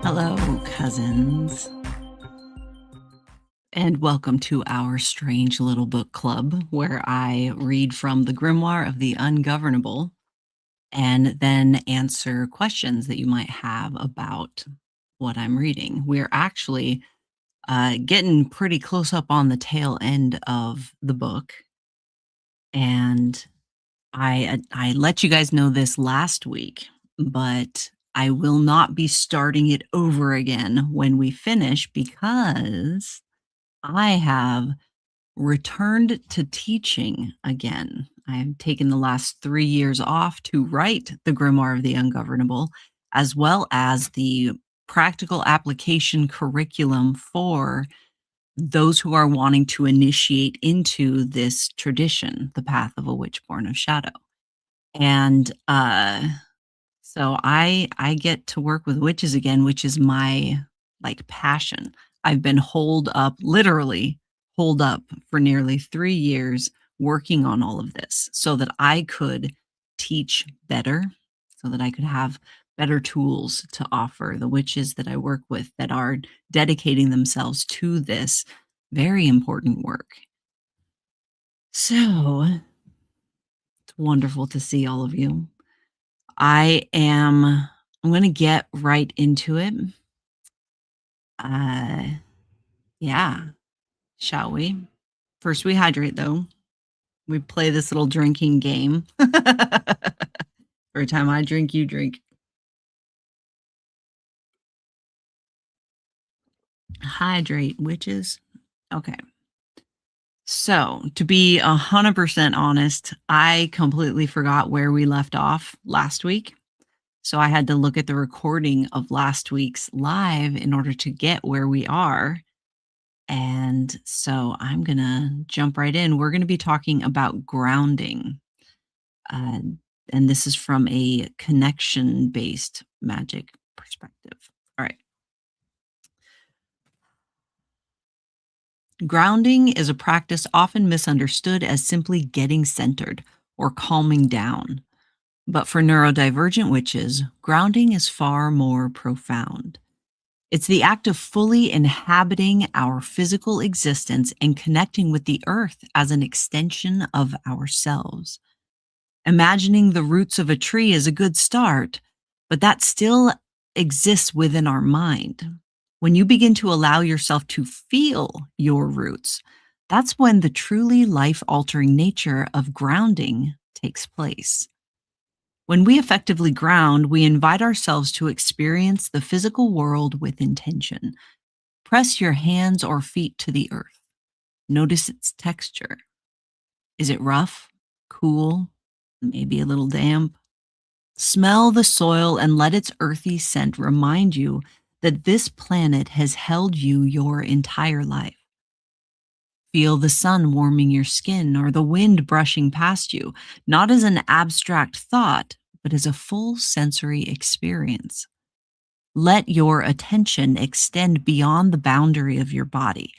Hello, cousins, and welcome to our strange little book club where I read from the Grimoire of the Ungovernable and then answer questions that you might have about what I'm reading. We're actually getting pretty close up on the tail end of the book, and I let you guys know this last week, but I will not be starting it over again when we finish because I have returned to teaching again. I've taken the last 3 years off to write the Grimoire of the Ungovernable, as well as the practical application curriculum for those who are wanting to initiate into this tradition, the path of a witch born of shadow. And so I get to work with witches again, which is my passion. I've been literally holed up for nearly 3 years working on all of this so that I could teach better, so that I could have better tools to offer the witches that I work with that are dedicating themselves to this very important work. So it's wonderful to see all of you. I'm going to get right into it. Yeah, shall we? First, we hydrate, though. We play this little drinking game. Every time I drink, you drink. Hydrate, witches. Okay. So, to be 100% honest, I completely forgot where we left off last week. So I had to look at the recording of last week's live in order to get where we are. And so I'm going to jump right in. We're going to be talking about grounding. And this is from a connection-based magic perspective. All right. Grounding is a practice often misunderstood as simply getting centered or calming down. But for neurodivergent witches, grounding is far more profound. It's the act of fully inhabiting our physical existence and connecting with the earth as an extension of ourselves. Imagining the roots of a tree is a good start, but that still exists within our mind. When you begin to allow yourself to feel your roots, that's when the truly life-altering nature of grounding takes place. When we effectively ground, we invite ourselves to experience the physical world with intention. Press your hands or feet to the earth. Notice its texture. Is it rough, cool, maybe a little damp? Smell the soil and let its earthy scent remind you that this planet has held you your entire life. Feel the sun warming your skin or the wind brushing past you, not as an abstract thought, but as a full sensory experience. Let your attention extend beyond the boundary of your body,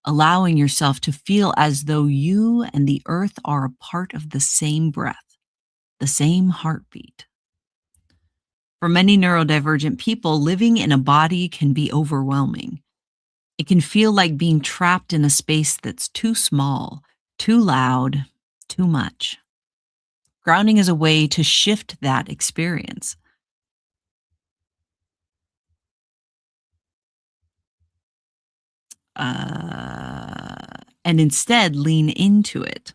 allowing yourself to feel as though you and the earth are a part of the same breath, the same heartbeat. For many neurodivergent people, living in a body can be overwhelming. It can feel like being trapped in a space that's too small, too loud, too much. Grounding is a way to shift that experience. And instead lean into it.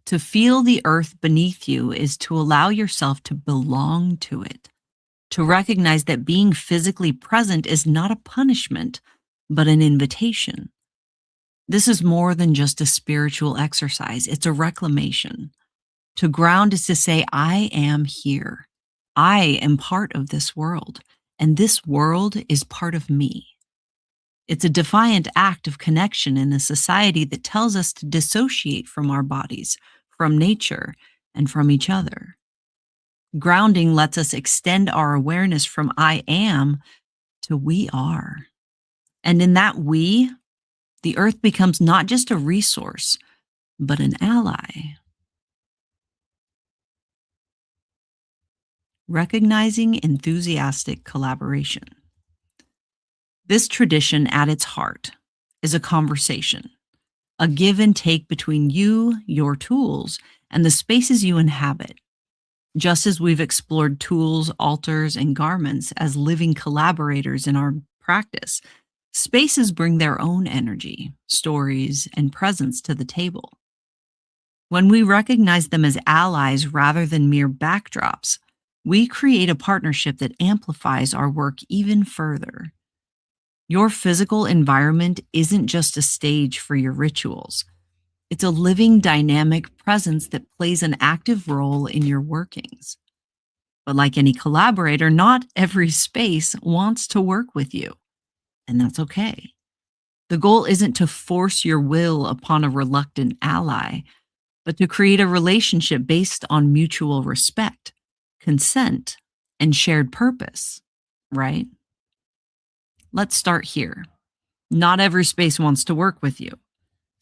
To feel the earth beneath you is to allow yourself to belong to it, to recognize that being physically present is not a punishment, but an invitation. This is more than just a spiritual exercise, it's a reclamation. To ground is to say, I am here. I am part of this world, and this world is part of me. It's a defiant act of connection in a society that tells us to dissociate from our bodies, from nature, and from each other. Grounding lets us extend our awareness from I am to we are. And in that we, the earth becomes not just a resource, but an ally. Recognizing enthusiastic collaboration. This tradition at its heart is a conversation, a give and take between you, your tools, and the spaces you inhabit. Just as we've explored tools, altars, and garments as living collaborators in our practice, spaces bring their own energy, stories, and presence to the table. When we recognize them as allies rather than mere backdrops, we create a partnership that amplifies our work even further. Your physical environment isn't just a stage for your rituals. It's a living, dynamic presence that plays an active role in your workings. But like any collaborator, not every space wants to work with you, and that's okay. The goal isn't to force your will upon a reluctant ally, but to create a relationship based on mutual respect, consent, and shared purpose, right? Let's start here. Not every space wants to work with you.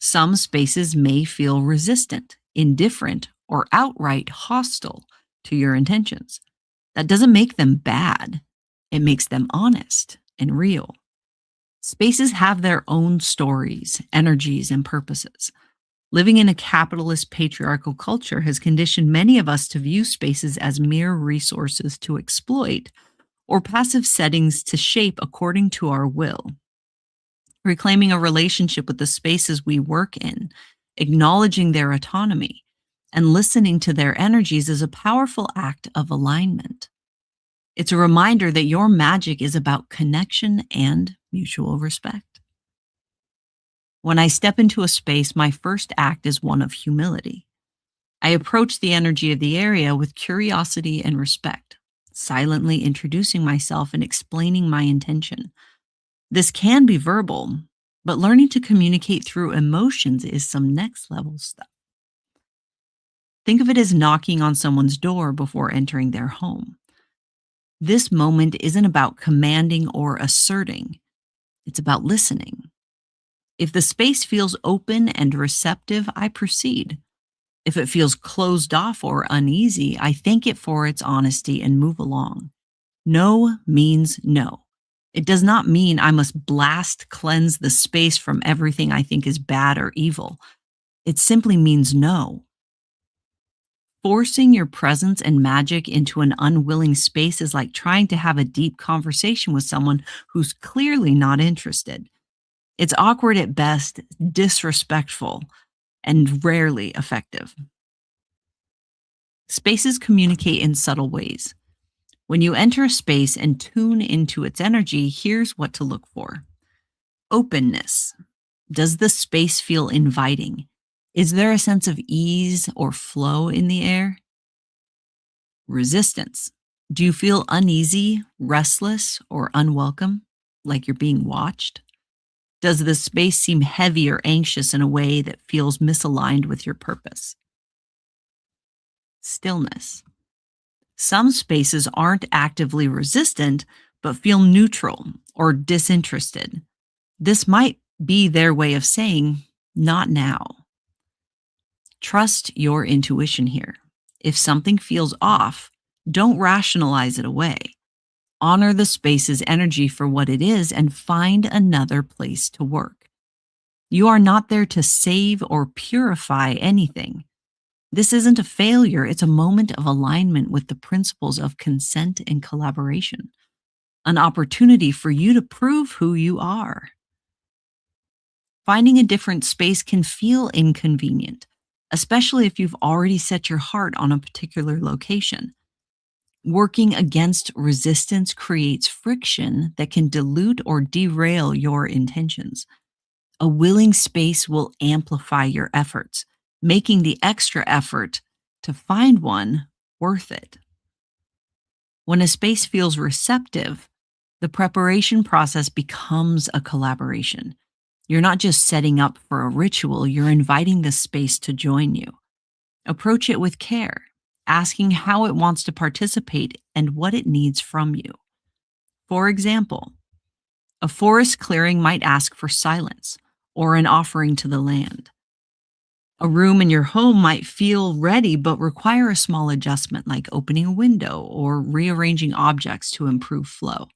Some spaces may feel resistant, indifferent, or outright hostile to your intentions. That doesn't make them bad. It makes them honest and real. Spaces have their own stories, energies, and purposes. Living in a capitalist patriarchal culture has conditioned many of us to view spaces as mere resources to exploit or passive settings to shape according to our will. Reclaiming a relationship with the spaces we work in, acknowledging their autonomy, and listening to their energies is a powerful act of alignment. It's a reminder that your magic is about connection and mutual respect. When I step into a space, my first act is one of humility. I approach the energy of the area with curiosity and respect, silently introducing myself and explaining my intention. This can be verbal, but learning to communicate through emotions is some next level stuff. Think of it as knocking on someone's door before entering their home. This moment isn't about commanding or asserting, it's about listening. If the space feels open and receptive, I proceed. If it feels closed off or uneasy, I thank it for its honesty and move along. No means no. It does not mean I must cleanse the space from everything I think is bad or evil. It simply means no. Forcing your presence and magic into an unwilling space is like trying to have a deep conversation with someone who's clearly not interested. It's awkward at best, disrespectful, and rarely effective. Spaces communicate in subtle ways. When you enter a space and tune into its energy, here's what to look for. Openness. Does the space feel inviting? Is there a sense of ease or flow in the air? Resistance. Do you feel uneasy, restless, or unwelcome, like you're being watched? Does the space seem heavy or anxious in a way that feels misaligned with your purpose? Stillness. Some spaces aren't actively resistant, but feel neutral or disinterested. This might be their way of saying, not now. Trust your intuition here. If something feels off, don't rationalize it away. Honor the space's energy for what it is and find another place to work. You are not there to save or purify anything. This isn't a failure, it's a moment of alignment with the principles of consent and collaboration, an opportunity for you to prove who you are. Finding a different space can feel inconvenient, especially if you've already set your heart on a particular location. Working against resistance creates friction that can dilute or derail your intentions. A willing space will amplify your efforts, making the extra effort to find one worth it. When a space feels receptive, the preparation process becomes a collaboration. You're not just setting up for a ritual, you're inviting the space to join you. Approach it with care, asking how it wants to participate and what it needs from you. For example, a forest clearing might ask for silence or an offering to the land. A room in your home might feel ready but require a small adjustment like opening a window or rearranging objects to improve flow.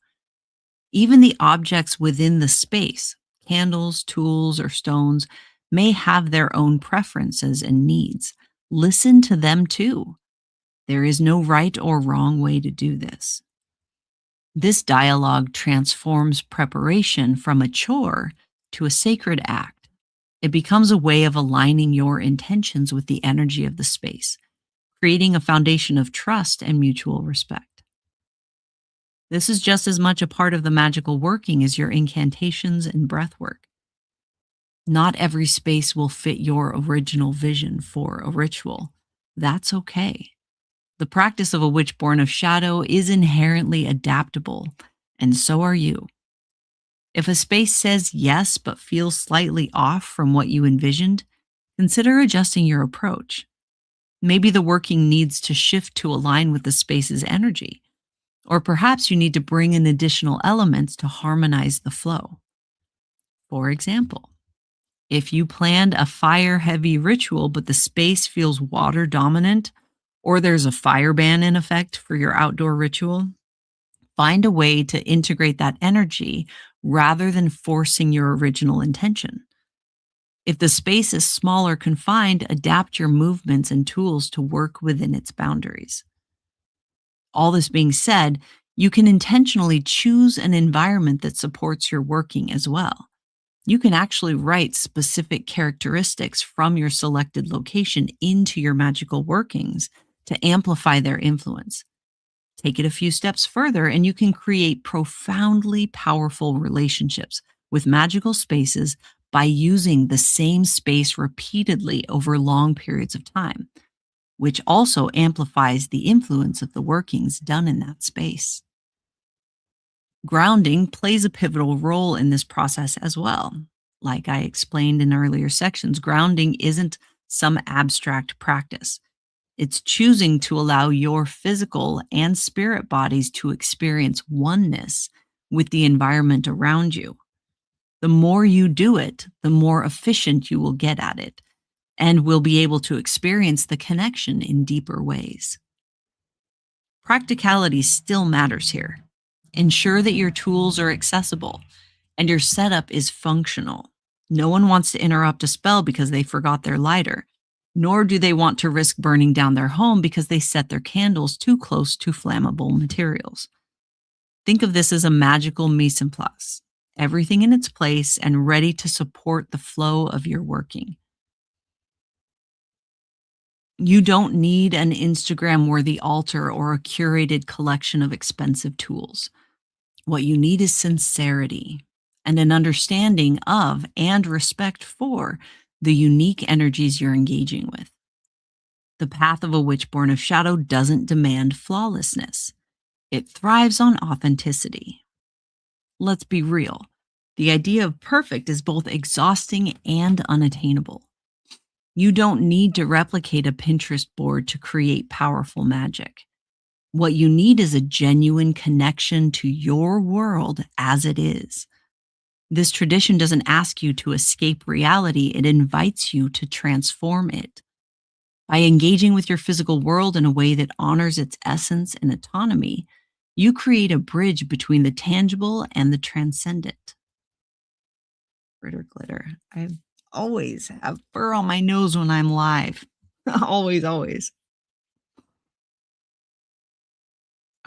Even the objects within the space, candles, tools, or stones, may have their own preferences and needs. Listen to them too. There is no right or wrong way to do this. This dialogue transforms preparation from a chore to a sacred act. It becomes a way of aligning your intentions with the energy of the space, creating a foundation of trust and mutual respect. This is just as much a part of the magical working as your incantations and breath work. Not every space will fit your original vision for a ritual. That's okay. The practice of a witch born of shadow is inherently adaptable, and so are you. If a space says yes but feels slightly off from what you envisioned, consider adjusting your approach. Maybe the working needs to shift to align with the space's energy, or perhaps you need to bring in additional elements to harmonize the flow. For example, if you planned a fire heavy ritual but the space feels water dominant, or there's a fire ban in effect for your outdoor ritual, find a way to integrate that energy rather than forcing your original intention. If the space is small or confined, adapt your movements and tools to work within its boundaries. All this being said, you can intentionally choose an environment that supports your working as well. You can actually write specific characteristics from your selected location into your magical workings to amplify their influence. Take it a few steps further, and you can create profoundly powerful relationships with magical spaces by using the same space repeatedly over long periods of time, which also amplifies the influence of the workings done in that space. Grounding plays a pivotal role in this process as well. Like I explained in earlier sections, grounding isn't some abstract practice. It's choosing to allow your physical and spirit bodies to experience oneness with the environment around you. The more you do it, the more efficient you will get at it and will be able to experience the connection in deeper ways. Practicality still matters here. Ensure that your tools are accessible and your setup is functional. No one wants to interrupt a spell because they forgot their lighter, nor do they want to risk burning down their home because they set their candles too close to flammable materials. Think of this as a magical mise en place, everything in its place and ready to support the flow of your working. You don't need an Instagram worthy altar or a curated collection of expensive tools. What you need is sincerity and an understanding of and respect for the unique energies you're engaging with. The path of a witch born of shadow doesn't demand flawlessness. It thrives on authenticity. Let's be real. The idea of perfect is both exhausting and unattainable. You don't need to replicate a Pinterest board to create powerful magic. What you need is a genuine connection to your world as it is. This tradition doesn't ask you to escape reality, it invites you to transform it. By engaging with your physical world in a way that honors its essence and autonomy, you create a bridge between the tangible and the transcendent. Glitter, glitter. I always have fur on my nose when I'm live. Always, always.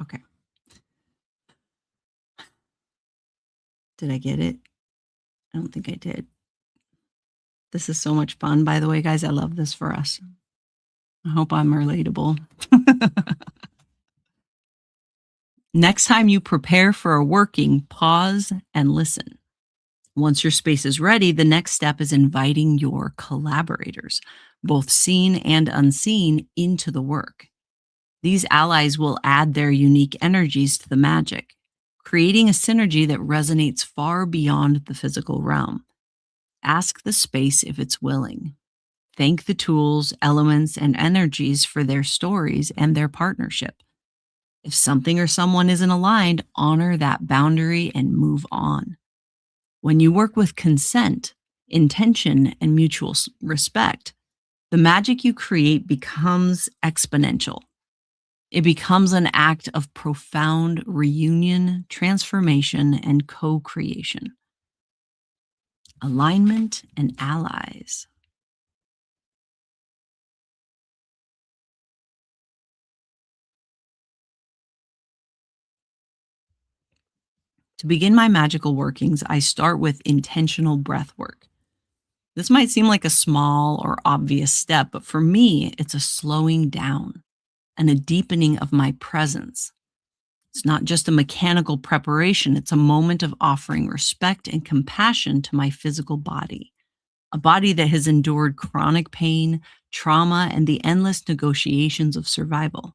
Okay. Did I get it? I don't think I did. This is so much fun, by the way, guys. I love this for us. I hope I'm relatable. Next time you prepare for a working, pause and listen. Once your space is ready, the next step is inviting your collaborators, both seen and unseen, into the work. These allies will add their unique energies to the magic, creating a synergy that resonates far beyond the physical realm. Ask the space if it's willing. Thank the tools, elements, and energies for their stories and their partnership. If something or someone isn't aligned, honor that boundary and move on. When you work with consent, intention, and mutual respect, the magic you create becomes exponential. It becomes an act of profound reunion, transformation, and co creation. Alignment and allies. To begin my magical workings, I start with intentional breath work. This might seem like a small or obvious step, but for me, it's a slowing down and a deepening of my presence. It's not just a mechanical preparation, it's a moment of offering respect and compassion to my physical body, a body that has endured chronic pain, trauma, and the endless negotiations of survival.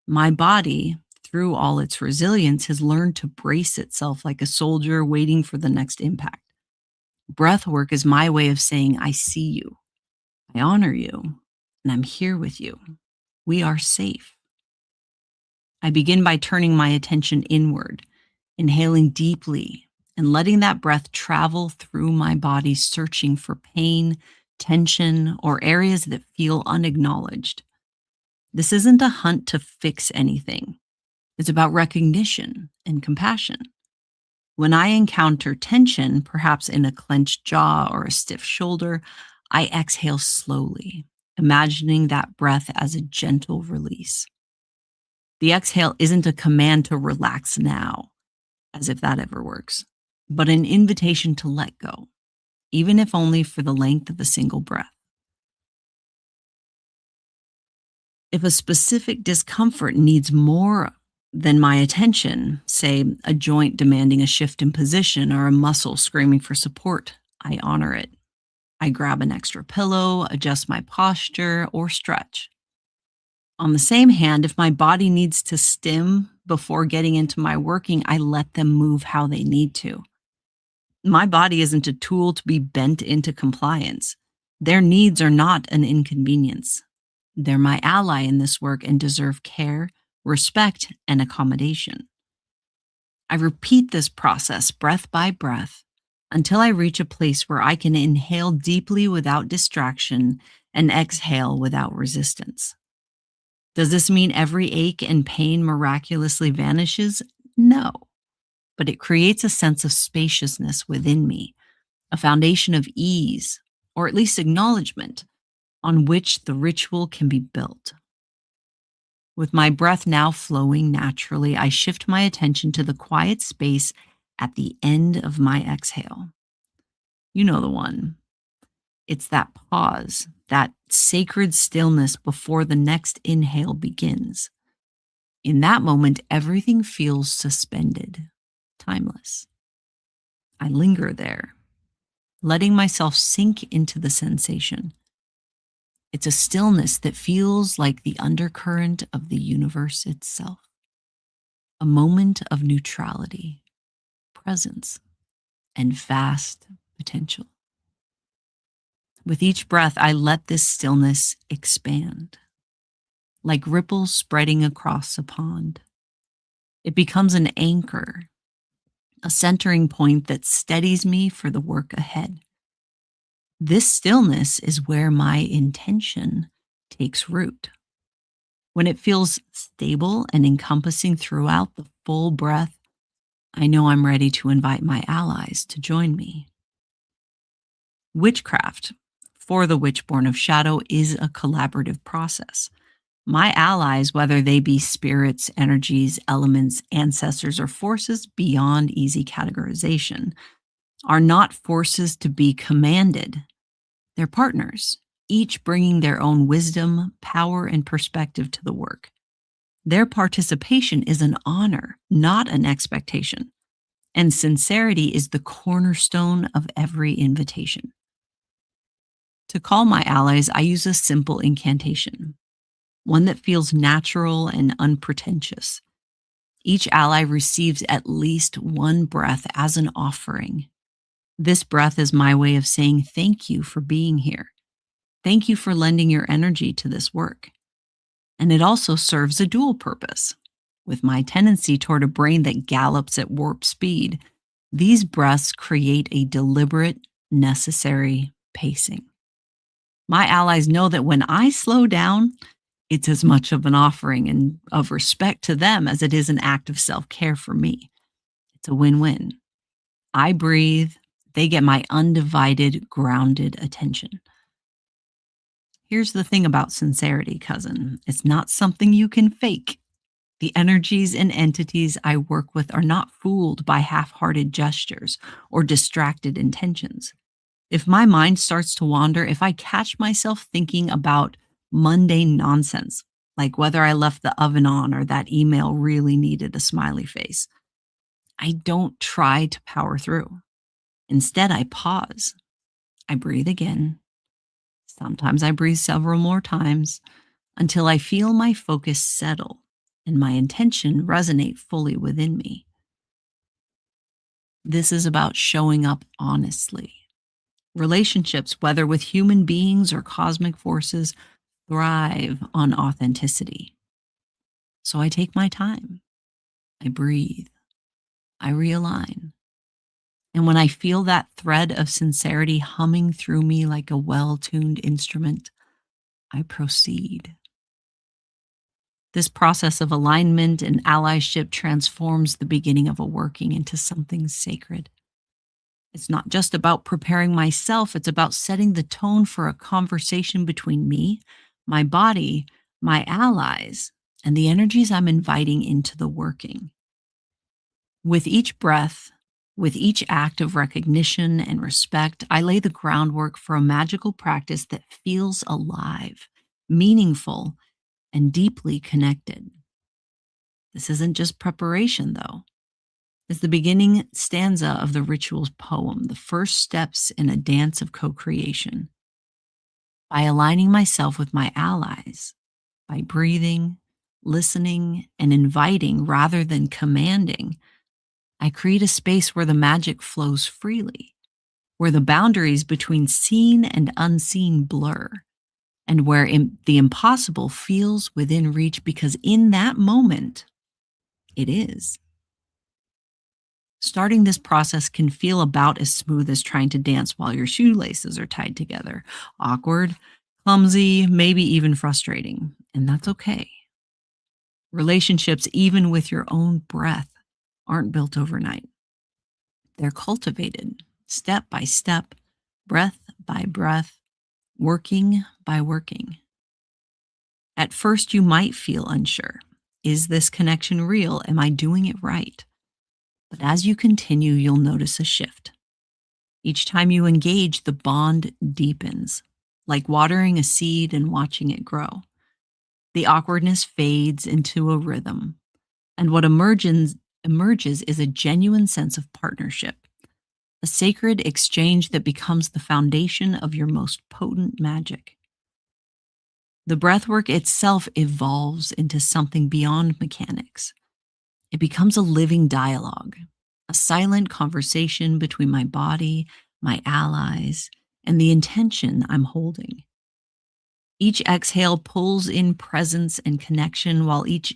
My body, through all its resilience, has learned to brace itself like a soldier waiting for the next impact. Breath work is my way of saying, I see you, I honor you, and I'm here with you. We are safe. I begin by turning my attention inward, inhaling deeply and letting that breath travel through my body, searching for pain, tension, or areas that feel unacknowledged. This isn't a hunt to fix anything. It's about recognition and compassion. When I encounter tension, perhaps in a clenched jaw or a stiff shoulder, I exhale slowly, imagining that breath as a gentle release. The exhale isn't a command to relax now, as if that ever works, but an invitation to let go, even if only for the length of a single breath. If a specific discomfort needs more than my attention, say a joint demanding a shift in position or a muscle screaming for support, I honor it. I grab an extra pillow, adjust my posture, or stretch. On the same hand, if my body needs to stim before getting into my working, I let them move how they need to. My body isn't a tool to be bent into compliance. Their needs are not an inconvenience. They're my ally in this work and deserve care, respect, and accommodation. I repeat this process breath by breath until I reach a place where I can inhale deeply without distraction and exhale without resistance. Does this mean every ache and pain miraculously vanishes? No, but it creates a sense of spaciousness within me, a foundation of ease, or at least acknowledgement, on which the ritual can be built. With my breath now flowing naturally, I shift my attention to the quiet space at the end of my exhale. You know the one. It's that pause, that sacred stillness before the next inhale begins. In that moment, everything feels suspended, timeless. I linger there, letting myself sink into the sensation. It's a stillness that feels like the undercurrent of the universe itself, a moment of neutrality, presence, and vast potential. With each breath, I let this stillness expand, like ripples spreading across a pond. It becomes an anchor, a centering point that steadies me for the work ahead. This stillness is where my intention takes root. When it feels stable and encompassing throughout the full breath, I know I'm ready to invite my allies to join me. Witchcraft, for the Witchborn of Shadow is a collaborative process. My allies, whether they be spirits, energies, elements, ancestors, or forces beyond easy categorization, are not forces to be commanded. They're partners, each bringing their own wisdom, power, and perspective to the work. Their participation is an honor, not an expectation. And sincerity is the cornerstone of every invitation. To call my allies, I use a simple incantation, one that feels natural and unpretentious. Each ally receives at least one breath as an offering. This breath is my way of saying thank you for being here. Thank you for lending your energy to this work. And it also serves a dual purpose. With my tendency toward a brain that gallops at warp speed, these breaths create a deliberate, necessary pacing. My allies know that when I slow down, it's as much of an offering and of respect to them as it is an act of self care for me. It's a win win. I breathe, they get my undivided, grounded attention. Here's the thing about sincerity, cousin, it's not something you can fake. The energies and entities I work with are not fooled by half hearted gestures or distracted intentions. If my mind starts to wander, if I catch myself thinking about mundane nonsense, like whether I left the oven on or that email really needed a smiley face, I don't try to power through. Instead, I pause. I breathe again. Sometimes I breathe several more times until I feel my focus settle and my intention resonate fully within me. This is about showing up honestly. Relationships, whether with human beings or cosmic forces, thrive on authenticity. So I take my time. I breathe. I realign. And when I feel that thread of sincerity humming through me like a well tuned instrument, I proceed. This process of alignment and allyship transforms the beginning of a working into something sacred. It's not just about preparing myself, it's about setting the tone for a conversation between me, my body, my allies, and the energies I'm inviting into the working. With each breath, with each act of recognition and respect, I lay the groundwork for a magical practice that feels alive, meaningful, and deeply connected. This isn't just preparation, though. It's the beginning stanza of the ritual's poem, the first steps in a dance of co creation. By aligning myself with my allies, by breathing, listening, and inviting rather than commanding, I create a space where the magic flows freely, where the boundaries between seen and unseen blur, and where the impossible feels within reach because in that moment, it is. Starting this process can feel about as smooth as trying to dance while your shoelaces are tied together. Awkward, clumsy, maybe even frustrating. And that's okay. Relationships, even with your own breath, aren't built overnight. They're cultivated step by step, breath by breath, working by working. At first, you might feel unsure. Is this connection real? Am I doing it right? But as you continue, you'll notice a shift. Each time you engage, the bond deepens, like watering a seed and watching it grow. The awkwardness fades into a rhythm, and what emerges is a genuine sense of partnership, a sacred exchange that becomes the foundation of your most potent magic. The breathwork itself evolves into something beyond mechanics. It becomes a living dialogue, a silent conversation between my body, my allies, and the intention I'm holding. Each exhale pulls in presence and connection, while each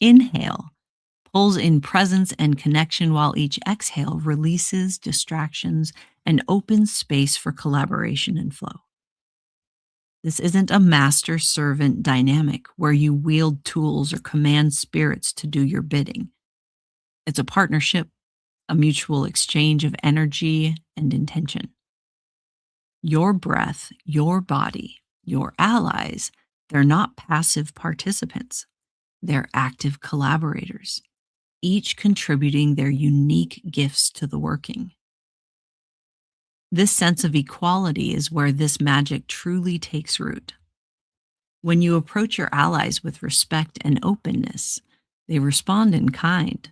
inhale pulls in presence and connection, while each exhale releases distractions and opens space for collaboration and flow. This isn't a master servant dynamic where you wield tools or command spirits to do your bidding. It's a partnership, a mutual exchange of energy and intention. Your breath, your body, your allies, they're not passive participants. They're active collaborators, each contributing their unique gifts to the working. This sense of equality is where this magic truly takes root. When you approach your allies with respect and openness, they respond in kind.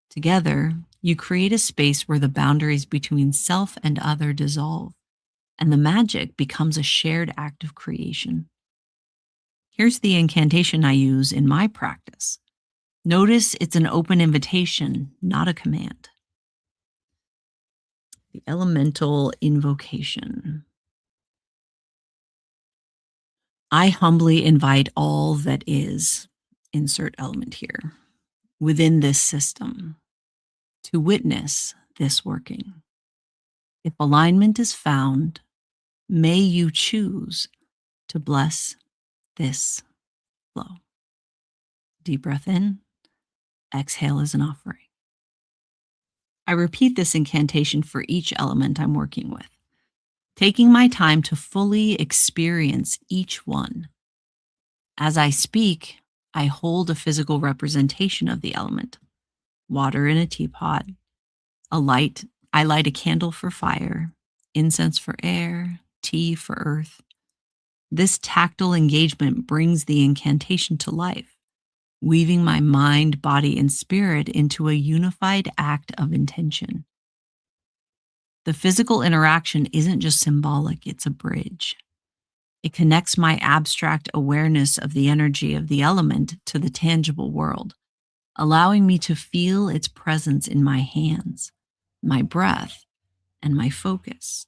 Together, you create a space where the boundaries between self and other dissolve, and the magic becomes a shared act of creation. Here's the incantation I use in my practice. Notice it's an open invitation, not a command. The elemental invocation. I humbly invite all that is, insert element here, within this system to witness this working. If alignment is found, may you choose to bless this flow. Deep breath in, exhale as an offering. I repeat this incantation for each element I'm working with, taking my time to fully experience each one. As I speak, I hold a physical representation of the element. Water in a teapot, I light a candle for fire, incense for air, tea for earth. This tactile engagement brings the incantation to life, weaving my mind, body, and spirit into a unified act of intention. The physical interaction isn't just symbolic, it's a bridge. It connects my abstract awareness of the energy of the element to the tangible world, allowing me to feel its presence in my hands, my breath, and my focus.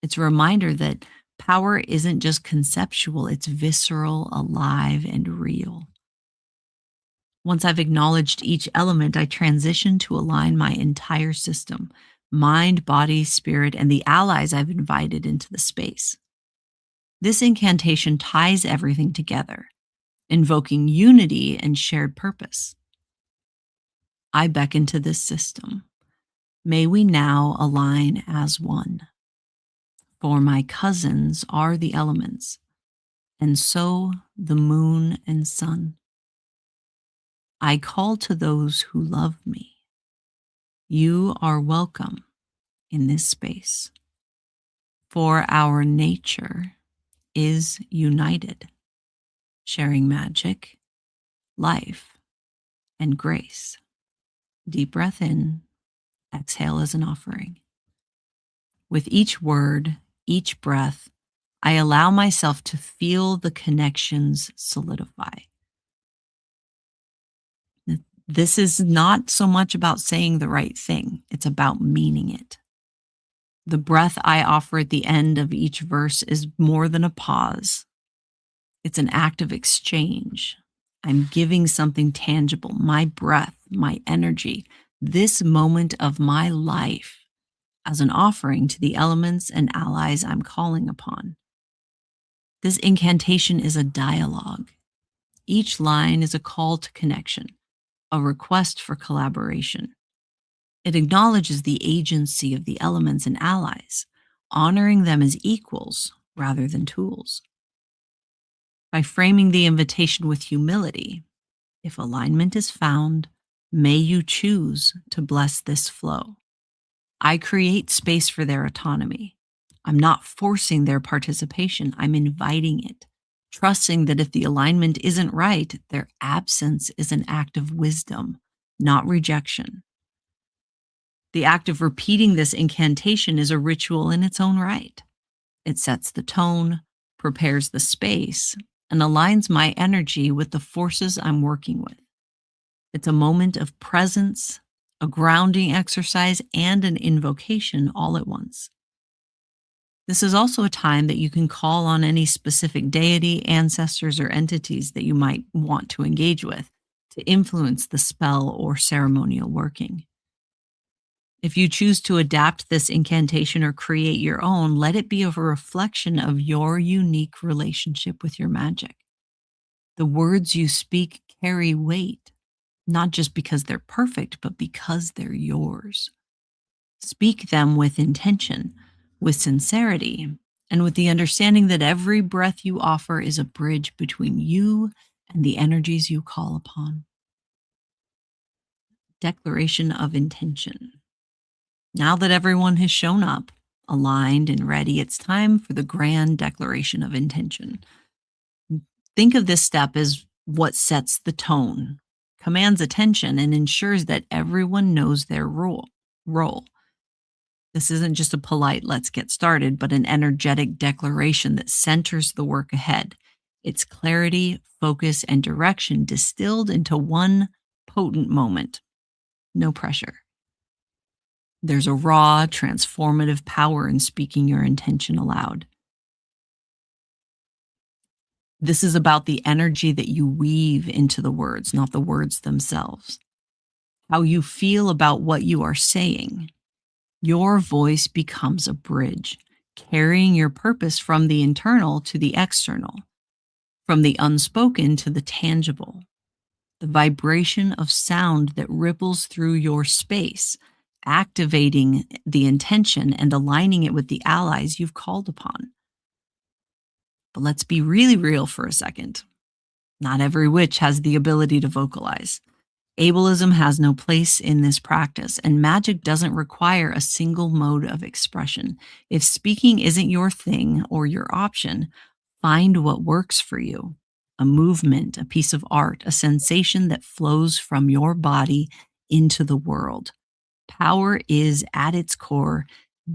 It's a reminder that power isn't just conceptual, it's visceral, alive, and real. Once I've acknowledged each element, I transition to align my entire system, mind, body, spirit, and the allies I've invited into the space. This incantation ties everything together, invoking unity and shared purpose. I beckon to this system. May we now align as one. For my cousins are the elements, and so the moon and sun. I call to those who love me. You are welcome in this space. For our nature is united, sharing magic, life, and grace. Deep breath in, exhale as an offering. With each word, each breath, I allow myself to feel the connections solidify. This is not so much about saying the right thing, it's about meaning it. The breath I offer at the end of each verse is more than a pause. It's an act of exchange. I'm giving something tangible, my breath, my energy, this moment of my life as an offering to the elements and allies I'm calling upon. This incantation is a dialogue. Each line is a call to connection, a request for collaboration. It acknowledges the agency of the elements and allies, honoring them as equals rather than tools. By framing the invitation with humility, if alignment is found, may you choose to bless this flow. I create space for their autonomy. I'm not forcing their participation, I'm inviting it, trusting that if the alignment isn't right, their absence is an act of wisdom, not rejection. The act of repeating this incantation is a ritual in its own right. It sets the tone, prepares the space, and aligns my energy with the forces I'm working with. It's a moment of presence, a grounding exercise, and an invocation all at once. This is also a time that you can call on any specific deity, ancestors, or entities that you might want to engage with to influence the spell or ceremonial working. If you choose to adapt this incantation or create your own, let it be a reflection of your unique relationship with your magic. The words you speak carry weight, not just because they're perfect, but because they're yours. Speak them with intention, with sincerity, and with the understanding that every breath you offer is a bridge between you and the energies you call upon. Declaration of intention. Now that everyone has shown up, aligned and ready, it's time for the grand declaration of intention. Think of this step as what sets the tone, commands attention, and ensures that everyone knows their role. This isn't just a polite let's get started, but an energetic declaration that centers the work ahead. It's clarity, focus, and direction distilled into one potent moment. No pressure. There's a raw, transformative power in speaking your intention aloud. This is about the energy that you weave into the words, not the words themselves. How you feel about what you are saying. Your voice becomes a bridge, carrying your purpose from the internal to the external, from the unspoken to the tangible. The vibration of sound that ripples through your space, activating the intention and aligning it with the allies you've called upon. But let's be really real for a second. Not every witch has the ability to vocalize. Ableism has no place in this practice, and magic doesn't require a single mode of expression. If speaking isn't your thing or your option, find what works for you. A movement, a piece of art, a sensation that flows from your body into the world. Power is, at its core,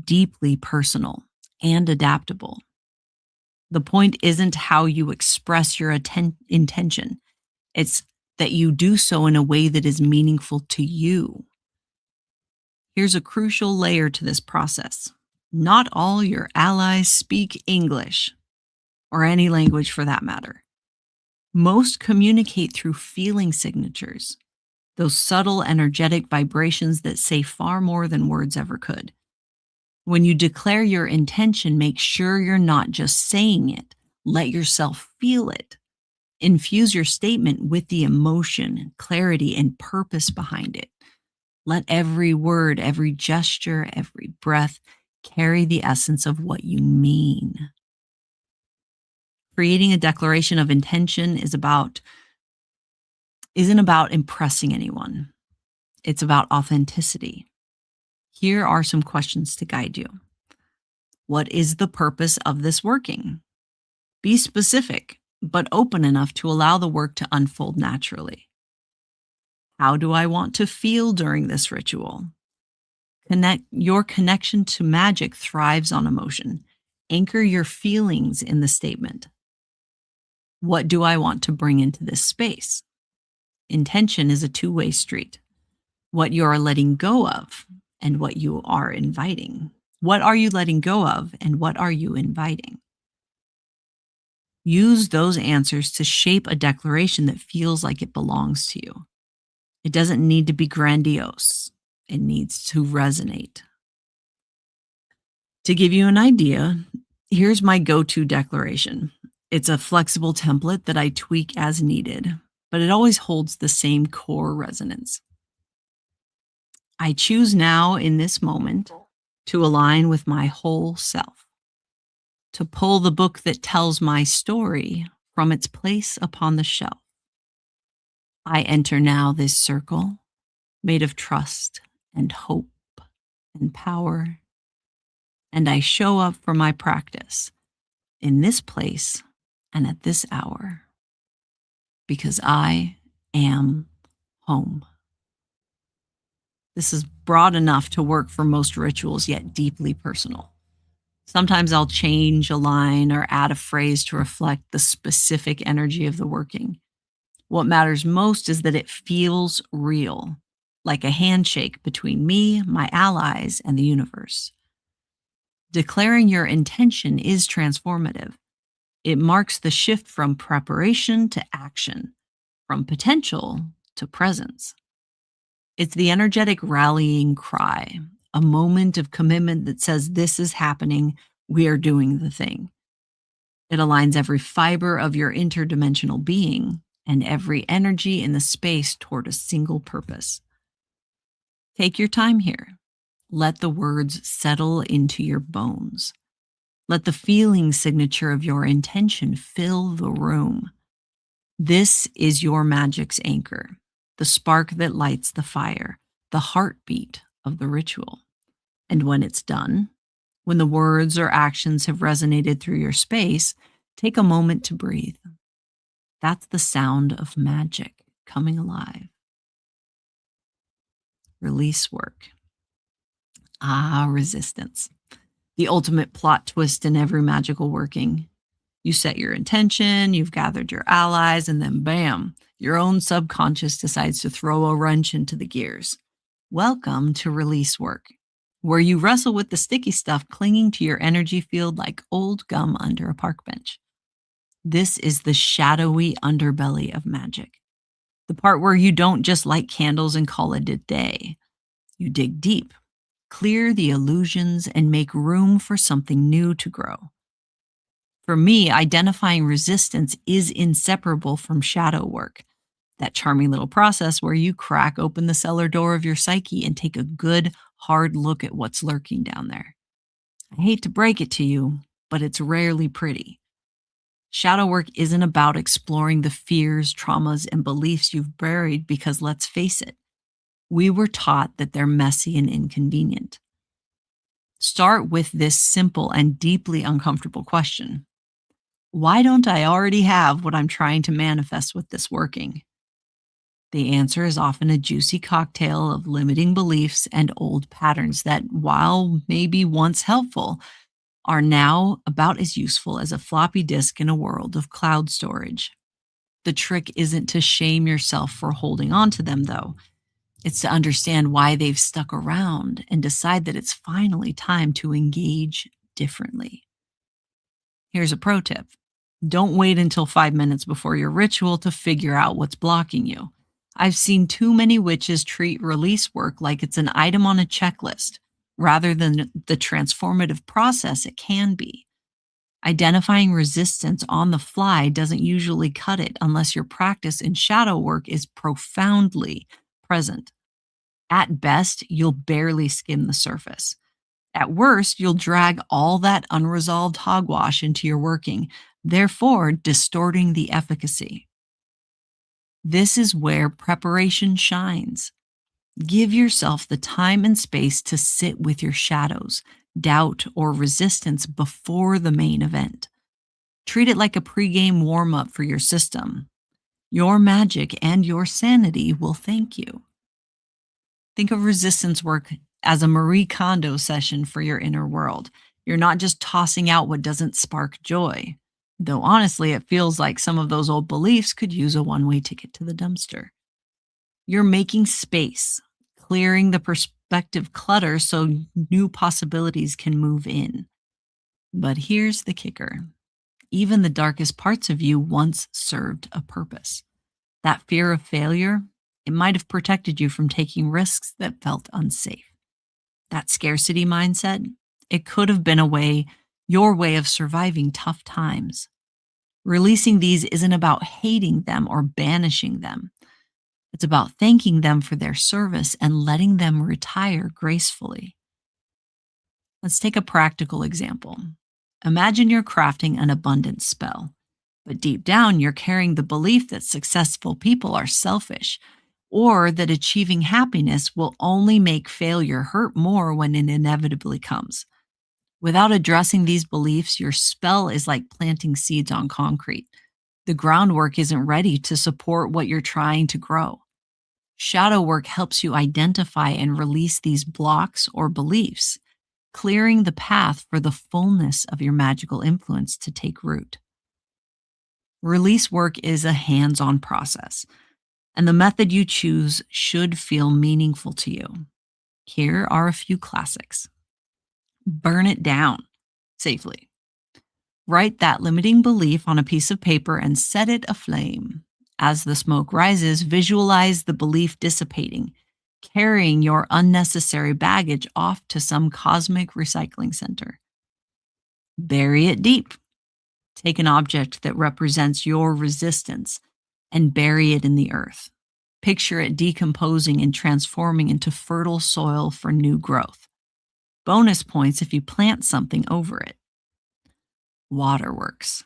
deeply personal and adaptable. The point isn't how you express your intention. It's that you do so in a way that is meaningful to you. Here's a crucial layer to this process. Not all your allies speak English, or any language for that matter. Most communicate through feeling signatures, those subtle energetic vibrations that say far more than words ever could. When you declare your intention, make sure you're not just saying it. Let yourself feel it. Infuse your statement with the emotion, clarity, and purpose behind it. Let every word, every gesture, every breath carry the essence of what you mean. Creating a declaration of intention isn't about impressing anyone. It's about authenticity. Here are some questions to guide you. What is the purpose of this working? Be specific, but open enough to allow the work to unfold naturally. How do I want to feel during this ritual? Your connection to magic thrives on emotion. Anchor your feelings in the statement. What do I want to bring into this space? Intention is a two-way street. What you are letting go of and what you are inviting. What are you letting go of and what are you inviting? Use those answers to shape a declaration that feels like it belongs to you. It doesn't need to be grandiose. It needs to resonate. To give you an idea, here's my go-to declaration. It's a flexible template that I tweak as needed, but it always holds the same core resonance. I choose now in this moment to align with my whole self, to pull the book that tells my story from its place upon the shelf. I enter now this circle made of trust and hope and power, and I show up for my practice in this place and at this hour because I am home. This is broad enough to work for most rituals, yet deeply personal. Sometimes I'll change a line or add a phrase to reflect the specific energy of the working. What matters most is that it feels real, like a handshake between me, my allies, and the universe. Declaring your intention is transformative. It marks the shift from preparation to action, from potential to presence. It's the energetic rallying cry, a moment of commitment that says, this is happening, we are doing the thing. It aligns every fiber of your interdimensional being and every energy in the space toward a single purpose. Take your time here. Let the words settle into your bones. Let the feeling signature of your intention fill the room. This is your magic's anchor, the spark that lights the fire, the heartbeat of the ritual. And when it's done, when the words or actions have resonated through your space, take a moment to breathe. That's the sound of magic coming alive. Release work. Resistance. The ultimate plot twist in every magical working. You set your intention, you've gathered your allies, and then bam, your own subconscious decides to throw a wrench into the gears. Welcome to release work, where you wrestle with the sticky stuff clinging to your energy field like old gum under a park bench. This is the shadowy underbelly of magic. The part where you don't just light candles and call it a day. You dig deep, clear the illusions, and make room for something new to grow. For me, identifying resistance is inseparable from shadow work, that charming little process where you crack open the cellar door of your psyche and take a good, hard look at what's lurking down there. I hate to break it to you, but it's rarely pretty. Shadow work isn't about exploring the fears, traumas, and beliefs you've buried because, let's face it, we were taught that they're messy and inconvenient. Start with this simple and deeply uncomfortable question. Why don't I already have what I'm trying to manifest with this working? The answer is often a juicy cocktail of limiting beliefs and old patterns that, while maybe once helpful, are now about as useful as a floppy disk in a world of cloud storage. The trick isn't to shame yourself for holding on to them, though. It's to understand why they've stuck around and decide that it's finally time to engage differently. Here's a pro tip. Don't wait until 5 minutes before your ritual to figure out what's blocking you. I've seen too many witches treat release work like it's an item on a checklist, rather than the transformative process it can be. Identifying resistance on the fly doesn't usually cut it unless your practice in shadow work is profoundly present. At best, you'll barely skim the surface. At worst, you'll drag all that unresolved hogwash into your working, therefore distorting the efficacy. This is where preparation shines. Give yourself the time and space to sit with your shadows, doubt, or resistance before the main event. Treat it like a pregame warm-up for your system. Your magic and your sanity will thank you. Think of resistance work as a Marie Kondo session for your inner world. You're not just tossing out what doesn't spark joy. Though honestly, it feels like some of those old beliefs could use a one-way ticket to the dumpster. You're making space, clearing the perspective clutter so new possibilities can move in. But here's the kicker. Even the darkest parts of you once served a purpose. That fear of failure, it might have protected you from taking risks that felt unsafe. That scarcity mindset, it could have been your way of surviving tough times. Releasing these isn't about hating them or banishing them. It's about thanking them for their service and letting them retire gracefully. Let's take a practical example. Imagine you're crafting an abundance spell, but deep down you're carrying the belief that successful people are selfish, or that achieving happiness will only make failure hurt more when it inevitably comes. Without addressing these beliefs, your spell is like planting seeds on concrete. The groundwork isn't ready to support what you're trying to grow. Shadow work helps you identify and release these blocks or beliefs, clearing the path for the fullness of your magical influence to take root. Release work is a hands-on process, and the method you choose should feel meaningful to you. Here are a few classics. Burn it down safely. Write that limiting belief on a piece of paper and set it aflame. As the smoke rises, visualize the belief dissipating, carrying your unnecessary baggage off to some cosmic recycling center. Bury it deep. Take an object that represents your resistance and bury it in the earth. Picture it decomposing and transforming into fertile soil for new growth. Bonus points if you plant something over it. Waterworks.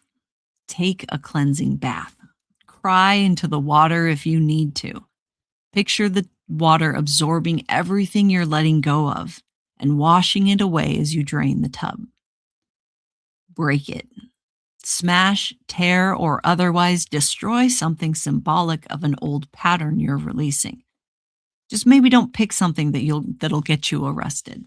Take a cleansing bath. Cry into the water if you need to. Picture the water absorbing everything you're letting go of and washing it away as you drain the tub. Break it. Smash, tear, or otherwise destroy something symbolic of an old pattern you're releasing. Just maybe don't pick something that'll get you arrested.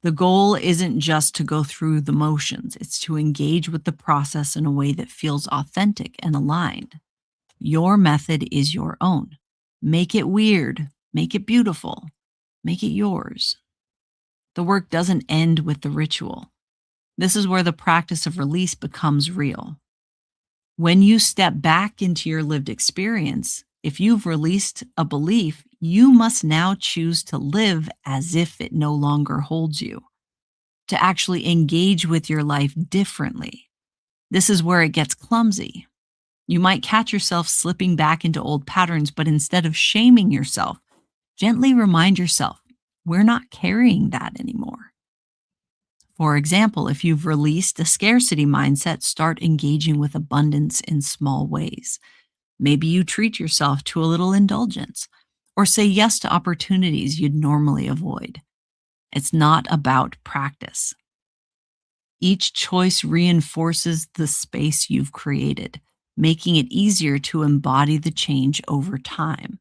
The goal isn't just to go through the motions, it's to engage with the process in a way that feels authentic and aligned. Your method is your own. Make it weird, make it beautiful, make it yours. The work doesn't end with the ritual. This is where the practice of release becomes real. When you step back into your lived experience, if you've released a belief, you must now choose to live as if it no longer holds you, to actually engage with your life differently. This is where it gets clumsy. You might catch yourself slipping back into old patterns, but instead of shaming yourself, gently remind yourself, we're not carrying that anymore. For example, if you've released a scarcity mindset, start engaging with abundance in small ways. Maybe you treat yourself to a little indulgence or say yes to opportunities you'd normally avoid. It's not about practice. Each choice reinforces the space you've created, making it easier to embody the change over time.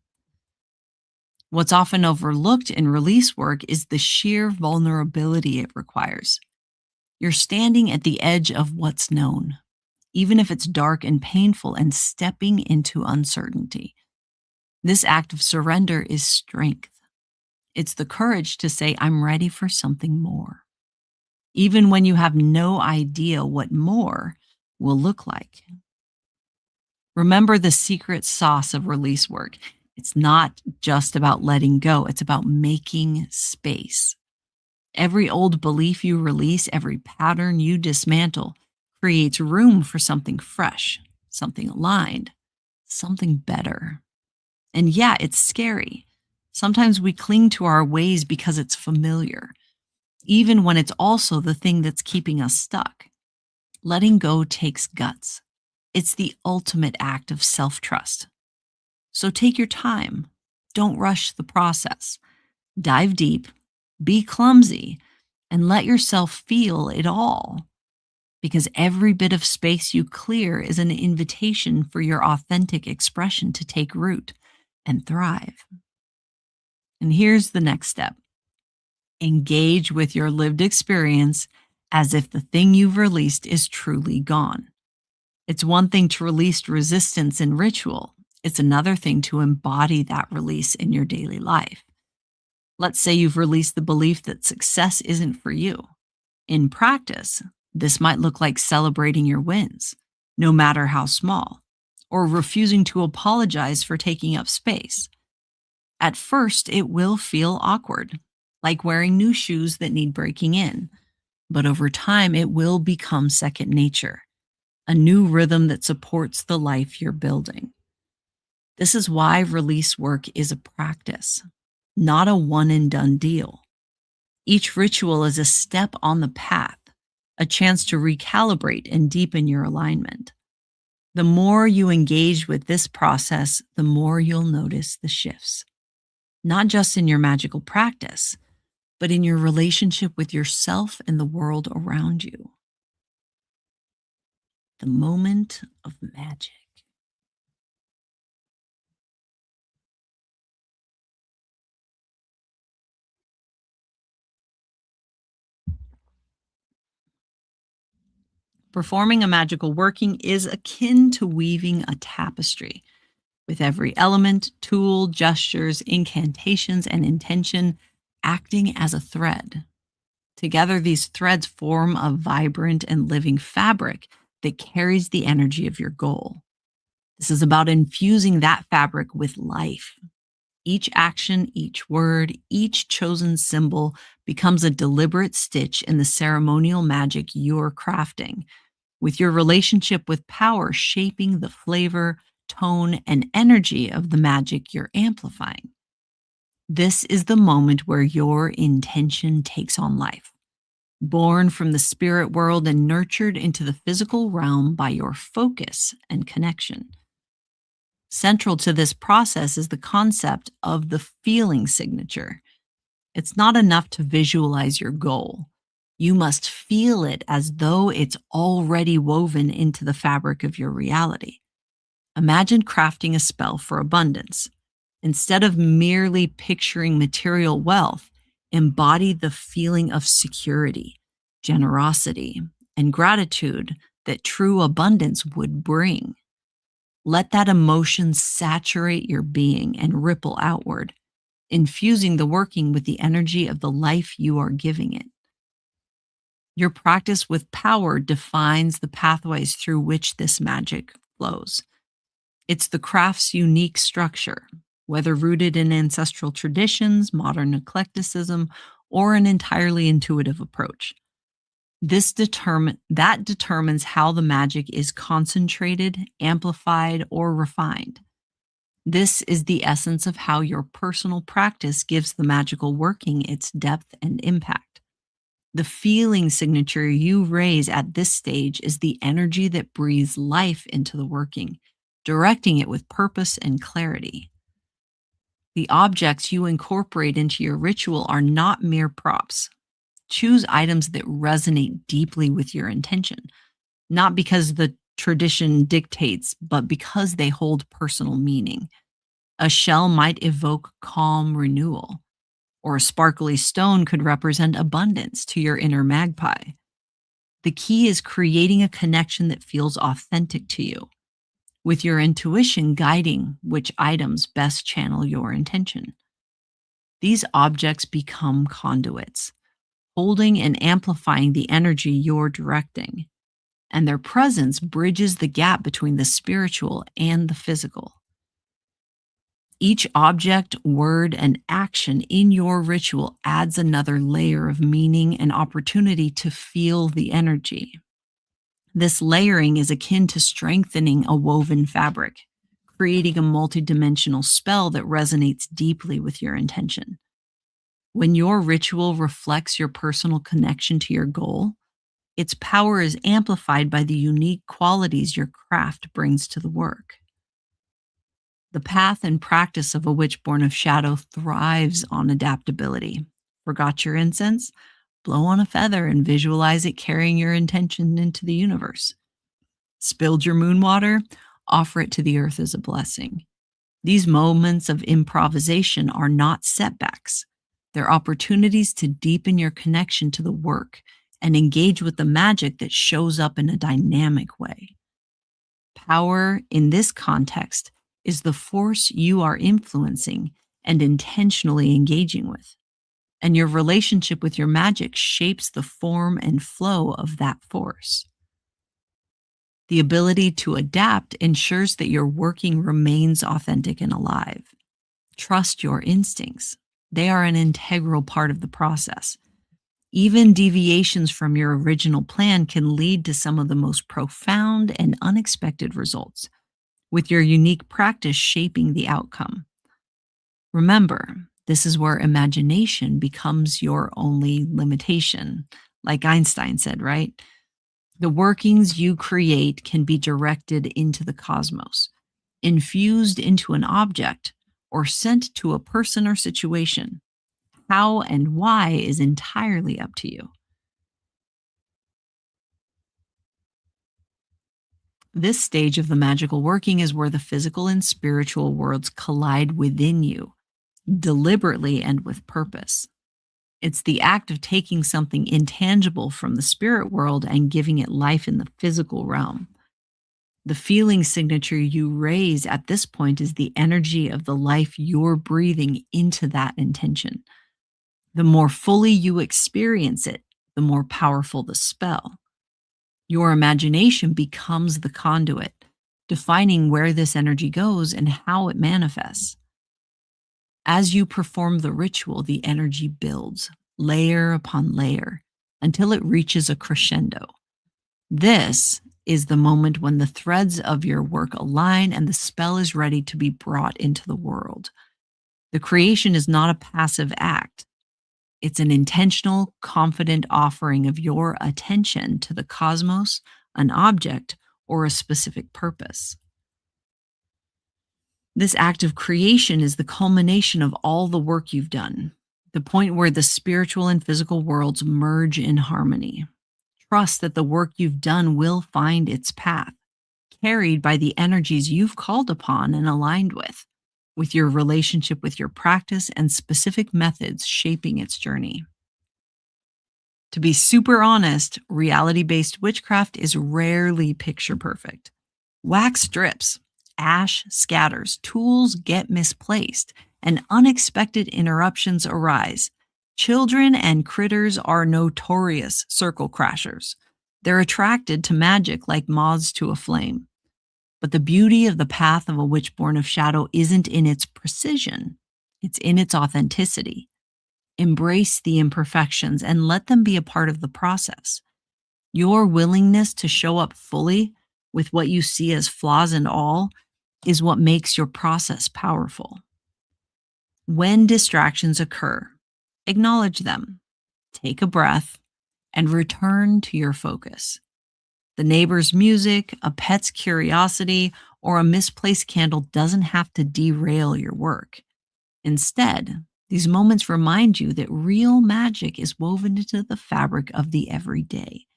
What's often overlooked in release work is the sheer vulnerability it requires. You're standing at the edge of what's known, even if it's dark and painful, and stepping into uncertainty. This act of surrender is strength. It's the courage to say, I'm ready for something more, even when you have no idea what more will look like. Remember the secret sauce of release work. It's not just about letting go, it's about making space. Every old belief you release, every pattern you dismantle, creates room for something fresh, something aligned, something better. And yeah, it's scary. Sometimes we cling to our ways because it's familiar, even when it's also the thing that's keeping us stuck. Letting go takes guts. It's the ultimate act of self-trust. So take your time. Don't rush the process. Dive deep, be clumsy, and let yourself feel it all. Because every bit of space you clear is an invitation for your authentic expression to take root and thrive. And here's the next step. Engage with your lived experience as if the thing you've released is truly gone. It's one thing to release resistance in ritual. It's another thing to embody that release in your daily life. Let's say you've released the belief that success isn't for you. In practice, this might look like celebrating your wins, no matter how small, or refusing to apologize for taking up space. At first, it will feel awkward, like wearing new shoes that need breaking in, but over time, it will become second nature, a new rhythm that supports the life you're building. This is why release work is a practice, not a one-and-done deal. Each ritual is a step on the path, a chance to recalibrate and deepen your alignment. The more you engage with this process, the more you'll notice the shifts, not just in your magical practice, but in your relationship with yourself and the world around you. The moment of magic. Performing a magical working is akin to weaving a tapestry, with every element, tool, gestures, incantations, and intention acting as a thread. Together, these threads form a vibrant and living fabric that carries the energy of your goal. This is about infusing that fabric with life. Each action, each word, each chosen symbol becomes a deliberate stitch in the ceremonial magic you're crafting, with your relationship with power shaping the flavor, tone, and energy of the magic you're amplifying. This is the moment where your intention takes on life, born from the spirit world and nurtured into the physical realm by your focus and connection. Central to this process is the concept of the feeling signature. It's not enough to visualize your goal. You must feel it as though it's already woven into the fabric of your reality. Imagine crafting a spell for abundance. Instead of merely picturing material wealth, embody the feeling of security, generosity, and gratitude that true abundance would bring. Let that emotion saturate your being and ripple outward, infusing the working with the energy of the life you are giving it. Your practice with power defines the pathways through which this magic flows. It's the craft's unique structure, whether rooted in ancestral traditions, modern eclecticism, or an entirely intuitive approach. That determines how the magic is concentrated, amplified, or refined. This is the essence of how your personal practice gives the magical working its depth and impact. The feeling signature you raise at this stage is the energy that breathes life into the working, directing it with purpose and clarity. The objects you incorporate into your ritual are not mere props. Choose items that resonate deeply with your intention, not because the tradition dictates, but because they hold personal meaning. A shell might evoke calm renewal, or a sparkly stone could represent abundance to your inner magpie. The key is creating a connection that feels authentic to you, with your intuition guiding which items best channel your intention. These objects become conduits, holding and amplifying the energy you're directing, and their presence bridges the gap between the spiritual and the physical. Each object, word, and action in your ritual adds another layer of meaning and opportunity to feel the energy. This layering is akin to strengthening a woven fabric, creating a multidimensional spell that resonates deeply with your intention. When your ritual reflects your personal connection to your goal, its power is amplified by the unique qualities your craft brings to the work. The path and practice of a witch born of shadow thrives on adaptability. Forgot your incense? Blow on a feather and visualize it carrying your intention into the universe. Spilled your moon water? Offer it to the earth as a blessing. These moments of improvisation are not setbacks. They're opportunities to deepen your connection to the work and engage with the magic that shows up in a dynamic way. Power in this context is the force you are influencing and intentionally engaging with. And your relationship with your magic shapes the form and flow of that force. The ability to adapt ensures that your working remains authentic and alive. Trust your instincts. They are an integral part of the process. Even deviations from your original plan can lead to some of the most profound and unexpected results, with your unique practice shaping the outcome. Remember, this is where imagination becomes your only limitation, like Einstein said, right? The workings you create can be directed into the cosmos, infused into an object, or sent to a person or situation. How and why is entirely up to you. This stage of the magical working is where the physical and spiritual worlds collide within you, deliberately and with purpose. It's the act of taking something intangible from the spirit world and giving it life in the physical realm. The feeling signature you raise at this point is the energy of the life you're breathing into that intention. The more fully you experience it, the more powerful the spell. Your imagination becomes the conduit, defining where this energy goes and how it manifests. As you perform the ritual, the energy builds, layer upon layer, until it reaches a crescendo. This is the moment when the threads of your work align and the spell is ready to be brought into the world. The creation is not a passive act, it's an intentional, confident offering of your attention to the cosmos, an object, or a specific purpose. This act of creation is the culmination of all the work you've done, the point where the spiritual and physical worlds merge in harmony. Trust that the work you've done will find its path, carried by the energies you've called upon and aligned with your relationship with your practice and specific methods shaping its journey. To be super honest, reality based witchcraft is rarely picture perfect. Wax strips, ash scatters, tools get misplaced, and unexpected interruptions arise. Children and critters are notorious circle crashers. They're attracted to magic like moths to a flame. But the beauty of the path of a witch born of shadow isn't in its precision, it's in its authenticity. Embrace the imperfections and let them be a part of the process. Your willingness to show up fully with what you see as flaws and all is what makes your process powerful. When distractions occur, acknowledge them, take a breath, and return to your focus. The neighbor's music, a pet's curiosity, or a misplaced candle doesn't have to derail your work. Instead, these moments remind you that real magic is woven into the fabric of the everyday,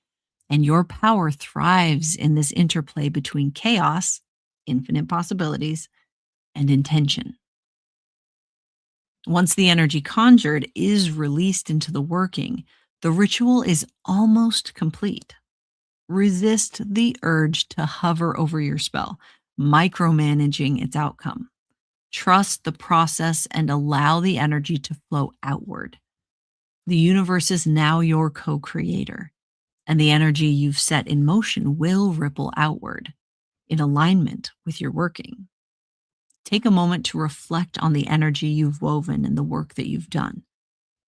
and your power thrives in this interplay between chaos, infinite possibilities, and intention. Once the energy conjured is released into the working, the ritual is almost complete. Resist the urge to hover over your spell, micromanaging its outcome. Trust the process and allow the energy to flow outward. The universe is now your co creator, and the energy you've set in motion will ripple outward in alignment with your working. Take a moment to reflect on the energy you've woven and the work that you've done.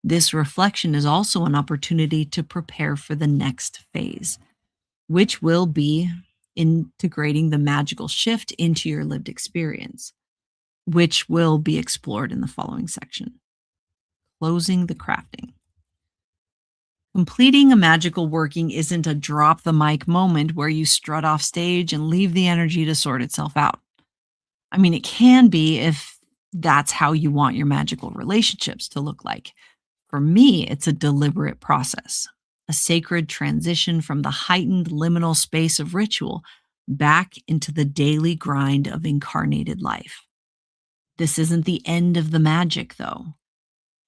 This reflection is also an opportunity to prepare for the next phase, which will be integrating the magical shift into your lived experience, which will be explored in the following section. Closing the crafting. Completing a magical working isn't a drop the mic moment where you strut off stage and leave the energy to sort itself out. I mean, it can be if that's how you want your magical relationships to look like. For me, it's a deliberate process, a sacred transition from the heightened liminal space of ritual back into the daily grind of incarnated life. This isn't the end of the magic, though.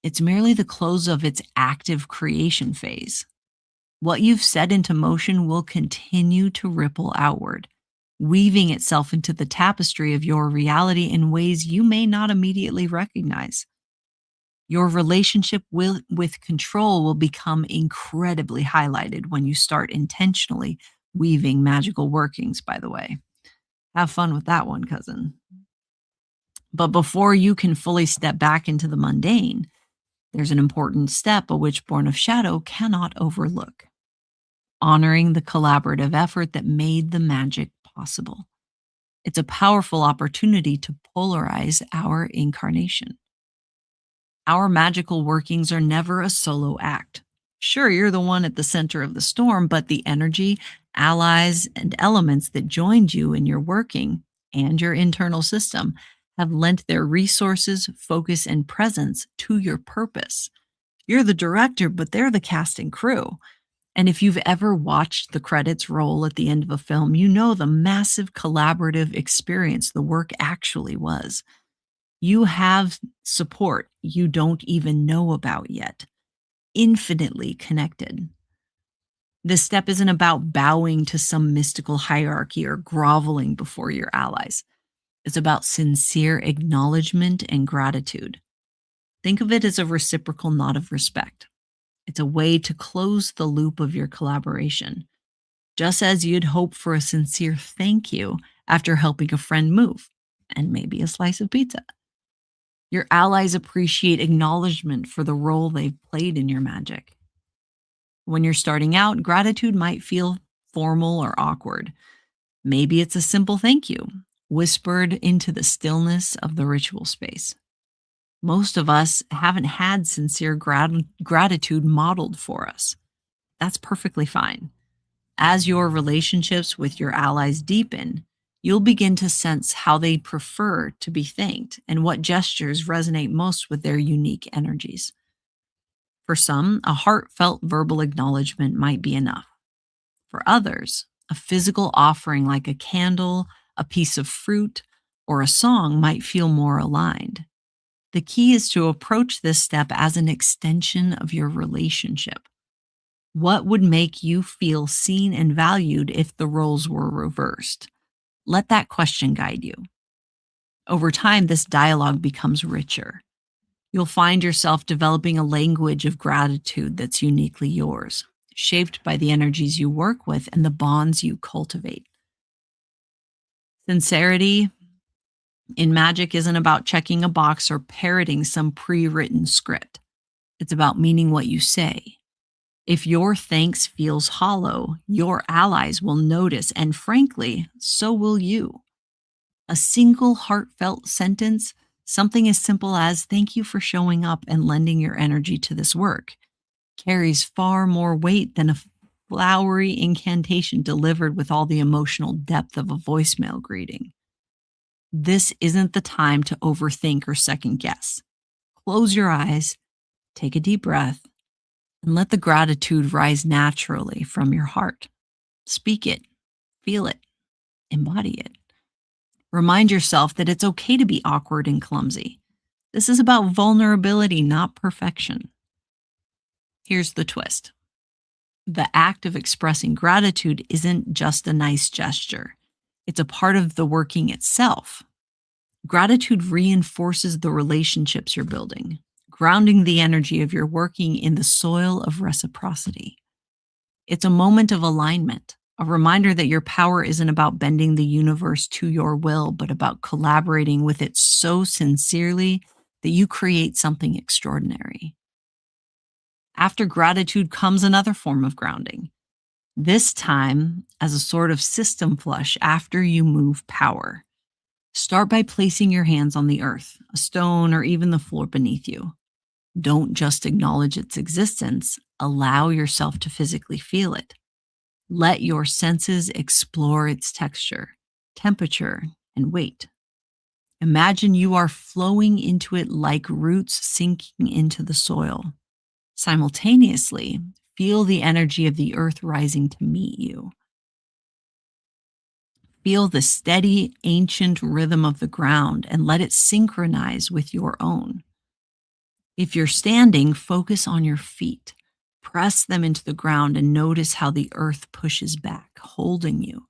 It's merely the close of its active creation phase. What you've set into motion will continue to ripple outward, weaving itself into the tapestry of your reality in ways you may not immediately recognize. Your relationship with control will become incredibly highlighted when you start intentionally weaving magical workings, by the way. Have fun with that one, cousin. But before you can fully step back into the mundane, there's an important step a witch born of shadow cannot overlook: honoring the collaborative effort that made the magic possible. It's a powerful opportunity to polarize our incarnation. Our magical workings are never a solo act. Sure, you're the one at the center of the storm, but the energy, allies, and elements that joined you in your working and your internal system have lent their resources, focus, and presence to your purpose. You're the director, but they're the cast and crew. And if you've ever watched the credits roll at the end of a film, you know the massive collaborative experience the work actually was. You have support you don't even know about yet, infinitely connected. This step isn't about bowing to some mystical hierarchy or groveling before your allies. It's about sincere acknowledgement and gratitude. Think of it as a reciprocal nod of respect. It's a way to close the loop of your collaboration, just as you'd hope for a sincere thank you after helping a friend move, and maybe a slice of pizza. Your allies appreciate acknowledgement for the role they've played in your magic. When you're starting out, gratitude might feel formal or awkward. Maybe it's a simple thank you, whispered into the stillness of the ritual space. Most of us haven't had sincere gratitude modeled for us. That's perfectly fine. As your relationships with your allies deepen, you'll begin to sense how they prefer to be thanked and what gestures resonate most with their unique energies. For some, a heartfelt verbal acknowledgement might be enough. For others, a physical offering like a candle, a piece of fruit, or a song might feel more aligned. The key is to approach this step as an extension of your relationship. What would make you feel seen and valued if the roles were reversed? Let that question guide you. Over time, this dialogue becomes richer. You'll find yourself developing a language of gratitude that's uniquely yours, shaped by the energies you work with and the bonds you cultivate. Sincerity in magic isn't about checking a box or parroting some pre written script. It's about meaning what you say. If your thanks feels hollow, your allies will notice, and frankly, so will you. A single heartfelt sentence, something as simple as "thank you for showing up and lending your energy to this work," carries far more weight than a flowery incantation delivered with all the emotional depth of a voicemail greeting. This isn't the time to overthink or second guess. Close your eyes, take a deep breath, and let the gratitude rise naturally from your heart. Speak it, feel it, embody it. Remind yourself that it's okay to be awkward and clumsy. This is about vulnerability, not perfection. Here's the twist: the act of expressing gratitude isn't just a nice gesture, it's a part of the working itself. Gratitude reinforces the relationships you're building, grounding the energy of your working in the soil of reciprocity. It's a moment of alignment, a reminder that your power isn't about bending the universe to your will, but about collaborating with it so sincerely that you create something extraordinary. After gratitude comes another form of grounding, this time as a sort of system flush after you move power. Start by placing your hands on the earth, a stone, or even the floor beneath you. Don't just acknowledge its existence, allow yourself to physically feel it. Let your senses explore its texture, temperature, and weight. Imagine you are flowing into it like roots sinking into the soil. Simultaneously, feel the energy of the earth rising to meet you. Feel the steady, ancient rhythm of the ground and let it synchronize with your own. If you're standing, focus on your feet. Press them into the ground and notice how the earth pushes back, holding you,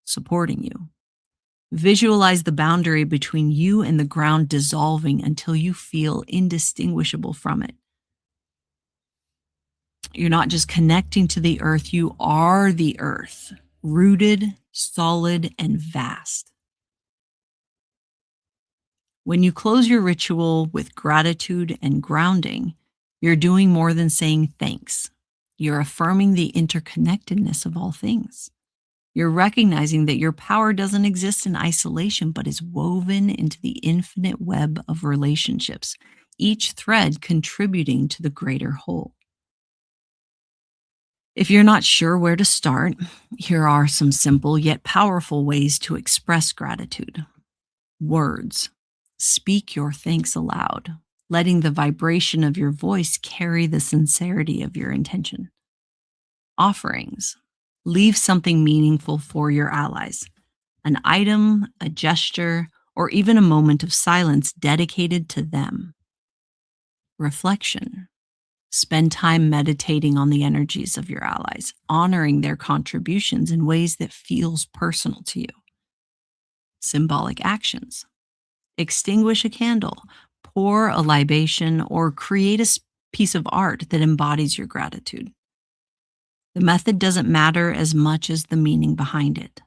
supporting you. Visualize the boundary between you and the ground dissolving until you feel indistinguishable from it. You're not just connecting to the earth, you are the earth, rooted, solid, and vast. When you close your ritual with gratitude and grounding, you're doing more than saying thanks. You're affirming the interconnectedness of all things. You're recognizing that your power doesn't exist in isolation, but is woven into the infinite web of relationships, each thread contributing to the greater whole. If you're not sure where to start, here are some simple yet powerful ways to express gratitude. Words. Speak your thanks aloud, letting the vibration of your voice carry the sincerity of your intention. Offerings. Leave something meaningful for your allies, an item, a gesture, or even a moment of silence dedicated to them. Reflection. Spend time meditating on the energies of your allies, honoring their contributions in ways that feels personal to you. Symbolic actions. Extinguish a candle, pour a libation, or create a piece of art that embodies your gratitude. The method doesn't matter as much as the meaning behind it.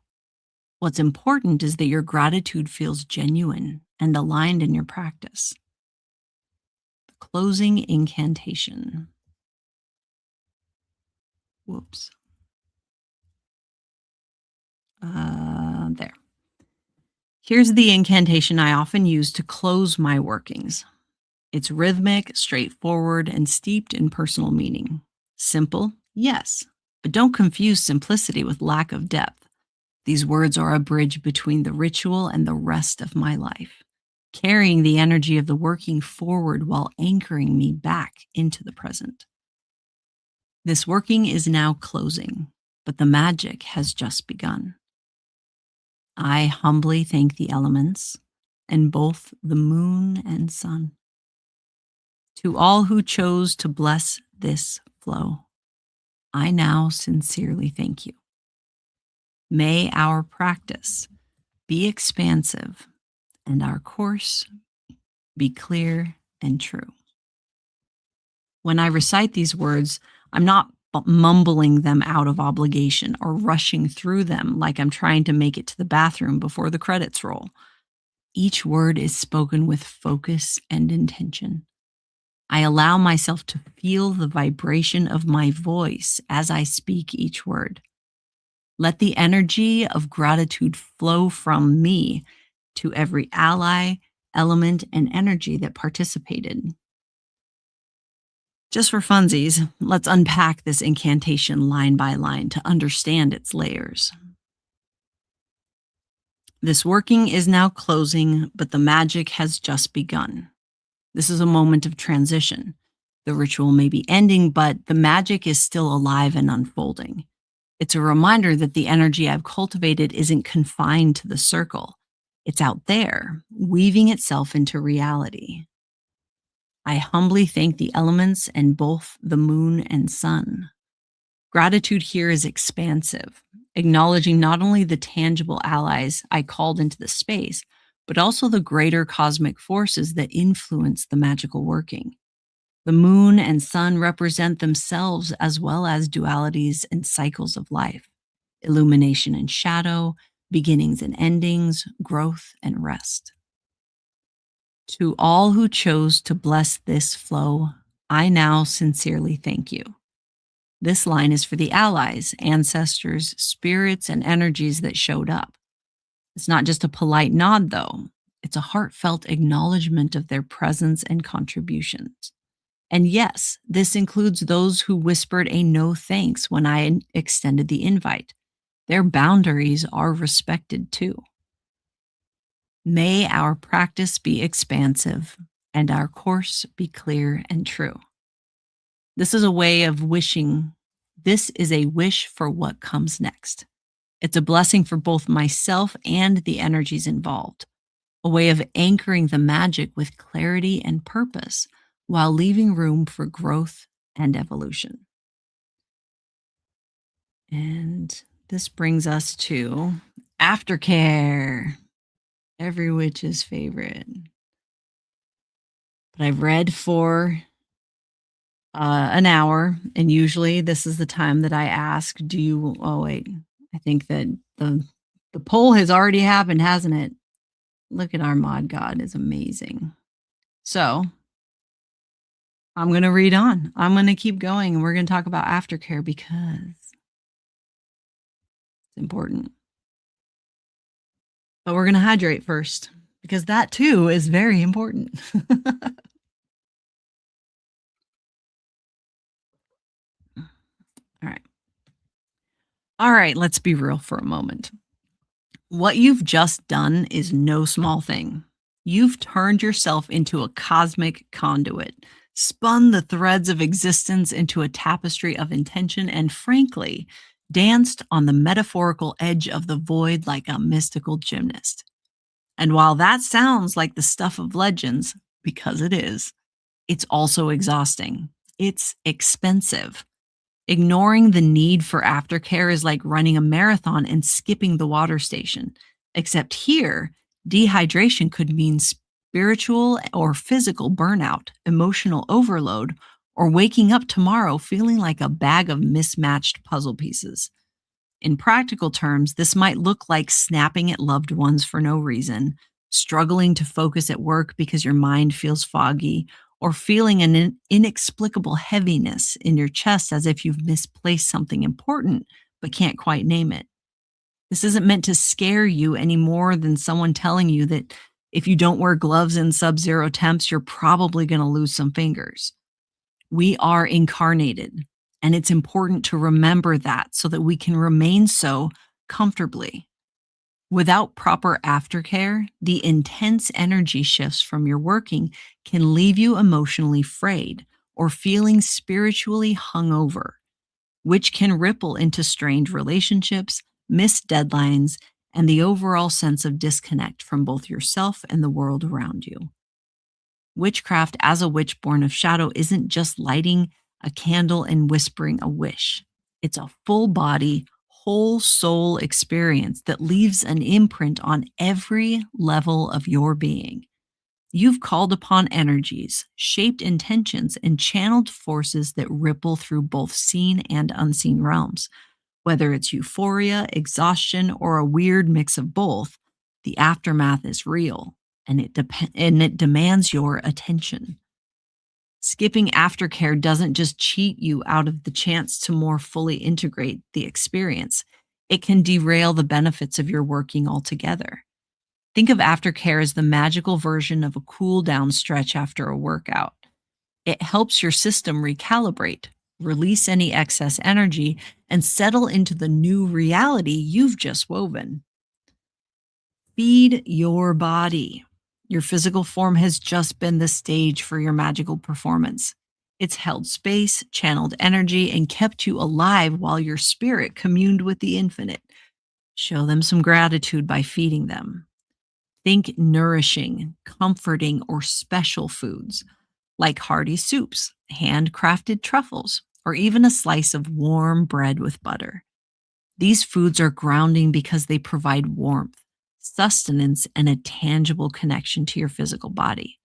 What's important is that your gratitude feels genuine and aligned in your practice. Closing incantation. Whoops. There. Here's the incantation I often use to close my workings. It's rhythmic, straightforward, and steeped in personal meaning. Simple, yes, but don't confuse simplicity with lack of depth. These words are a bridge between the ritual and the rest of my life, carrying the energy of the working forward while anchoring me back into the present. This working is now closing, but the magic has just begun. I humbly thank the elements and both the moon and sun. To all who chose to bless this flow, I now sincerely thank you. May our practice be expansive and our course be clear and true. When I recite these words, I'm not mumbling them out of obligation or rushing through them like I'm trying to make it to the bathroom before the credits roll. Each word is spoken with focus and intention. I allow myself to feel the vibration of my voice as I speak each word. Let the energy of gratitude flow from me to every ally, element, and energy that participated. Just for funsies, let's unpack this incantation line by line to understand its layers. This working is now closing, but the magic has just begun. This is a moment of transition. The ritual may be ending, but the magic is still alive and unfolding. It's a reminder that the energy I've cultivated isn't confined to the circle. It's out there, weaving itself into reality. I humbly thank the elements and both the moon and sun. Gratitude here is expansive, acknowledging not only the tangible allies I called into the space, but also the greater cosmic forces that influence the magical working. The moon and sun represent themselves as well as dualities and cycles of life, illumination and shadow, beginnings and endings, growth and rest. To all who chose to bless this flow, I now sincerely thank you. This line is for the allies, ancestors, spirits, and energies that showed up. It's not just a polite nod, though. It's a heartfelt acknowledgement of their presence and contributions. And yes, this includes those who whispered a no thanks when I extended the invite. Their boundaries are respected too. May our practice be expansive and our course be clear and true. This is a way of wishing. This is a wish for what comes next. It's a blessing for both myself and the energies involved, a way of anchoring the magic with clarity and purpose while leaving room for growth and evolution. And this brings us to aftercare, every witch's favorite. But I've read for an hour, and usually this is the time that I ask, do you, oh wait, I think that the poll has already happened, hasn't it? Look at our mod god is amazing. So I'm going to read on. I'm going to keep going, and we're going to talk about aftercare because it's important. But we're going to hydrate first because that too is very important. All right. All right, let's be real for a moment. What you've just done is no small thing. You've turned yourself into a cosmic conduit, spun the threads of existence into a tapestry of intention, and frankly, danced on the metaphorical edge of the void like a mystical gymnast. And while that sounds like the stuff of legends, because it is, it's also exhausting. It's expensive. Ignoring the need for aftercare is like running a marathon and skipping the water station. Except here, dehydration could mean spiritual or physical burnout, emotional overload, or waking up tomorrow feeling like a bag of mismatched puzzle pieces. In practical terms, this might look like snapping at loved ones for no reason, struggling to focus at work because your mind feels foggy, or feeling an inexplicable heaviness in your chest as if you've misplaced something important but can't quite name it. This isn't meant to scare you any more than someone telling you that If you don't wear gloves in sub zero temps, you're probably going to lose some fingers. We are incarnated, and it's important to remember that so that we can remain so comfortably. Without proper aftercare, the intense energy shifts from your working can leave you emotionally frayed or feeling spiritually hungover, which can ripple into strained relationships, missed deadlines, and the overall sense of disconnect from both yourself and the world around you. Witchcraft as a witch born of shadow isn't just lighting a candle and whispering a wish. It's a full body, whole soul experience that leaves an imprint on every level of your being. You've called upon energies, shaped intentions, and channeled forces that ripple through both seen and unseen realms. Whether it's euphoria, exhaustion, or a weird mix of both, the aftermath is real and it demands your attention. Skipping aftercare doesn't just cheat you out of the chance to more fully integrate the experience, it can derail the benefits of your working altogether. Think of aftercare as the magical version of a cool down stretch after a workout. It helps your system recalibrate, release any excess energy, and settle into the new reality you've just woven. Feed your body. Your physical form has just been the stage for your magical performance. It's held space, channeled energy, and kept you alive while your spirit communed with the infinite. Show them some gratitude by feeding them. Think nourishing, comforting, or special foods like hearty soups, handcrafted truffles, or even a slice of warm bread with butter. These foods are grounding because they provide warmth, sustenance, and a tangible connection to your physical body.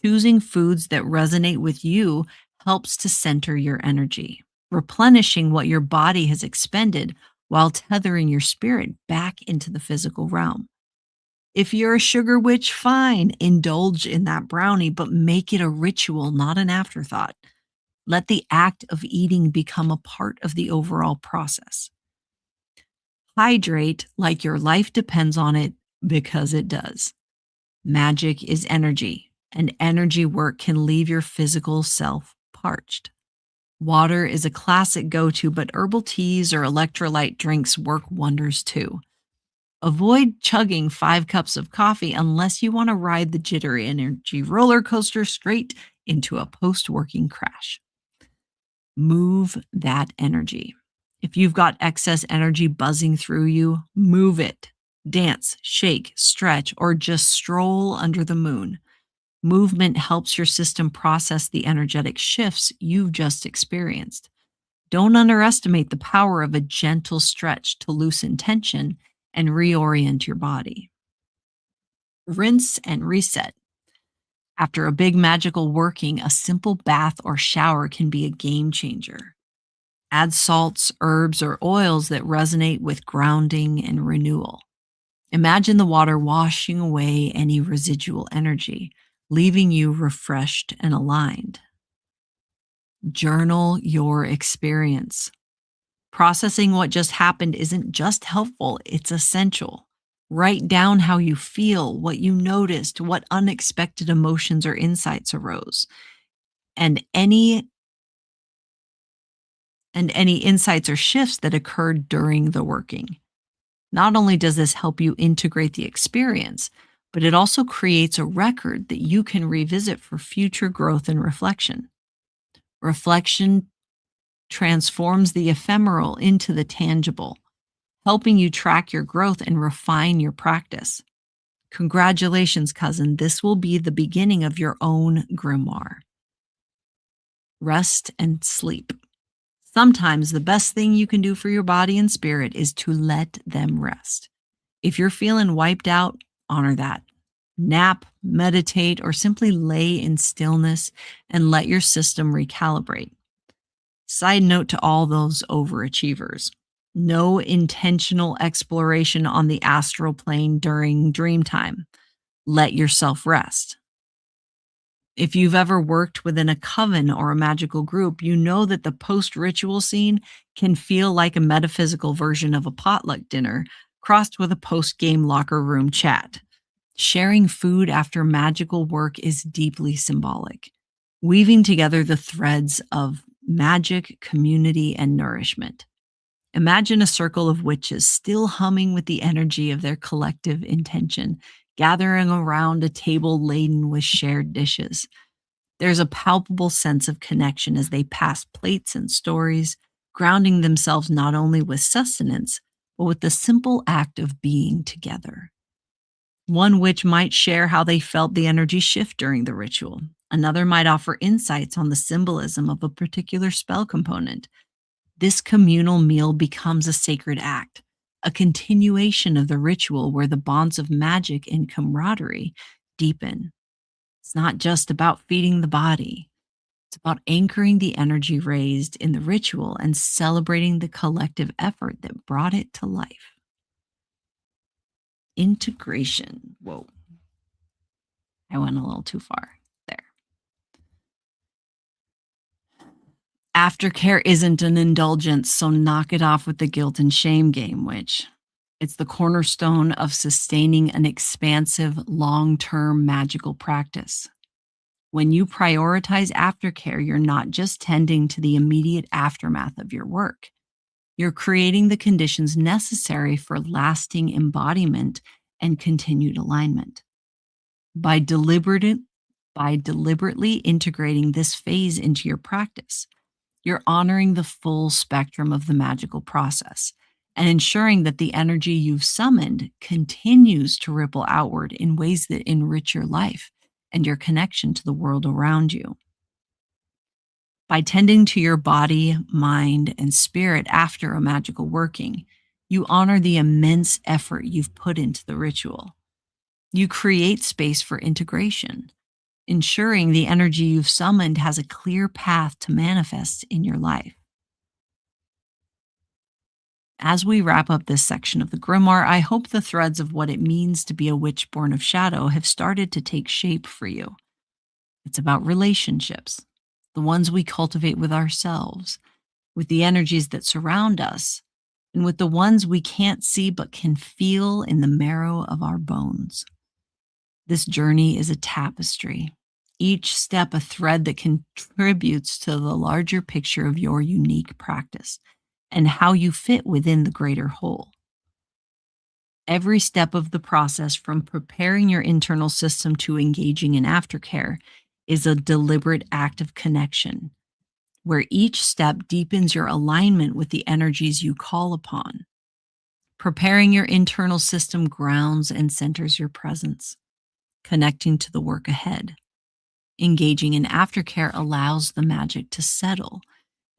Choosing foods that resonate with you helps to center your energy, replenishing what your body has expended while tethering your spirit back into the physical realm. If you're a sugar witch, fine, indulge in that brownie, but make it a ritual, not an afterthought. Let the act of eating become a part of the overall process. Hydrate like your life depends on it because it does. Magic is energy, and energy work can leave your physical self parched. Water is a classic go-to, but herbal teas or electrolyte drinks work wonders too. Avoid chugging 5 cups of coffee unless you want to ride the jittery energy roller coaster straight into a post-working crash. Move that energy. If you've got excess energy buzzing through you, move it. Dance, shake, stretch, or just stroll under the moon. Movement helps your system process the energetic shifts you've just experienced. Don't underestimate the power of a gentle stretch to loosen tension and reorient your body. Rinse and reset. After a big magical working, a simple bath or shower can be a game changer. Add salts, herbs, or oils that resonate with grounding and renewal. Imagine the water washing away any residual energy, leaving you refreshed and aligned. Journal your experience. Processing what just happened isn't just helpful, it's essential. Write down how you feel, what you noticed, what unexpected emotions or insights arose, and any insights or shifts that occurred during the working. Not only does this help you integrate the experience, but it also creates a record that you can revisit for future growth and reflection. Reflection transforms the ephemeral into the tangible, helping you track your growth and refine your practice. Congratulations, cousin. This will be the beginning of your own grimoire. Rest and sleep. Sometimes the best thing you can do for your body and spirit is to let them rest. If you're feeling wiped out, honor that. Nap, meditate, or simply lay in stillness and let your system recalibrate. Side note to all those overachievers. No intentional exploration on the astral plane during dream time. Let yourself rest. If you've ever worked within a coven or a magical group, you know that the post-ritual scene can feel like a metaphysical version of a potluck dinner crossed with a post-game locker room chat. Sharing food after magical work is deeply symbolic, weaving together the threads of magic, community, and nourishment. Imagine a circle of witches still humming with the energy of their collective intention, gathering around a table laden with shared dishes. There's a palpable sense of connection as they pass plates and stories, grounding themselves not only with sustenance, but with the simple act of being together. One witch might share how they felt the energy shift during the ritual. Another might offer insights on the symbolism of a particular spell component. This communal meal becomes a sacred act, a continuation of the ritual where the bonds of magic and camaraderie deepen. It's not just about feeding the body, it's about anchoring the energy raised in the ritual and celebrating the collective effort that brought it to life. Integration. Whoa, I went a little too far there. Aftercare isn't an indulgence, so knock it off with the guilt and shame game, which it's the cornerstone of sustaining an expansive, long term magical practice. When you prioritize aftercare, you're not just tending to the immediate aftermath of your work. You're creating the conditions necessary for lasting embodiment and continued alignment. By deliberate, by deliberately integrating this phase into your practice, you're honoring the full spectrum of the magical process and ensuring that the energy you've summoned continues to ripple outward in ways that enrich your life and your connection to the world around you. By tending to your body, mind, and spirit after a magical working, you honor the immense effort you've put into the ritual. You create space for integration, ensuring the energy you've summoned has a clear path to manifest in your life. As we wrap up this section of the grimoire, I hope the threads of what it means to be a witch born of shadow have started to take shape for you. It's about relationships, the ones we cultivate with ourselves, with the energies that surround us, and with the ones we can't see but can feel in the marrow of our bones. This journey is a tapestry, each step a thread that contributes to the larger picture of your unique practice and how you fit within the greater whole. Every step of the process, from preparing your internal system to engaging in aftercare, is a deliberate act of connection, where each step deepens your alignment with the energies you call upon. Preparing your internal system grounds and centers your presence, connecting to the work ahead. Engaging in aftercare allows the magic to settle,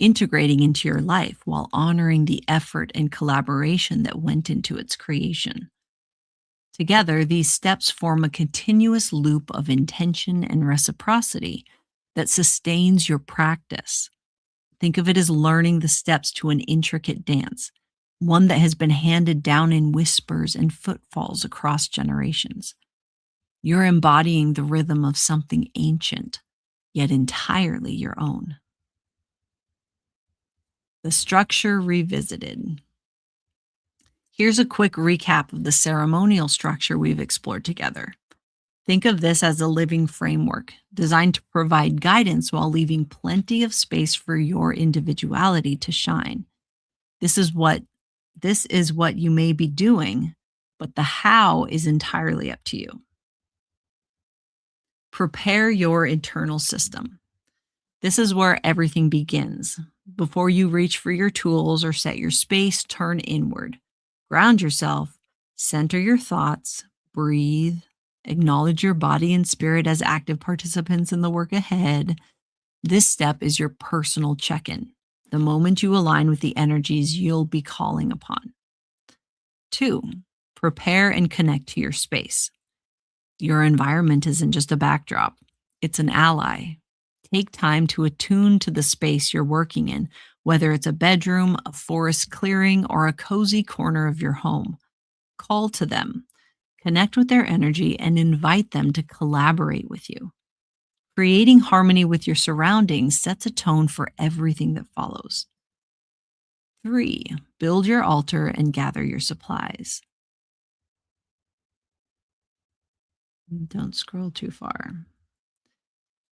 integrating into your life while honoring the effort and collaboration that went into its creation. Together, these steps form a continuous loop of intention and reciprocity that sustains your practice. Think of it as learning the steps to an intricate dance, one that has been handed down in whispers and footfalls across generations. You're embodying the rhythm of something ancient, yet entirely your own. The structure revisited. Here's a quick recap of the ceremonial structure we've explored together. Think of this as a living framework designed to provide guidance while leaving plenty of space for your individuality to shine. This is what you may be doing, but the how is entirely up to you. Prepare your internal system. This is where everything begins. Before you reach for your tools or set your space, turn inward. Ground yourself, center your thoughts, breathe, acknowledge your body and spirit as active participants in the work ahead. This step is your personal check in, the moment you align with the energies you'll be calling upon. 2, prepare and connect to your space. Your environment isn't just a backdrop, it's an ally. Take time to attune to the space you're working in, whether it's a bedroom, a forest clearing, or a cozy corner of your home. Call to them, connect with their energy, and invite them to collaborate with you. Creating harmony with your surroundings sets a tone for everything that follows. 3, build your altar and gather your supplies. Don't scroll too far.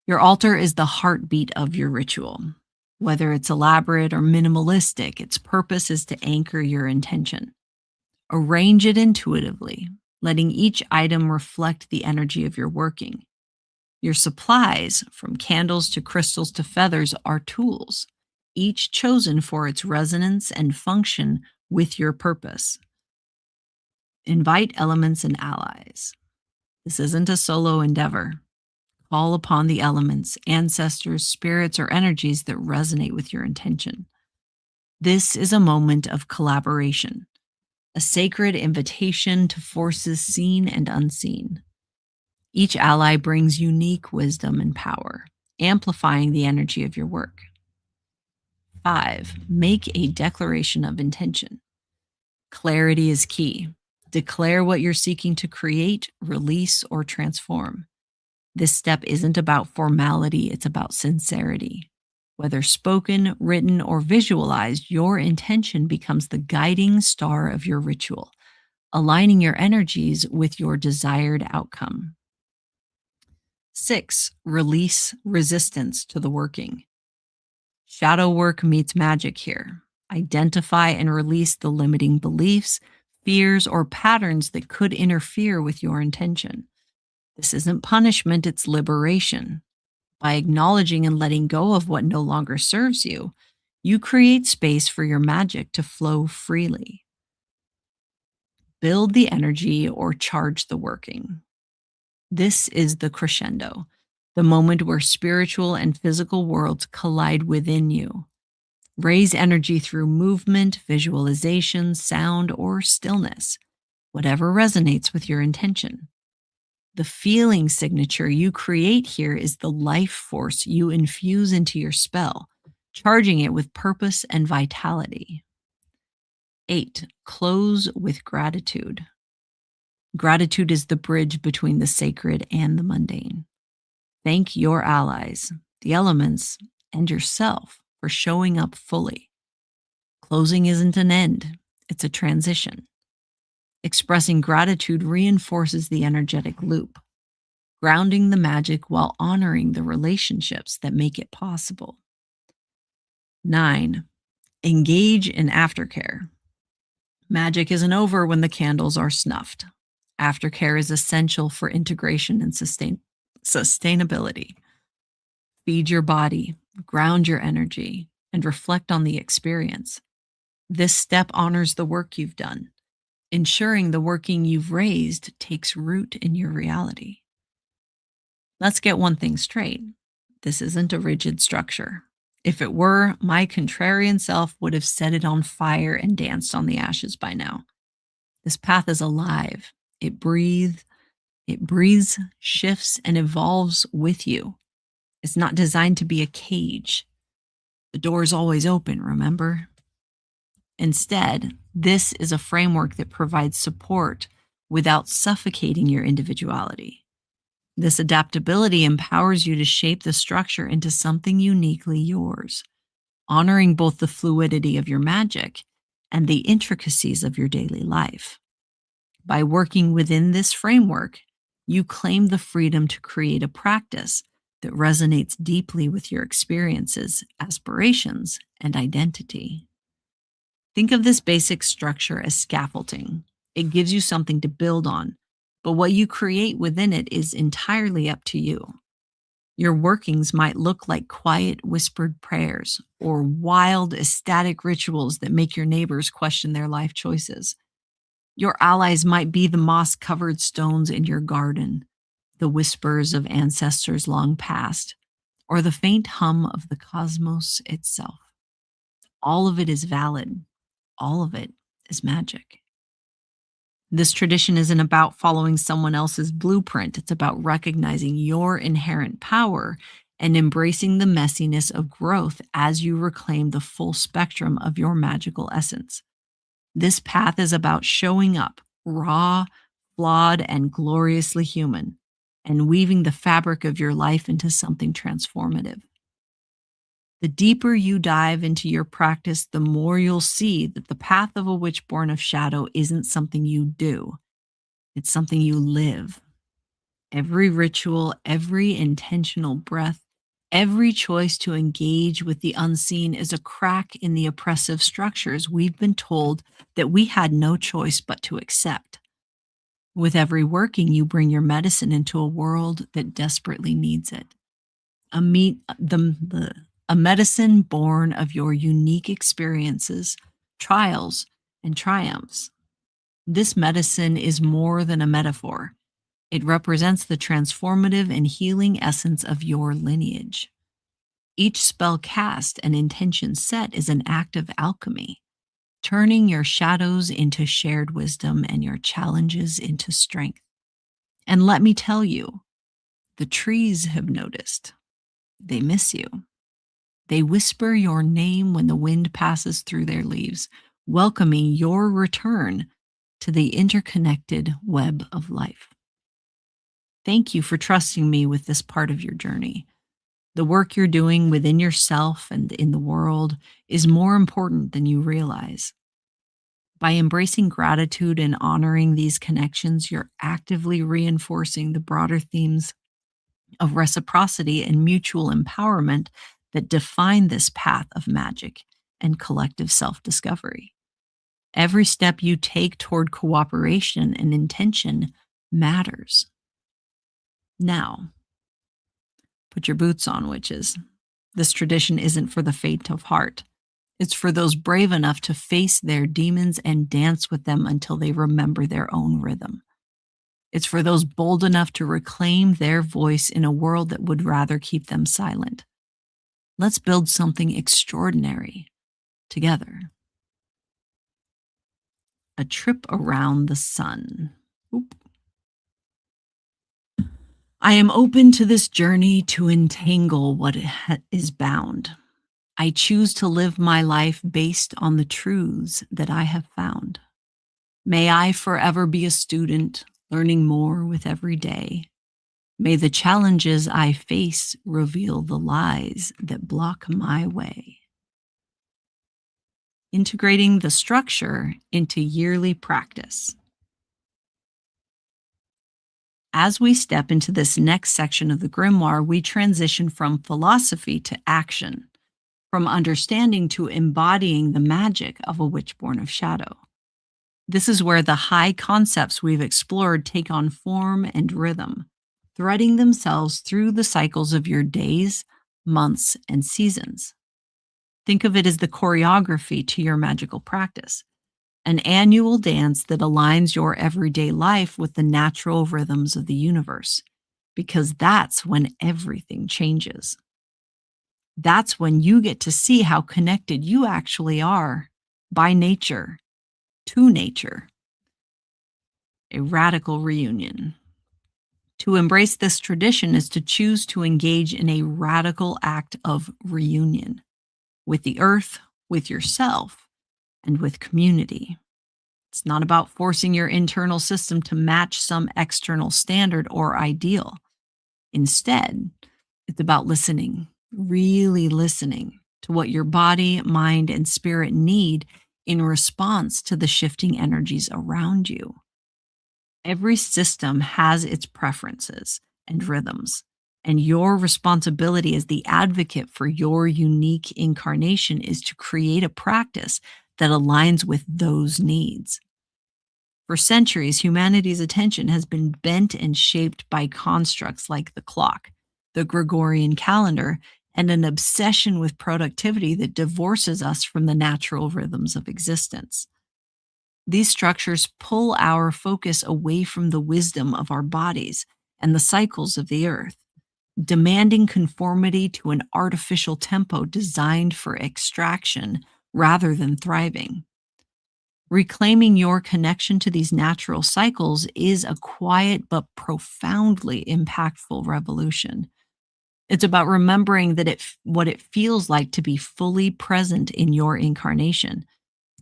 Your altar is the heartbeat of your ritual. Whether it's elaborate or minimalistic, its purpose is to anchor your intention. Arrange it intuitively, letting each item reflect the energy of your working. Your supplies, from candles to crystals to feathers, are tools, each chosen for its resonance and function with your purpose. Invite elements and allies. This isn't a solo endeavor. Call upon the elements, ancestors, spirits, or energies that resonate with your intention. This is a moment of collaboration, a sacred invitation to forces seen and unseen. Each ally brings unique wisdom and power, amplifying the energy of your work. 5. Make a declaration of intention. Clarity is key. Declare what you're seeking to create, release, or transform. This step isn't about formality, it's about sincerity. Whether spoken, written, or visualized, your intention becomes the guiding star of your ritual, aligning your energies with your desired outcome. 6. Release resistance to the working. Shadow work meets magic here. Identify and release the limiting beliefs, fears, or patterns that could interfere with your intention. This isn't punishment, it's liberation. By acknowledging and letting go of what no longer serves you, you create space for your magic to flow freely. Build the energy or charge the working. This is the crescendo, the moment where spiritual and physical worlds collide within you. Raise energy through movement, visualization, sound, or stillness, whatever resonates with your intention. The feeling signature you create here is the life force you infuse into your spell, charging it with purpose and vitality. 8. Close with gratitude. Gratitude is the bridge between the sacred and the mundane. Thank your allies, the elements, and yourself for showing up fully. Closing isn't an end, it's a transition. Expressing gratitude reinforces the energetic loop, grounding the magic while honoring the relationships that make it possible. 9. Engage in aftercare. Magic isn't over when the candles are snuffed. Aftercare is essential for integration and sustainability. Feed your body, ground your energy, and reflect on the experience. This step honors the work you've done, ensuring the working you've raised takes root in your reality. Let's get one thing straight. This isn't a rigid structure. If it were, my contrarian self would have set it on fire and danced on the ashes by now. This path is alive. It breathes, shifts, and evolves with you. It's not designed to be a cage. The door's always open, remember? Instead, this is a framework that provides support without suffocating your individuality. This adaptability empowers you to shape the structure into something uniquely yours, honoring both the fluidity of your magic and the intricacies of your daily life. By working within this framework, you claim the freedom to create a practice that resonates deeply with your experiences, aspirations, and identity. Think of this basic structure as scaffolding. It gives you something to build on, but what you create within it is entirely up to you. Your workings might look like quiet, whispered prayers or wild, ecstatic rituals that make your neighbors question their life choices. Your allies might be the moss-covered stones in your garden, the whispers of ancestors long past, or the faint hum of the cosmos itself. All of it is valid. All of it is magic. This tradition isn't about following someone else's blueprint. It's about recognizing your inherent power and embracing the messiness of growth as you reclaim the full spectrum of your magical essence. This path is about showing up raw, flawed, and gloriously human, and weaving the fabric of your life into something transformative. The deeper you dive into your practice, the more you'll see that the path of a witch born of shadow isn't something you do, it's something you live. Every ritual, every intentional breath, every choice to engage with the unseen is a crack in the oppressive structures we've been told that we had no choice but to accept. With every working, you bring your medicine into a world that desperately needs it. A medicine born of your unique experiences, trials, and triumphs. This medicine is more than a metaphor. It represents the transformative and healing essence of your lineage. Each spell cast and intention set is an act of alchemy, turning your shadows into shared wisdom and your challenges into strength. And let me tell you, the trees have noticed. They miss you. They whisper your name when the wind passes through their leaves, welcoming your return to the interconnected web of life. Thank you for trusting me with this part of your journey. The work you're doing within yourself and in the world is more important than you realize. By embracing gratitude and honoring these connections, you're actively reinforcing the broader themes of reciprocity and mutual empowerment that define this path of magic and collective self discovery. Every step you take toward cooperation and intention matters. Now, put your boots on, witches. This tradition isn't for the faint of heart. It's for those brave enough to face their demons and dance with them until they remember their own rhythm. It's for those bold enough to reclaim their voice in a world that would rather keep them silent. Let's build something extraordinary together. A trip around the sun. Oop. I am open to this journey to entangle what is bound. I choose to live my life based on the truths that I have found. May I forever be a student, learning more with every day. May the challenges I face reveal the lies that block my way. Integrating the structure into yearly practice. As we step into this next section of the grimoire, we transition from philosophy to action, from understanding to embodying the magic of a witch born of shadow. This is where the high concepts we've explored take on form and rhythm, threading themselves through the cycles of your days, months, and seasons. Think of it as the choreography to your magical practice, an annual dance that aligns your everyday life with the natural rhythms of the universe, because that's when everything changes. That's when you get to see how connected you actually are by nature, to nature. A radical reunion. To embrace this tradition is to choose to engage in a radical act of reunion with the earth, with yourself, and with community. It's not about forcing your internal system to match some external standard or ideal. Instead, it's about listening, really listening to what your body, mind, and spirit need in response to the shifting energies around you. Every system has its preferences and rhythms, and your responsibility as the advocate for your unique incarnation is to create a practice that aligns with those needs. For centuries, humanity's attention has been bent and shaped by constructs like the clock, the Gregorian calendar, and an obsession with productivity that divorces us from the natural rhythms of existence. These structures pull our focus away from the wisdom of our bodies and the cycles of the earth, demanding conformity to an artificial tempo designed for extraction rather than thriving. Reclaiming your connection to these natural cycles is a quiet but profoundly impactful revolution. It's about remembering that what it feels like to be fully present in your incarnation,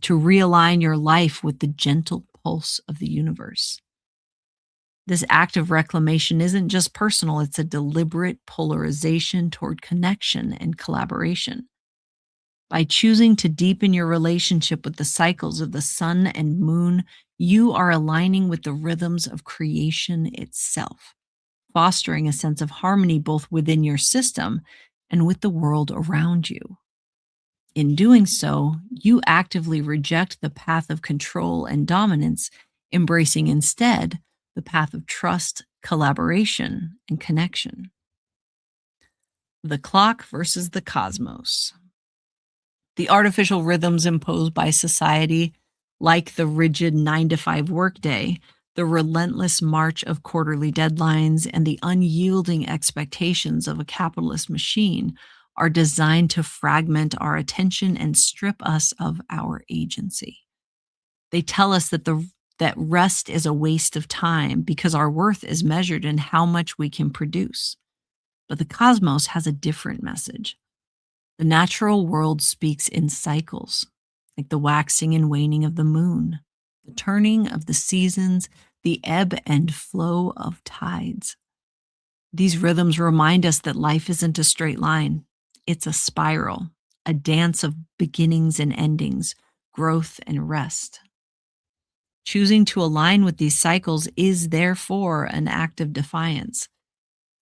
to realign your life with the gentle pulse of the universe. This act of reclamation isn't just personal, it's a deliberate polarization toward connection and collaboration. By choosing to deepen your relationship with the cycles of the sun and moon, you are aligning with the rhythms of creation itself. fostering a sense of harmony both within your system and with the world around you. In doing so, you actively reject the path of control and dominance, embracing instead the path of trust, collaboration, and connection. The clock versus the cosmos. The artificial rhythms imposed by society, like the rigid 9 to 5 workday, the relentless march of quarterly deadlines, and the unyielding expectations of a capitalist machine, are designed to fragment our attention and strip us of our agency. They tell us that rest is a waste of time because our worth is measured in how much we can produce. But the cosmos has a different message. The natural world speaks in cycles, like the waxing and waning of the moon, the turning of the seasons, the ebb and flow of tides. These rhythms remind us that life isn't a straight line, it's a spiral, a dance of beginnings and endings, growth and rest. Choosing to align with these cycles is therefore an act of defiance.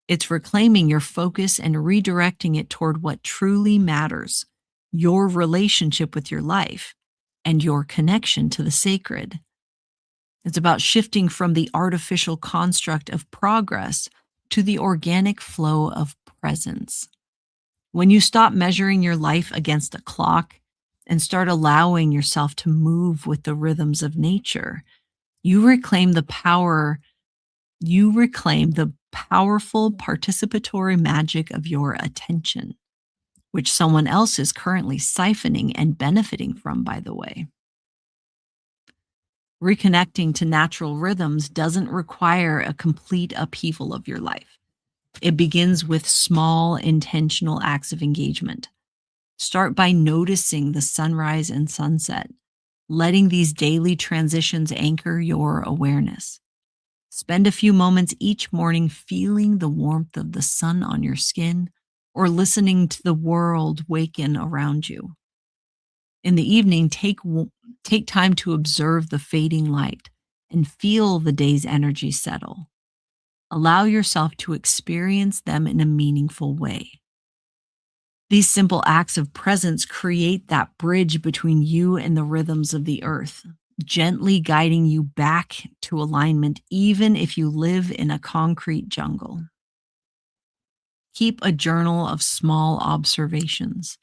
It's reclaiming your focus and redirecting it toward what truly matters, your relationship with your life and your connection to the sacred. It's about shifting from the artificial construct of progress to the organic flow of presence. When you stop measuring your life against a clock and start allowing yourself to move with the rhythms of nature, you reclaim the powerful participatory magic of your attention, which someone else is currently siphoning and benefiting from, by the way. Reconnecting to natural rhythms doesn't require a complete upheaval of your life. It begins with small, intentional acts of engagement. Start by noticing the sunrise and sunset, letting these daily transitions anchor your awareness. Spend a few moments each morning feeling the warmth of the sun on your skin or listening to the world waken around you. In the evening, take time to observe the fading light and feel the day's energy settle. Allow yourself to experience them in a meaningful way. These simple acts of presence create that bridge between you and the rhythms of the earth, gently guiding you back to alignment, even if you live in a concrete jungle. Keep a journal of small observations: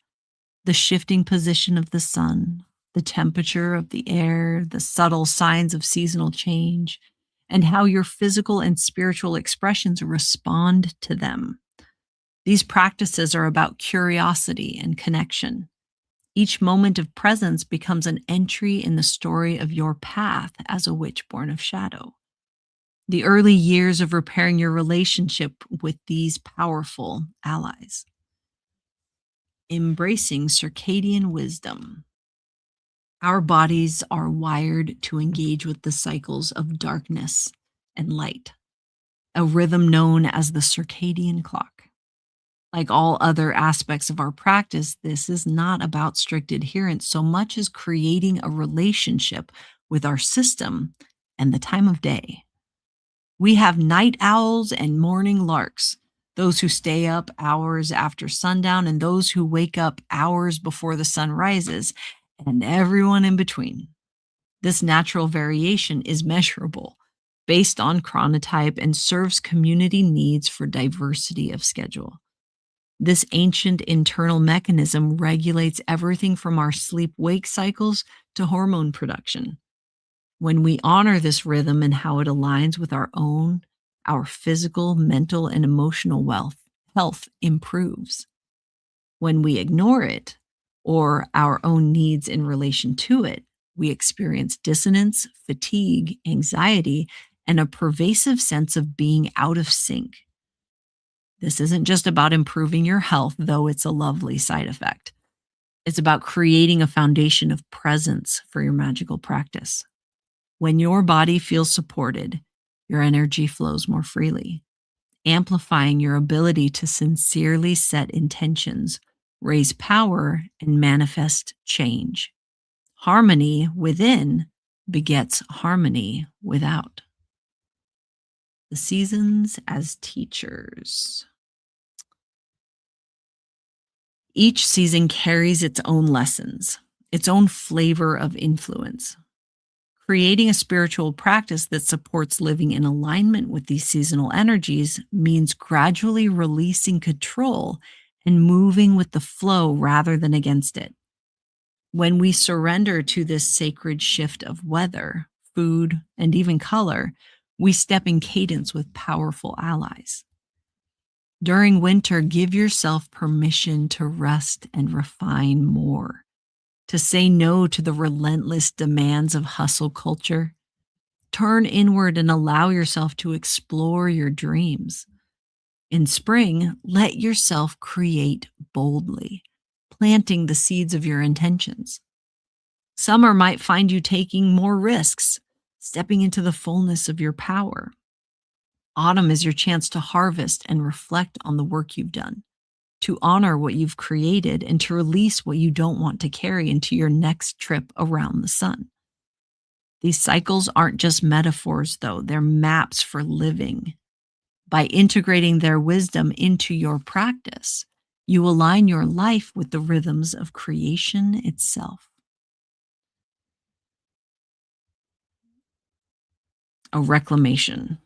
the shifting position of the sun, the temperature of the air, the subtle signs of seasonal change, and how your physical and spiritual expressions respond to them. These practices are about curiosity and connection. Each moment of presence becomes an entry in the story of your path as a witch born of shadow. The early years of repairing your relationship with these powerful allies. Embracing circadian wisdom. Our bodies are wired to engage with the cycles of darkness and light, a rhythm known as the circadian clock. Like all other aspects of our practice, this is not about strict adherence so much as creating a relationship with our system and the time of day. We have night owls and morning larks, those who stay up hours after sundown and those who wake up hours before the sun rises, and everyone in between. This natural variation is measurable, based on chronotype, and serves community needs for diversity of schedule. This ancient internal mechanism regulates everything from our sleep-wake cycles to hormone production. When we honor this rhythm and how it aligns with our physical, mental, and emotional health improves. When we ignore it, or our own needs in relation to it, we experience dissonance, fatigue, anxiety, and a pervasive sense of being out of sync. This isn't just about improving your health, though it's a lovely side effect. It's about creating a foundation of presence for your magical practice. When your body feels supported, your energy flows more freely, amplifying your ability to sincerely set intentions, raise power, and manifest change. Harmony within begets harmony without. The seasons as teachers. Each season carries its own lessons, its own flavor of influence. Creating a spiritual practice that supports living in alignment with these seasonal energies means gradually releasing control and moving with the flow rather than against it. When we surrender to this sacred shift of weather, food, and even color, we step in cadence with powerful allies. During winter, give yourself permission to rest and refine more, to say no to the relentless demands of hustle culture. Turn inward and allow yourself to explore your dreams. In spring, let yourself create boldly, planting the seeds of your intentions. Summer might find you taking more risks, stepping into the fullness of your power. Autumn is your chance to harvest and reflect on the work you've done, to honor what you've created, and to release what you don't want to carry into your next trip around the sun. These cycles aren't just metaphors, though, they're maps for living. By integrating their wisdom into your practice, you align your life with the rhythms of creation itself. A reclamation.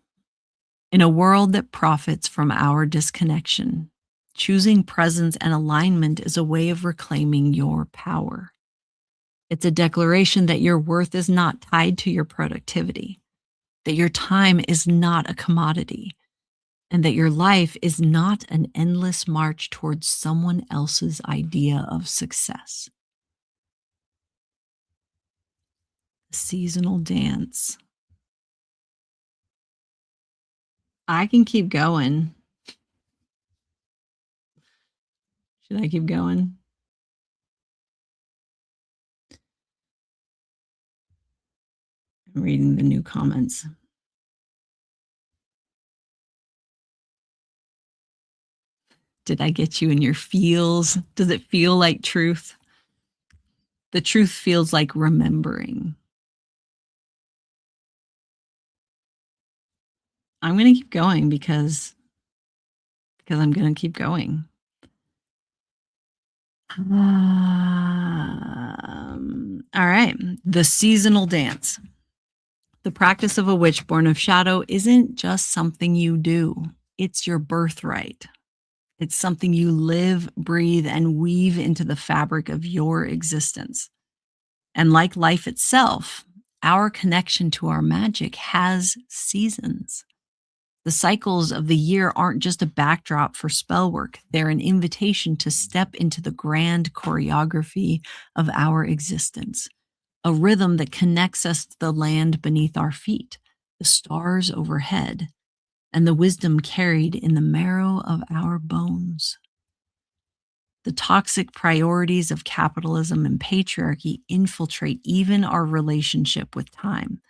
In a world that profits from our disconnection, choosing presence and alignment is a way of reclaiming your power. It's a declaration that your worth is not tied to your productivity, that your time is not a commodity, and that your life is not an endless march towards someone else's idea of success. Seasonal dance. I can keep going. Should I keep going? I'm reading the new comments. Did I get you in your feels? Does it feel like truth? The truth feels like remembering. I'm going to keep going because I'm going to keep going. All right. The seasonal dance. The practice of a witch born of shadow isn't just something you do, it's your birthright. It's something you live, breathe, and weave into the fabric of your existence. And like life itself, our connection to our magic has seasons. The cycles of the year aren't just a backdrop for spell work, they're an invitation to step into the grand choreography of our existence, a rhythm that connects us to the land beneath our feet, the stars overhead, and the wisdom carried in the marrow of our bones. The toxic priorities of capitalism and patriarchy infiltrate even our relationship with time,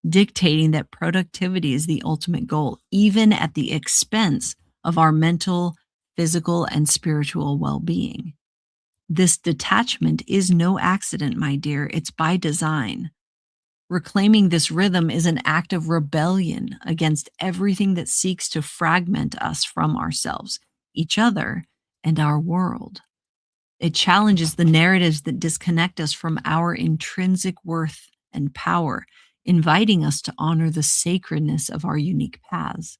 dictating that productivity is the ultimate goal, even at the expense of our mental, physical, and spiritual well being. This detachment is no accident, my dear, it's by design. Reclaiming this rhythm is an act of rebellion against everything that seeks to fragment us from ourselves, each other, and our world. It challenges the narratives that disconnect us from our intrinsic worth and power, inviting us to honor the sacredness of our unique paths.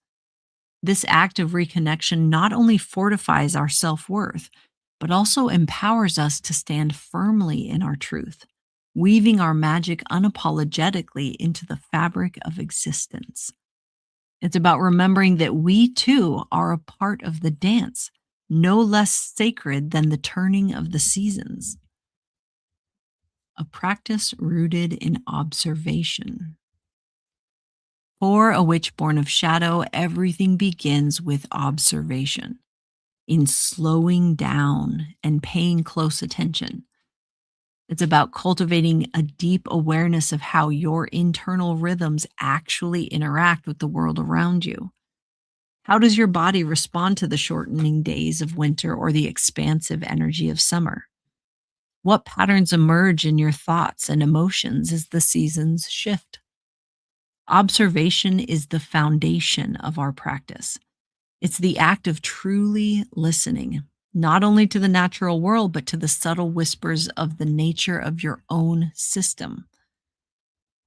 This act of reconnection not only fortifies our self-worth, but also empowers us to stand firmly in our truth, weaving our magic unapologetically into the fabric of existence. It's about remembering that we too are a part of the dance, no less sacred than the turning of the seasons. A practice rooted in observation. For a witch born of shadow, everything begins with observation, in slowing down and paying close attention. It's about cultivating a deep awareness of how your internal rhythms actually interact with the world around you. How does your body respond to the shortening days of winter or the expansive energy of summer? What patterns emerge in your thoughts and emotions as the seasons shift? Observation is the foundation of our practice. It's the act of truly listening, not only to the natural world, but to the subtle whispers of the nature of your own system.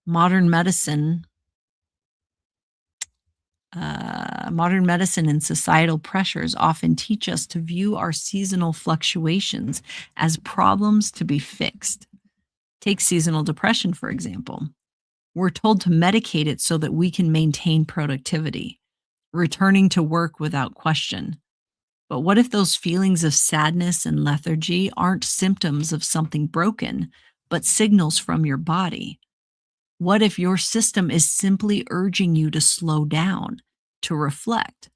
Modern medicine, modern medicine and societal pressures often teach us to view our seasonal fluctuations as problems to be fixed. Take seasonal depression, for example. We're told to medicate it so that we can maintain productivity, returning to work without question. But what if those feelings of sadness and lethargy aren't symptoms of something broken, but signals from your body? What if your system is simply urging you to slow down, to reflect,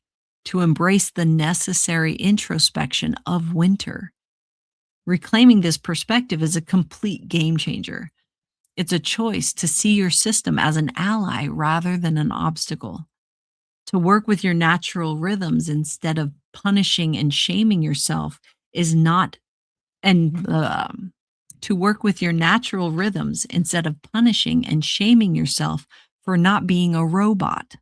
to embrace the necessary introspection of winter? Reclaiming this perspective is a complete game changer. It's a choice to see your system as an ally rather than an obstacle, to work with your natural rhythms instead of punishing and shaming yourself is not and to work with your natural rhythms instead of punishing and shaming yourself for not being a robot.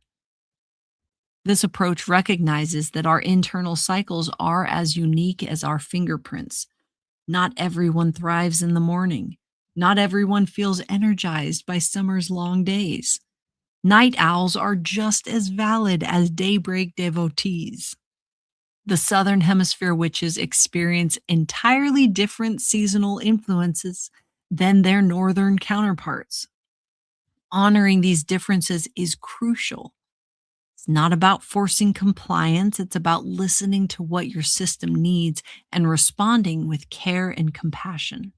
This approach recognizes that our internal cycles are as unique as our fingerprints. Not everyone thrives in the morning. Not everyone feels energized by summer's long days. Night owls are just as valid as daybreak devotees. The Southern Hemisphere witches experience entirely different seasonal influences than their Northern counterparts. Honoring these differences is crucial. It's not about forcing compliance, it's about listening to what your system needs and responding with care and compassion.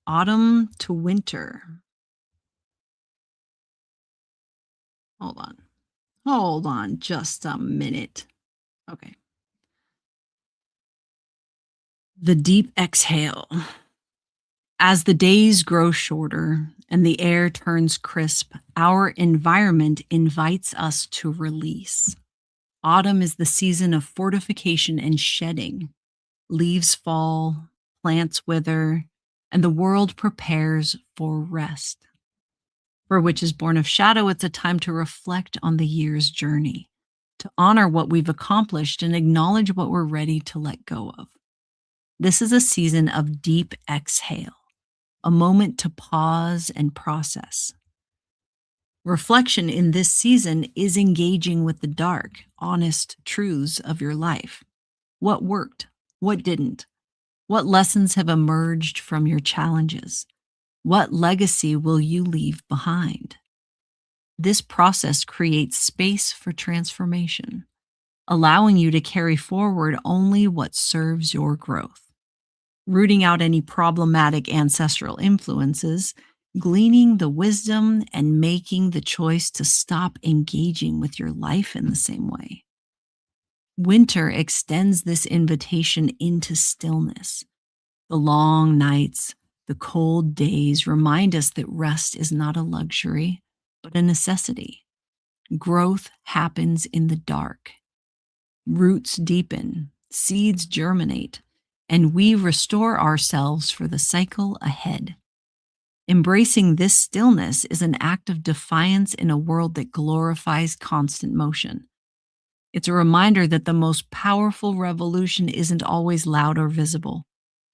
Autumn to winter. Hold on. Hold on just a minute. Okay. The deep exhale. As the days grow shorter and the air turns crisp, our environment invites us to release. Autumn is the season of fortification and shedding. Leaves fall, plants wither, and the world prepares for rest. For which is born of shadow, it's a time to reflect on the year's journey, to honor what we've accomplished and acknowledge what we're ready to let go of. This is a season of deep exhale, a moment to pause and process. Reflection in this season is engaging with the dark, honest truths of your life. What worked? What didn't? What lessons have emerged from your challenges? What legacy will you leave behind? This process creates space for transformation, allowing you to carry forward only what serves your growth. Rooting out any problematic ancestral influences, gleaning the wisdom, and making the choice to stop engaging with your life in the same way. Winter extends this invitation into stillness. The long nights, the cold days remind us that rest is not a luxury, but a necessity. Growth happens in the dark. Roots deepen, seeds germinate, and we restore ourselves for the cycle ahead. Embracing this stillness is an act of defiance in a world that glorifies constant motion. It's a reminder that the most powerful revolution isn't always loud or visible.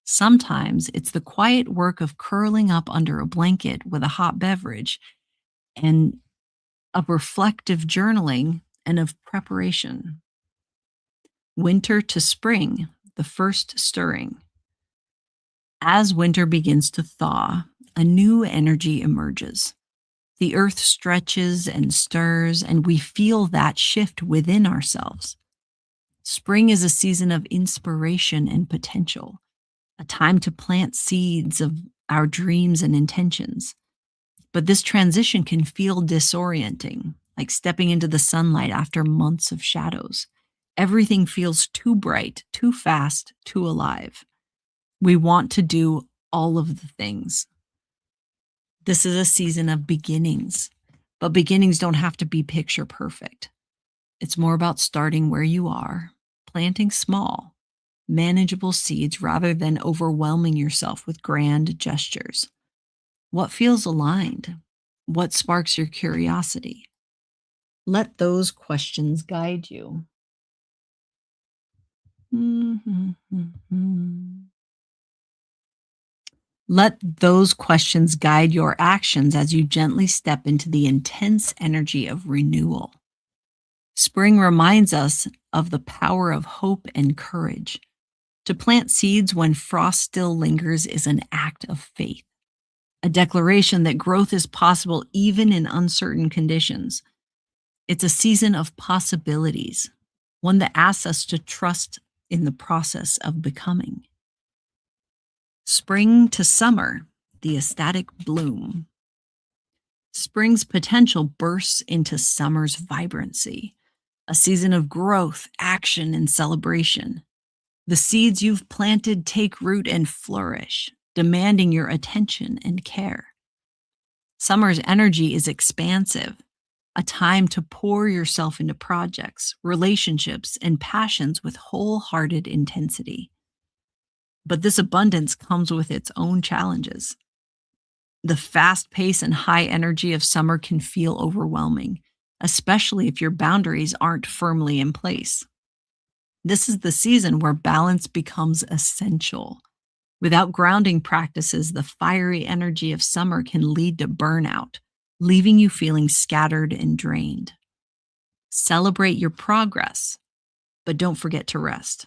Sometimes it's the quiet work of curling up under a blanket with a hot beverage and of reflective journaling and of preparation. Winter to spring, the first stirring. As winter begins to thaw, a new energy emerges. The earth stretches and stirs, and we feel that shift within ourselves. Spring is a season of inspiration and potential, a time to plant seeds of our dreams and intentions. But this transition can feel disorienting, like stepping into the sunlight after months of shadows. Everything feels too bright, too fast, too alive. We want to do all of the things. This is a season of beginnings, but beginnings don't have to be picture perfect. It's more about starting where you are, planting small, manageable seeds rather than overwhelming yourself with grand gestures. What feels aligned? What sparks your curiosity? Let those questions guide you. Let those questions guide your actions as you gently step into the intense energy of renewal. Spring reminds us of the power of hope and courage. To plant seeds when frost still lingers is an act of faith, a declaration that growth is possible even in uncertain conditions. It's a season of possibilities, one that asks us to trust in the process of becoming. Spring to summer, the ecstatic bloom. Spring's potential bursts into summer's vibrancy, a season of growth, action, and celebration. The seeds you've planted take root and flourish, demanding your attention and care. Summer's energy is expansive, a time to pour yourself into projects, relationships, and passions with wholehearted intensity. But this abundance comes with its own challenges. The fast pace and high energy of summer can feel overwhelming, especially if your boundaries aren't firmly in place. This is the season where balance becomes essential. Without grounding practices, the fiery energy of summer can lead to burnout, leaving you feeling scattered and drained. Celebrate your progress, but don't forget to rest.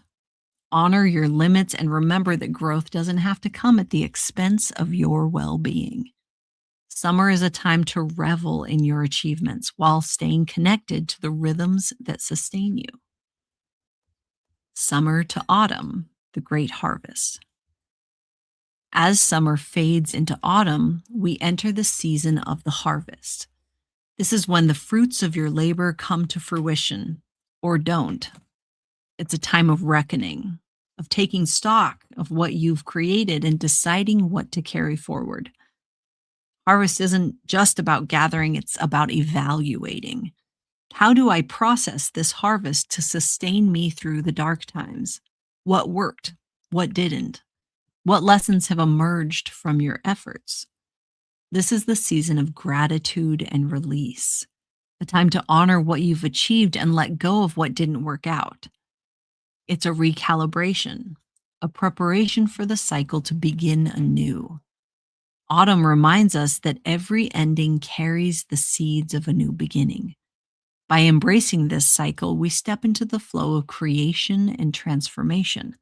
Honor your limits and remember that growth doesn't have to come at the expense of your well being. Summer is a time to revel in your achievements while staying connected to the rhythms that sustain you. Summer to autumn, the great harvest. As summer fades into autumn, we enter the season of the harvest. This is when the fruits of your labor come to fruition, or don't. It's a time of reckoning, of taking stock of what you've created and deciding what to carry forward. Harvest isn't just about gathering, it's about evaluating. How do I process this harvest to sustain me through the dark times? What worked? What didn't? What lessons have emerged from your efforts? This is the season of gratitude and release, a time to honor what you've achieved and let go of what didn't work out. It's a recalibration, a preparation for the cycle to begin anew. Autumn reminds us that every ending carries the seeds of a new beginning. By embracing this cycle, we step into the flow of creation and transformation,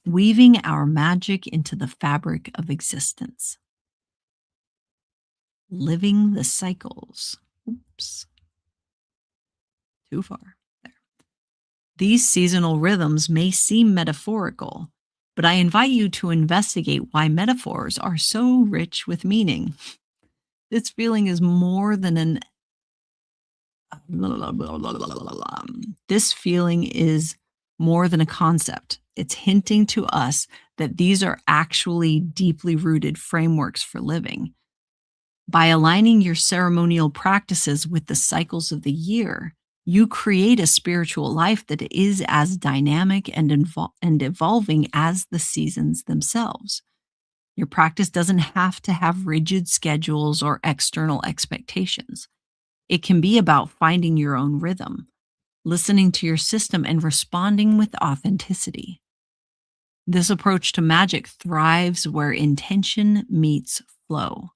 weaving our magic into the fabric of existence. Living the cycles. Oops, too far. There. These seasonal rhythms may seem metaphorical, but I invite you to investigate why metaphors are so rich with meaning. This feeling is more than an this feeling is more than a concept. It's hinting to us that these are actually deeply rooted frameworks for living. By aligning your ceremonial practices with the cycles of the year, you create a spiritual life that is as dynamic and evolving as the seasons themselves. Your practice doesn't have to have rigid schedules or external expectations. It can be about finding your own rhythm, listening to your system, and responding with authenticity. This approach to magic thrives where intention meets flow.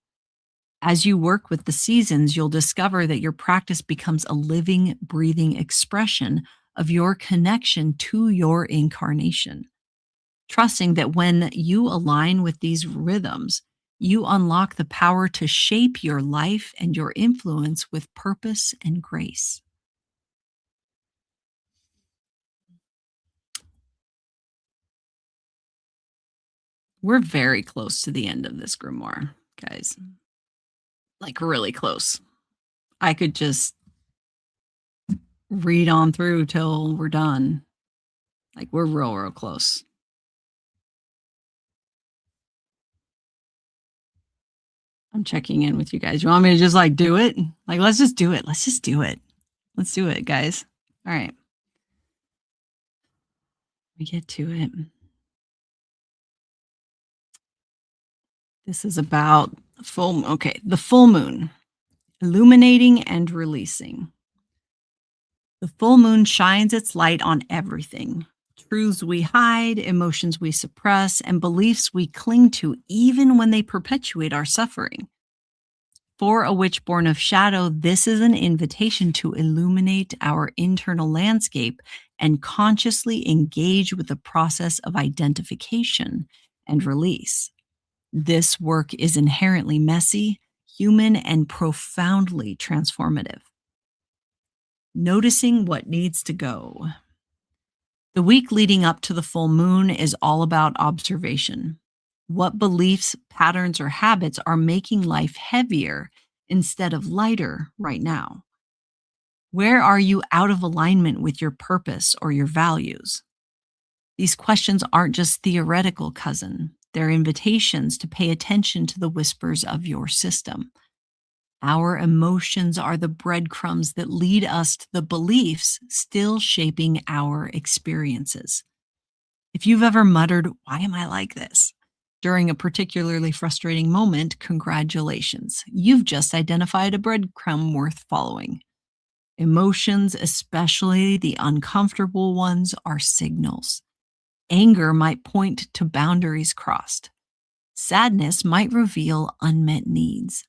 As you work with the seasons, you'll discover that your practice becomes a living, breathing expression of your connection to your incarnation. Trusting that when you align with these rhythms, you unlock the power to shape your life and your influence with purpose and grace. We're very close to the end of this grimoire, guys. Like, really close. I could just read on through till we're done. Like, we're real close. I'm checking in with you guys. You want me to just like do it? Like, let's just do it. Let's just do it. Let's do it, guys. All right. We get to it. This is about the full moon, illuminating and releasing. The full moon shines its light on everything. Truths we hide, emotions we suppress, and beliefs we cling to even when they perpetuate our suffering. For a witch born of shadow, this is an invitation to illuminate our internal landscape and consciously engage with the process of identification and release. This work is inherently messy, human, and profoundly transformative. Noticing what needs to go. The week leading up to the full moon is all about observation. What beliefs, patterns, or habits are making life heavier instead of lighter right now? Where are you out of alignment with your purpose or your values? These questions aren't just theoretical, cousin. They're invitations to pay attention to the whispers of your system. Our emotions are the breadcrumbs that lead us to the beliefs still shaping our experiences. If you've ever muttered, "Why am I like this?" during a particularly frustrating moment, congratulations. You've just identified a breadcrumb worth following. Emotions, especially the uncomfortable ones, are signals. Anger might point to boundaries crossed. Sadness might reveal unmet needs.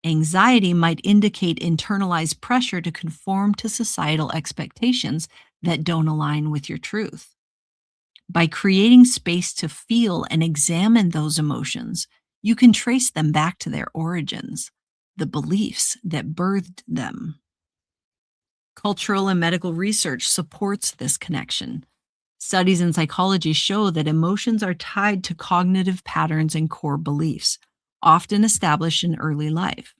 Anxiety might indicate internalized pressure to conform to societal expectations that don't align with your truth. By creating space to feel and examine those emotions, you can trace them back to their origins, the beliefs that birthed them. Cultural and medical research supports this connection. Studies in psychology show that emotions are tied to cognitive patterns and core beliefs, often established in early life.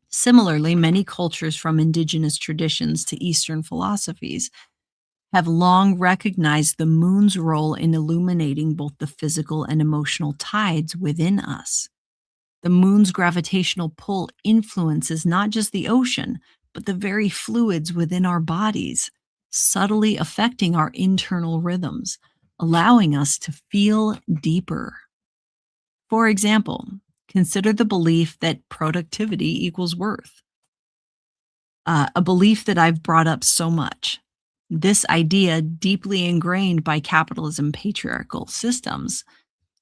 Similarly, many cultures from indigenous traditions to Eastern philosophies have long recognized the moon's role in illuminating both the physical and emotional tides within us. The moon's gravitational pull influences not just the ocean, but the very fluids within our bodies, subtly affecting our internal rhythms, allowing us to feel deeper. For example, consider the belief that productivity equals worth, a belief that I've brought up so much. This idea, deeply ingrained by capitalism patriarchal systems,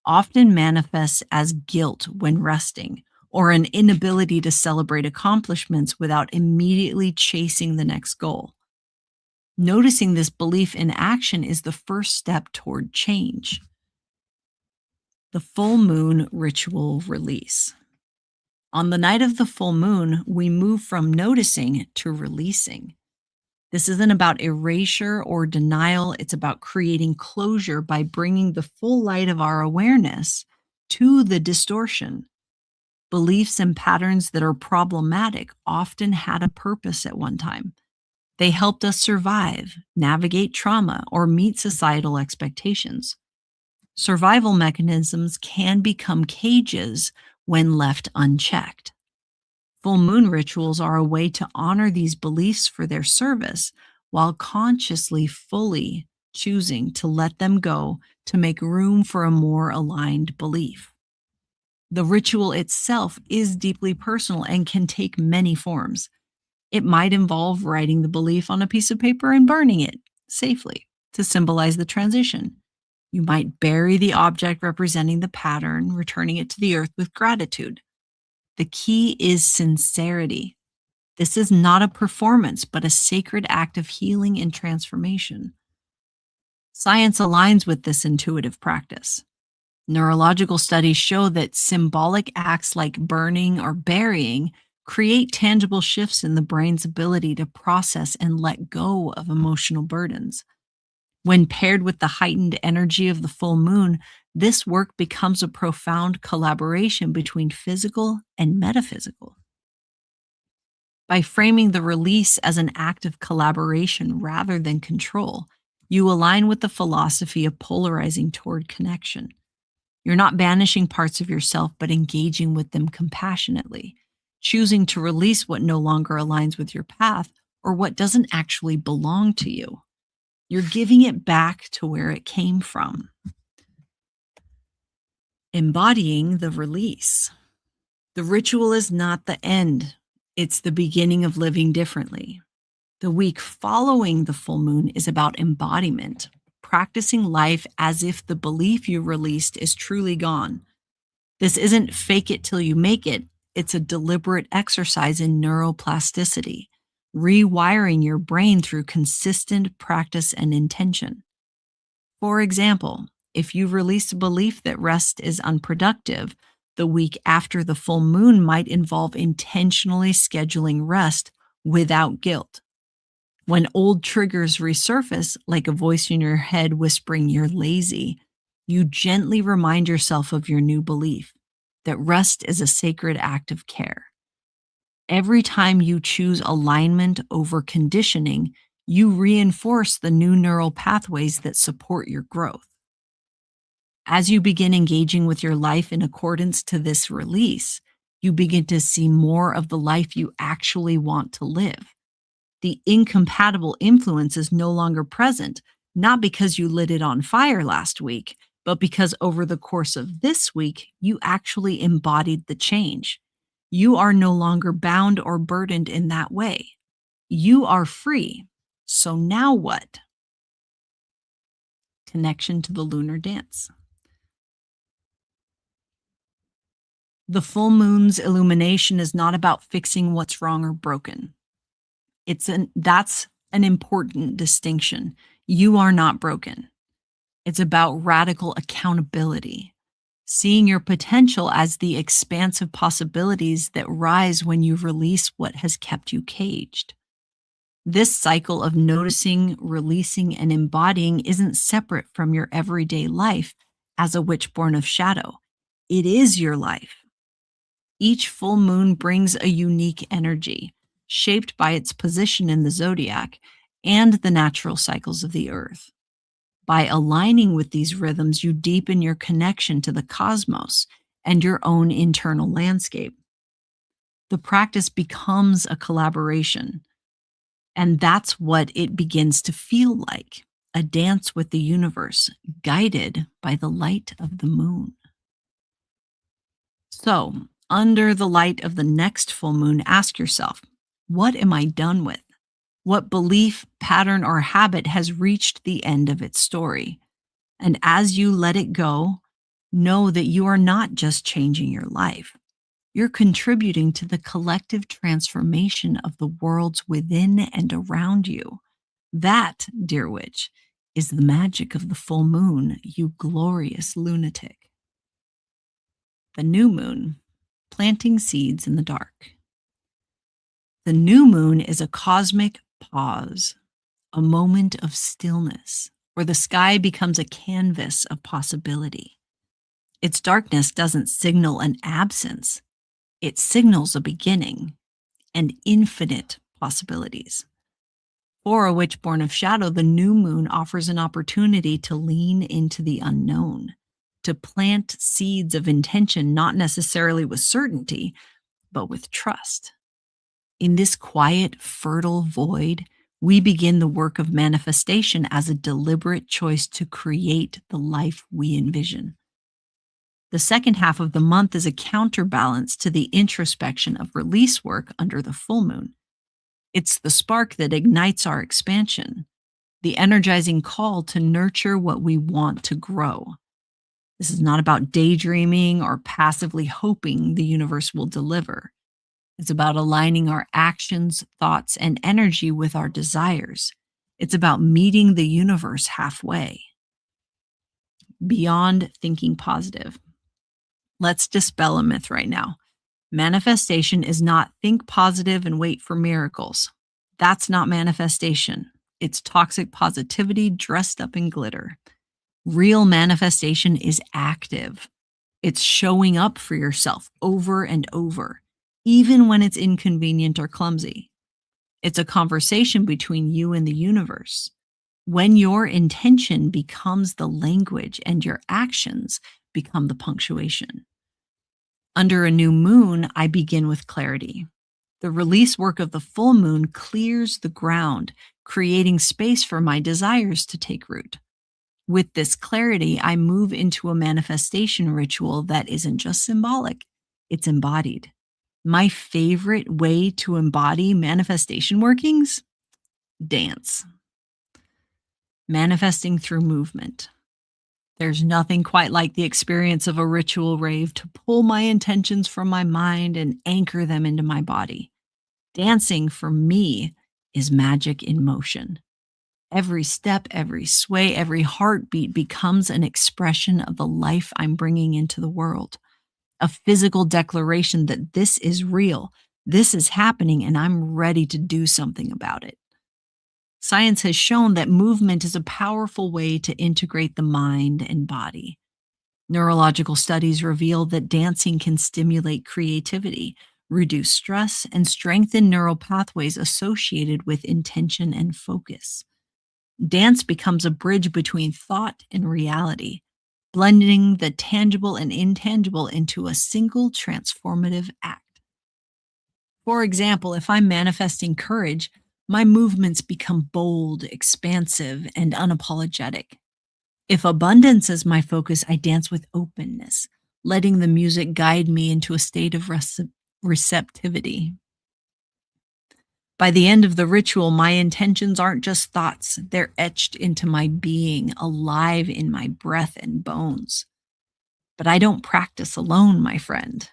often manifests as guilt when resting or an inability to celebrate accomplishments without immediately chasing the next goal. Noticing this belief in action is the first step toward change. The full moon ritual release. On the night of the full moon, we move from noticing to releasing. This isn't about erasure or denial. It's about creating closure by bringing the full light of our awareness to the distortion. Beliefs and patterns that are problematic often had a purpose at one time. They helped us survive, navigate trauma, or meet societal expectations. Survival mechanisms can become cages when left unchecked. Full moon rituals are a way to honor these beliefs for their service while consciously, fully choosing to let them go to make room for a more aligned belief. The ritual itself is deeply personal and can take many forms. It might involve writing the belief on a piece of paper and burning it safely to symbolize the transition. You might bury the object representing the pattern, returning it to the earth with gratitude. The key is sincerity. This is not a performance, but a sacred act of healing and transformation. Science aligns with this intuitive practice. Neurological studies show that symbolic acts like burning or burying create tangible shifts in the brain's ability to process and let go of emotional burdens. When paired with the heightened energy of the full moon, this work becomes a profound collaboration between physical and metaphysical. By framing the release as an act of collaboration rather than control, you align with the philosophy of polarizing toward connection. You're not banishing parts of yourself, but engaging with them compassionately, choosing to release what no longer aligns with your path or what doesn't actually belong to you. You're giving it back to where it came from. Embodying the release. The ritual is not the end, it's the beginning of living differently. The week following the full moon is about embodiment, practicing life as if the belief you released is truly gone. This isn't fake it till you make it, it's a deliberate exercise in neuroplasticity, rewiring your brain through consistent practice and intention. For example, if you release a belief that rest is unproductive, the week after the full moon might involve intentionally scheduling rest without guilt. When old triggers resurface, like a voice in your head whispering you're lazy, you gently remind yourself of your new belief that rest is a sacred act of care. Every time you choose alignment over conditioning, you reinforce the new neural pathways that support your growth. As you begin engaging with your life in accordance to this release, you begin to see more of the life you actually want to live. The incompatible influence is no longer present, not because you lit it on fire last week, but because over the course of this week, you actually embodied the change. You are no longer bound or burdened in that way. You are free. So now what? Connection to the lunar dance. The full moon's illumination is not about fixing what's wrong or broken. That's an important distinction. You are not broken. It's about radical accountability, seeing your potential as the expansive possibilities that rise when you release what has kept you caged. This cycle of noticing, releasing, and embodying isn't separate from your everyday life as a witch born of shadow. It is your life. Each full moon brings a unique energy, shaped by its position in the zodiac and the natural cycles of the earth. By aligning with these rhythms, you deepen your connection to the cosmos and your own internal landscape. The practice becomes a collaboration, and that's what it begins to feel like, a dance with the universe, guided by the light of the moon. So, under the light of the next full moon, ask yourself, what am I done with? What belief, pattern, or habit has reached the end of its story? And as you let it go, know that you are not just changing your life. You're contributing to the collective transformation of the worlds within and around you. That, dear witch, is the magic of the full moon, you glorious lunatic. The new moon, planting seeds in the dark. The new moon is a cosmic pause, a moment of stillness, where the sky becomes a canvas of possibility. Its darkness doesn't signal an absence, it signals a beginning and infinite possibilities. For a witch born of shadow, the new moon offers an opportunity to lean into the unknown, to plant seeds of intention, not necessarily with certainty, but with trust. In this quiet, fertile void, we begin the work of manifestation as a deliberate choice to create the life we envision. The second half of the month is a counterbalance to the introspection of release work under the full moon. It's the spark that ignites our expansion, the energizing call to nurture what we want to grow. This is not about daydreaming or passively hoping the universe will deliver. It's about aligning our actions, thoughts, and energy with our desires. It's about meeting the universe halfway. Beyond thinking positive. Let's dispel a myth right now. Manifestation is not think positive and wait for miracles. That's not manifestation. It's toxic positivity dressed up in glitter. Real manifestation is active. It's showing up for yourself over and over, even when it's inconvenient or clumsy. It's a conversation between you and the universe. When your intention becomes the language and your actions become the punctuation. Under a new moon, I begin with clarity. The release work of the full moon clears the ground, creating space for my desires to take root. With this clarity, I move into a manifestation ritual that isn't just symbolic, it's embodied. My favorite way to embody manifestation workings? Dance. Manifesting through movement. There's nothing quite like the experience of a ritual rave to pull my intentions from my mind and anchor them into my body. Dancing, for me, is magic in motion. Every step, every sway, every heartbeat becomes an expression of the life I'm bringing into the world, a physical declaration that this is real, this is happening, and I'm ready to do something about it. Science has shown that movement is a powerful way to integrate the mind and body. Neurological studies reveal that dancing can stimulate creativity, reduce stress, and strengthen neural pathways associated with intention and focus. Dance becomes a bridge between thought and reality, blending the tangible and intangible into a single transformative act. For example, if I'm manifesting courage, my movements become bold, expansive, and unapologetic. If abundance is my focus, I dance with openness, letting the music guide me into a state of receptivity. By the end of the ritual, my intentions aren't just thoughts, they're etched into my being, alive in my breath and bones. But I don't practice alone, my friend.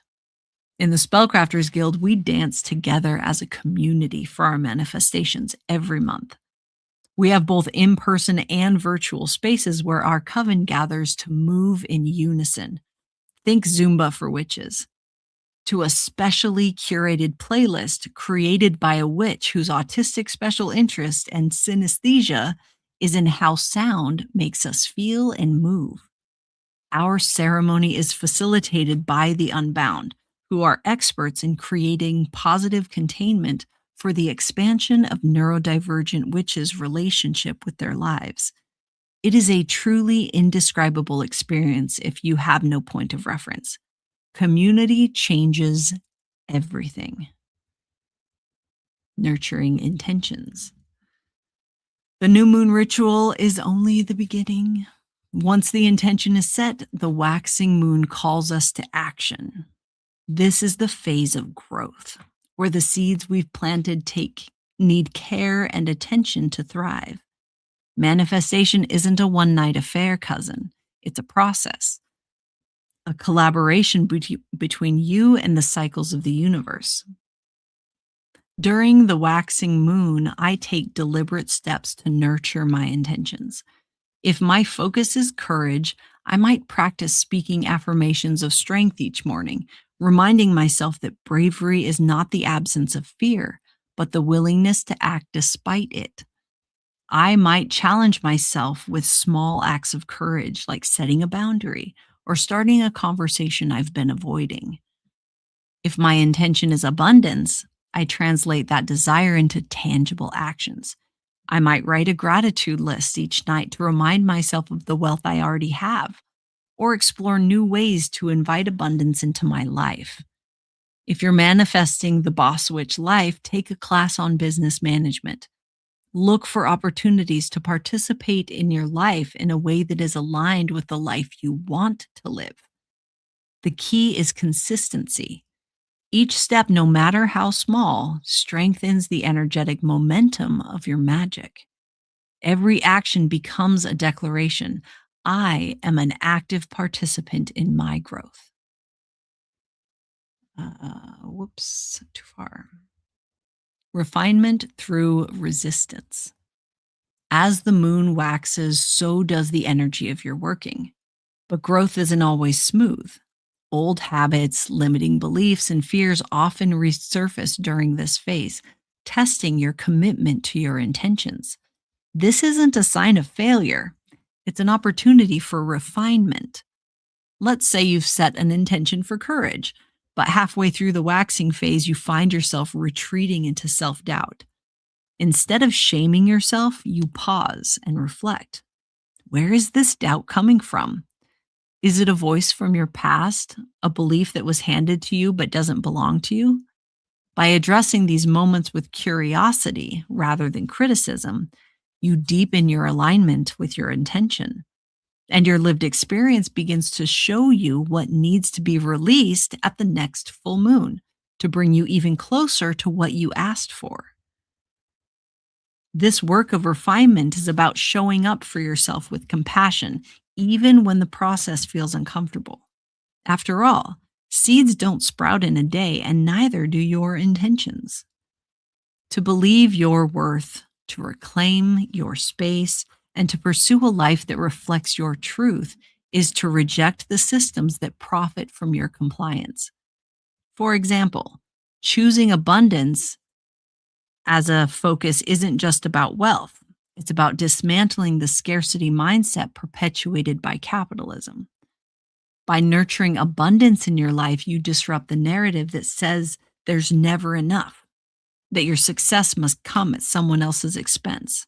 In the Spellcrafters Guild, we dance together as a community for our manifestations every month. We have both in person and virtual spaces where our coven gathers to move in unison. Think Zumba for witches. To a specially curated playlist created by a witch whose autistic special interest and synesthesia is in how sound makes us feel and move. Our ceremony is facilitated by the Unbound, who are experts in creating positive containment for the expansion of neurodivergent witches' relationship with their lives. It is a truly indescribable experience if you have no point of reference. Community changes everything. Nurturing intentions. The new moon ritual is only the beginning. Once the intention is set, the waxing moon calls us to action. This is the phase of growth, where the seeds we've planted need care and attention to thrive. Manifestation isn't a one-night affair, cousin. It's a process, a collaboration between you and the cycles of the universe. During the waxing moon, I take deliberate steps to nurture my intentions. If my focus is courage, I might practice speaking affirmations of strength each morning, reminding myself that bravery is not the absence of fear, but the willingness to act despite it. I might challenge myself with small acts of courage, like setting a boundary or starting a conversation I've been avoiding. If my intention is abundance, I translate that desire into tangible actions. I might write a gratitude list each night to remind myself of the wealth I already have, or explore new ways to invite abundance into my life. If you're manifesting the boss witch life, take a class on business management. Look for opportunities to participate in your life in a way that is aligned with the life you want to live. The key is consistency. Each step, no matter how small, strengthens the energetic momentum of your magic. Every action becomes a declaration. I am an active participant in my growth. Too far. Refinement through resistance. As the moon waxes, so does the energy of your working. But growth isn't always smooth. Old habits, limiting beliefs, and fears often resurface during this phase, testing your commitment to your intentions. This isn't a sign of failure. It's an opportunity for refinement. Let's say you've set an intention for courage, but halfway through the waxing phase, you find yourself retreating into self-doubt. Instead of shaming yourself, you pause and reflect. Where is this doubt coming from? Is it a voice from your past, a belief that was handed to you but doesn't belong to you? By addressing these moments with curiosity rather than criticism, you deepen your alignment with your intention. And your lived experience begins to show you what needs to be released at the next full moon to bring you even closer to what you asked for. This work of refinement is about showing up for yourself with compassion, even when the process feels uncomfortable. After all, seeds don't sprout in a day, and neither do your intentions. To believe your worth, to reclaim your space, and to pursue a life that reflects your truth is to reject the systems that profit from your compliance. For example, choosing abundance as a focus isn't just about wealth, it's about dismantling the scarcity mindset perpetuated by capitalism. By nurturing abundance in your life, you disrupt the narrative that says there's never enough, that your success must come at someone else's expense.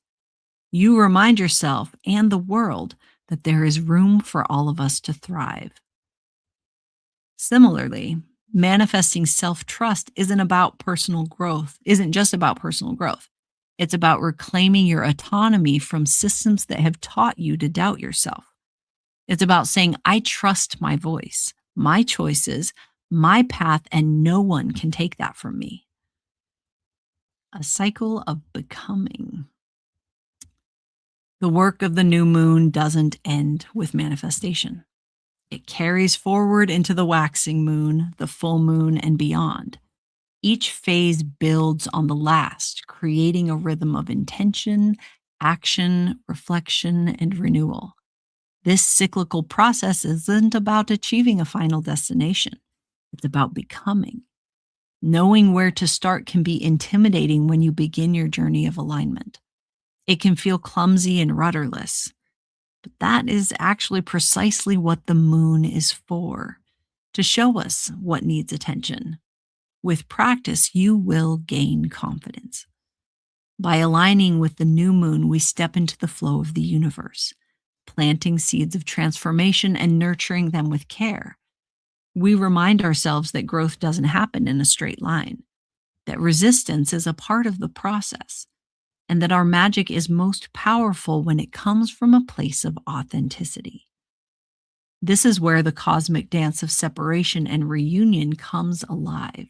You remind yourself and the world that there is room for all of us to thrive. Similarly, manifesting self-trust isn't just about personal growth. It's about reclaiming your autonomy from systems that have taught you to doubt yourself. It's about saying, I trust my voice, my choices, my path, and no one can take that from me. A cycle of becoming. The work of the new moon doesn't end with manifestation. It carries forward into the waxing moon, the full moon, and beyond. Each phase builds on the last, creating a rhythm of intention, action, reflection, and renewal. This cyclical process isn't about achieving a final destination. It's about becoming. Knowing where to start can be intimidating when you begin your journey of alignment. It can feel clumsy and rudderless, but that is actually precisely what the moon is for, to show us what needs attention. With practice, you will gain confidence. By aligning with the new moon, we step into the flow of the universe, planting seeds of transformation and nurturing them with care. We remind ourselves that growth doesn't happen in a straight line, that resistance is a part of the process, and that our magic is most powerful when it comes from a place of authenticity. This is where the cosmic dance of separation and reunion comes alive.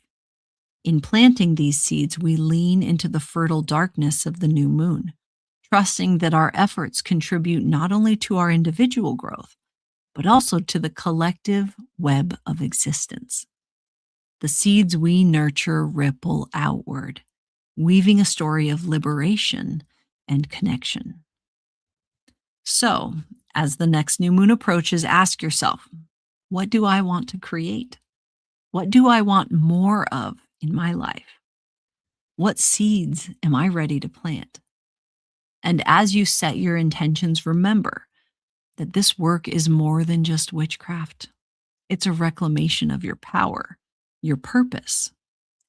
In planting these seeds, we lean into the fertile darkness of the new moon, trusting that our efforts contribute not only to our individual growth, but also to the collective web of existence. The seeds we nurture ripple outward, weaving a story of liberation and connection. So, as the next new moon approaches, ask yourself, what do I want to create? What do I want more of in my life? What seeds am I ready to plant? And as you set your intentions, remember that this work is more than just witchcraft. It's a reclamation of your power, your purpose,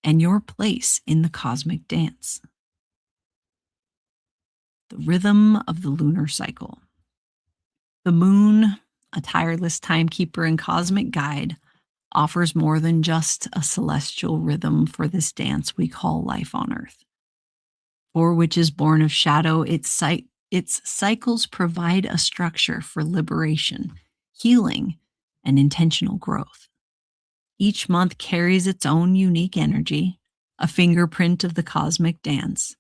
and your place in the cosmic dance. The rhythm of the lunar cycle. The moon, a tireless timekeeper and cosmic guide, offers more than just a celestial rhythm for this dance we call life on Earth. For which is born of shadow, its cycles provide a structure for liberation, healing, and intentional growth. Each month carries its own unique energy, a fingerprint of the cosmic dance.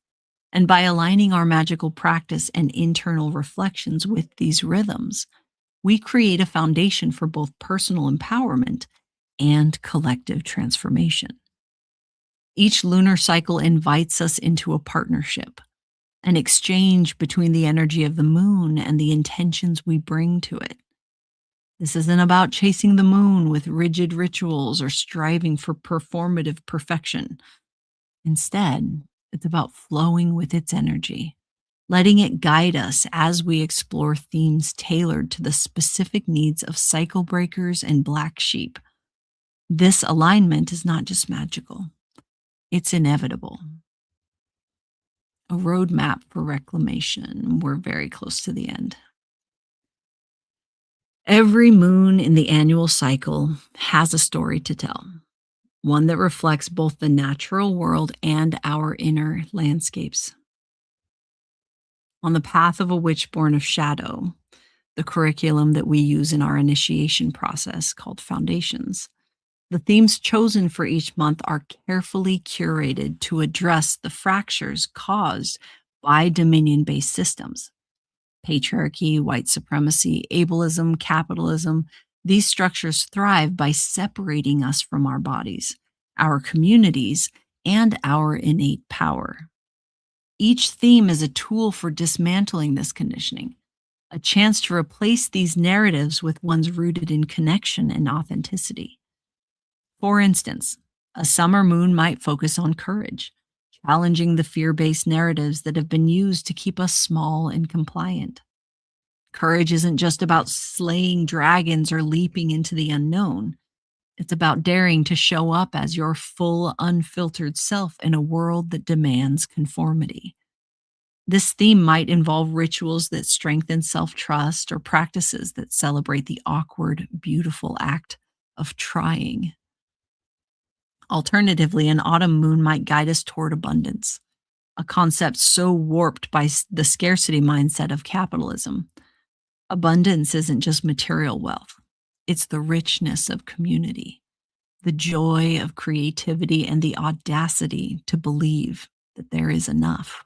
And by aligning our magical practice and internal reflections with these rhythms, we create a foundation for both personal empowerment and collective transformation. Each lunar cycle invites us into a partnership, an exchange between the energy of the moon and the intentions we bring to it. This isn't about chasing the moon with rigid rituals or striving for performative perfection. Instead, it's about flowing with its energy, letting it guide us as we explore themes tailored to the specific needs of cycle breakers and black sheep. This alignment is not just magical, it's inevitable. A roadmap for reclamation. We're very close to the end. Every moon in the annual cycle has a story to tell, one that reflects both the natural world and our inner landscapes. On the path of a witch born of shadow, the curriculum that we use in our initiation process called Foundations. The themes chosen for each month are carefully curated to address the fractures caused by dominion based systems. Patriarchy, white supremacy, ableism, capitalism, these structures thrive by separating us from our bodies, our communities, and our innate power. Each theme is a tool for dismantling this conditioning, a chance to replace these narratives with ones rooted in connection and authenticity. For instance, a summer moon might focus on courage, challenging the fear based narratives that have been used to keep us small and compliant. Courage isn't just about slaying dragons or leaping into the unknown. It's about daring to show up as your full, unfiltered self in a world that demands conformity. This theme might involve rituals that strengthen self trust or practices that celebrate the awkward, beautiful act of trying. Alternatively, an autumn moon might guide us toward abundance, a concept so warped by the scarcity mindset of capitalism. Abundance isn't just material wealth, it's the richness of community, the joy of creativity, and the audacity to believe that there is enough.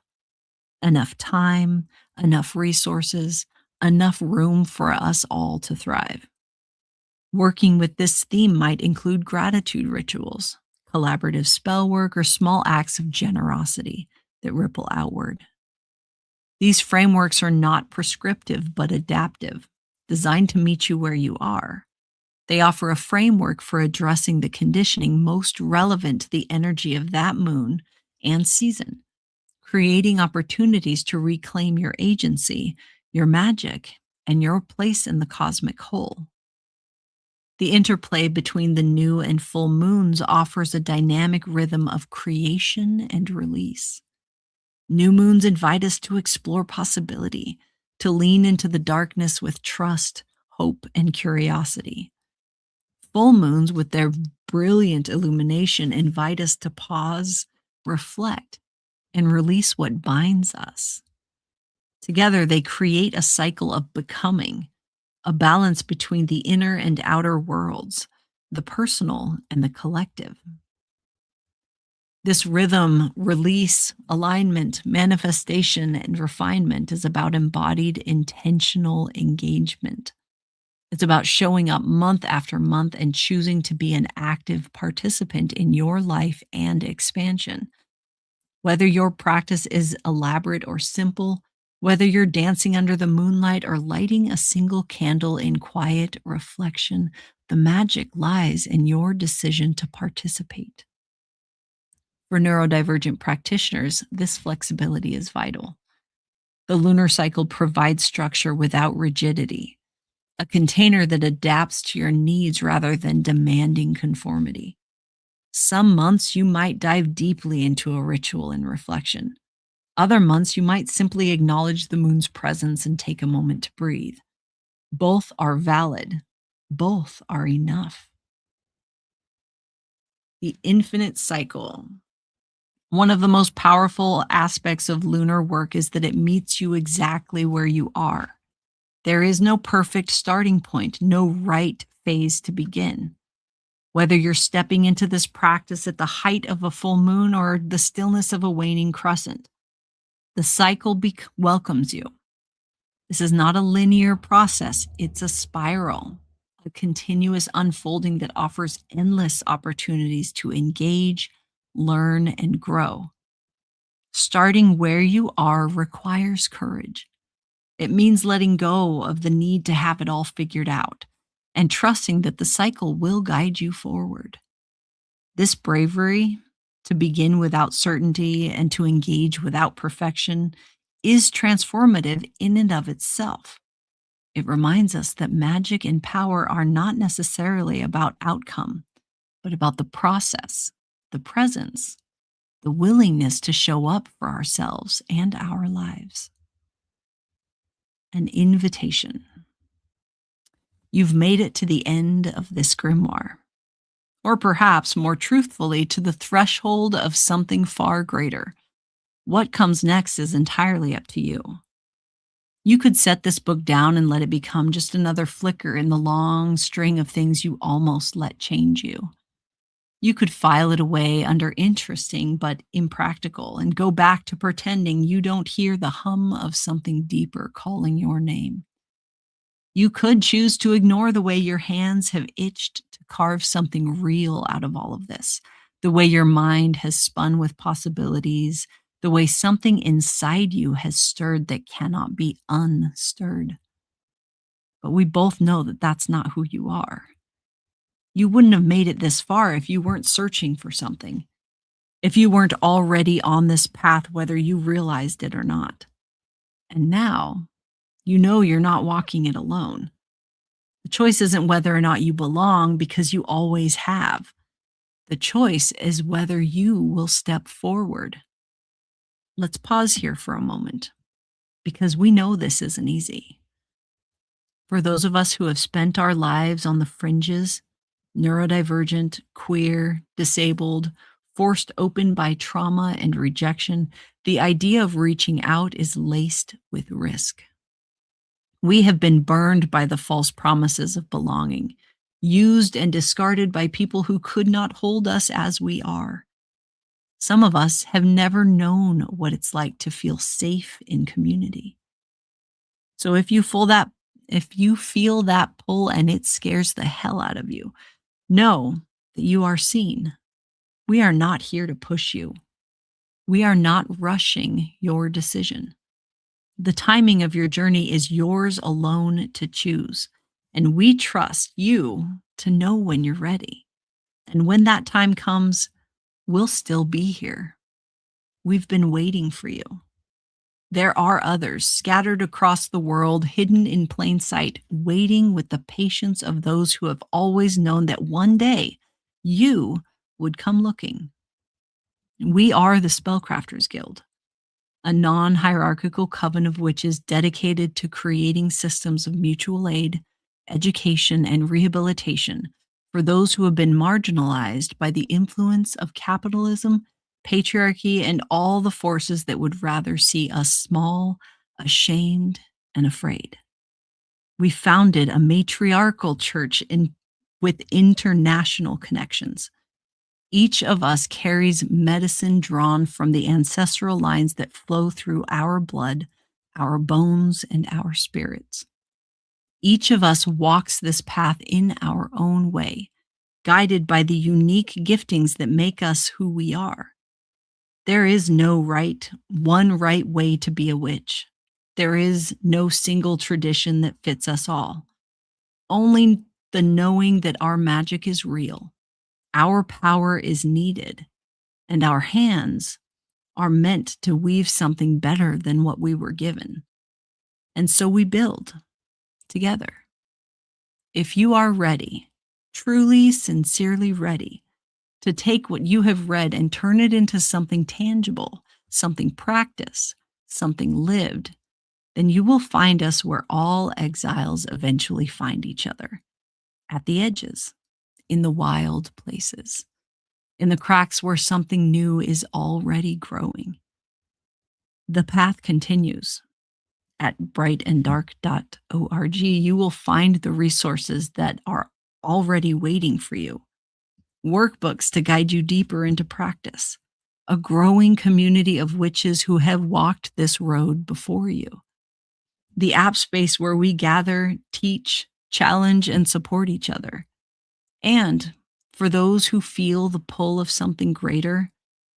Enough time, enough resources, enough room for us all to thrive. Working with this theme might include gratitude rituals, collaborative spell work, or small acts of generosity that ripple outward. These frameworks are not prescriptive but adaptive, designed to meet you where you are. They offer a framework for addressing the conditioning most relevant to the energy of that moon and season, creating opportunities to reclaim your agency, your magic, and your place in the cosmic whole. The interplay between the new and full moons offers a dynamic rhythm of creation and release. New moons invite us to explore possibility, to lean into the darkness with trust, hope, and curiosity. Full moons, with their brilliant illumination, invite us to pause, reflect, and release what binds us. Together, they create a cycle of becoming, a balance between the inner and outer worlds, the personal and the collective. This rhythm, release, alignment, manifestation, and refinement is about embodied intentional engagement. It's about showing up month after month and choosing to be an active participant in your life and expansion. Whether your practice is elaborate or simple, whether you're dancing under the moonlight or lighting a single candle in quiet reflection, the magic lies in your decision to participate. For neurodivergent practitioners, this flexibility is vital. The lunar cycle provides structure without rigidity, a container that adapts to your needs rather than demanding conformity. Some months you might dive deeply into a ritual and reflection. Other months you might simply acknowledge the moon's presence and take a moment to breathe. Both are valid. Both are enough. The infinite cycle. One of the most powerful aspects of lunar work is that it meets you exactly where you are. There is no perfect starting point, no right phase to begin. Whether you're stepping into this practice at the height of a full moon or the stillness of a waning crescent, the cycle welcomes you. This is not a linear process, it's a spiral, a continuous unfolding that offers endless opportunities to engage, learn, and grow. Starting where you are requires courage. It means letting go of the need to have it all figured out and trusting that the cycle will guide you forward. This bravery, to begin without certainty and to engage without perfection, is transformative in and of itself. It reminds us that magic and power are not necessarily about outcome, but about the process, the presence, the willingness to show up for ourselves and our lives. An invitation. You've made it to the end of this grimoire, or perhaps more truthfully, to the threshold of something far greater. What comes next is entirely up to you. You could set this book down and let it become just another flicker in the long string of things you almost let change you. You could file it away under interesting but impractical and go back to pretending you don't hear the hum of something deeper calling your name. You could choose to ignore the way your hands have itched to carve something real out of all of this, the way your mind has spun with possibilities, the way something inside you has stirred that cannot be unstirred. But we both know that that's not who you are. You wouldn't have made it this far if you weren't searching for something, if you weren't already on this path, whether you realized it or not. And now, you know you're not walking it alone. The choice isn't whether or not you belong, because you always have. The choice is whether you will step forward. Let's pause here for a moment, because we know this isn't easy. For those of us who have spent our lives on the fringes, neurodivergent, queer, disabled, forced open by trauma and rejection, the idea of reaching out is laced with risk. We have been burned by the false promises of belonging, used and discarded by people who could not hold us as we are. Some of us have never known what it's like to feel safe in community. So if you feel that pull and it scares the hell out of you, know that you are seen. We are not here to push you. We are not rushing your decision. The timing of your journey is yours alone to choose, and we trust you to know when you're ready. And when that time comes, we'll still be here. We've been waiting for you. There are others scattered across the world, hidden in plain sight, waiting with the patience of those who have always known that one day you would come looking. We are the Spellcrafters Guild, a non-hierarchical coven of witches dedicated to creating systems of mutual aid, education, and rehabilitation for those who have been marginalized by the influence of capitalism, patriarchy, and all the forces that would rather see us small, ashamed, and afraid. We founded a matriarchal church with international connections. Each of us carries medicine drawn from the ancestral lines that flow through our blood, our bones, and our spirits. Each of us walks this path in our own way, guided by the unique giftings that make us who we are. There is no one right way to be a witch. There is no single tradition that fits us all. Only the knowing that our magic is real, our power is needed, and our hands are meant to weave something better than what we were given. And so we build together. If you are ready, truly, sincerely ready, to take what you have read and turn it into something tangible, something practiced, something lived, then you will find us where all exiles eventually find each other, at the edges, in the wild places, in the cracks where something new is already growing. The path continues. At brightanddark.org, you will find the resources that are already waiting for you. Workbooks to guide you deeper into practice. A growing community of witches who have walked this road before you. The app space where we gather, teach, challenge, and support each other. And for those who feel the pull of something greater,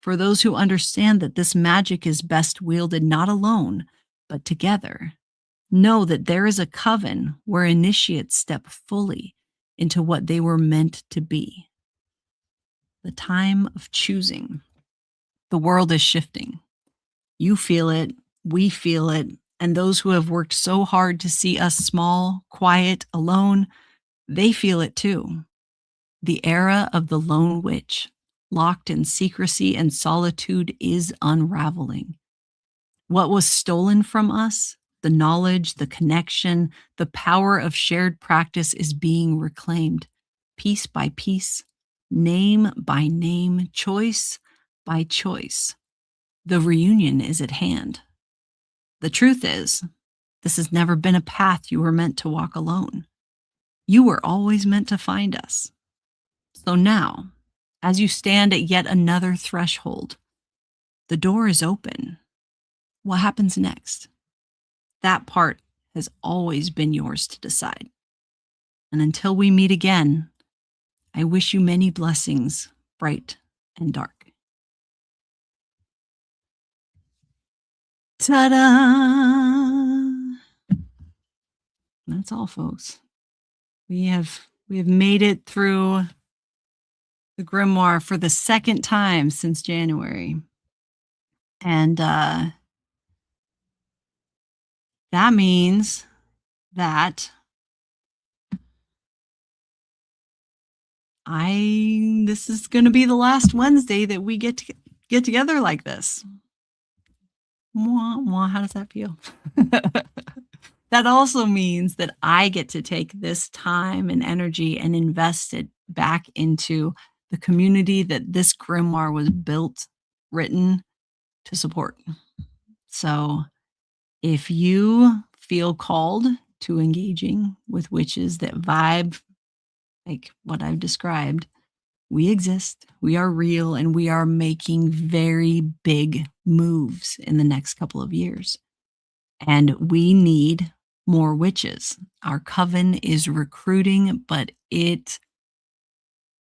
for those who understand that this magic is best wielded not alone, but together, know that there is a coven where initiates step fully into what they were meant to be. The time of choosing. The world is shifting. You feel it, we feel it, and those who have worked so hard to see us small, quiet, alone, they feel it too. The era of the lone witch, locked in secrecy and solitude, is unraveling. What was stolen from us, the knowledge, the connection, the power of shared practice, is being reclaimed, piece by piece, name by name, choice by choice. The reunion is at hand. The truth is, This has never been a path you were meant to walk alone. You were always meant to find us. So now, as you stand at yet another threshold, the door is open. What happens next? That part has always been yours to decide. And until we meet again, I wish you many blessings, bright and dark. Ta-da! That's all, folks. We have made it through the Grimoire for the second time since January. And that means that this is going to be the last Wednesday that we get to get together like this. Mwah, mwah, how does that feel? That also means that I get to take this time and energy and invest it back into the community that this grimoire was built, written to support. So if you feel called to engaging with witches that vibe like what I've described, we exist, we are real, and we are making very big moves in the next couple of years. And we need more witches. Our coven is recruiting, but it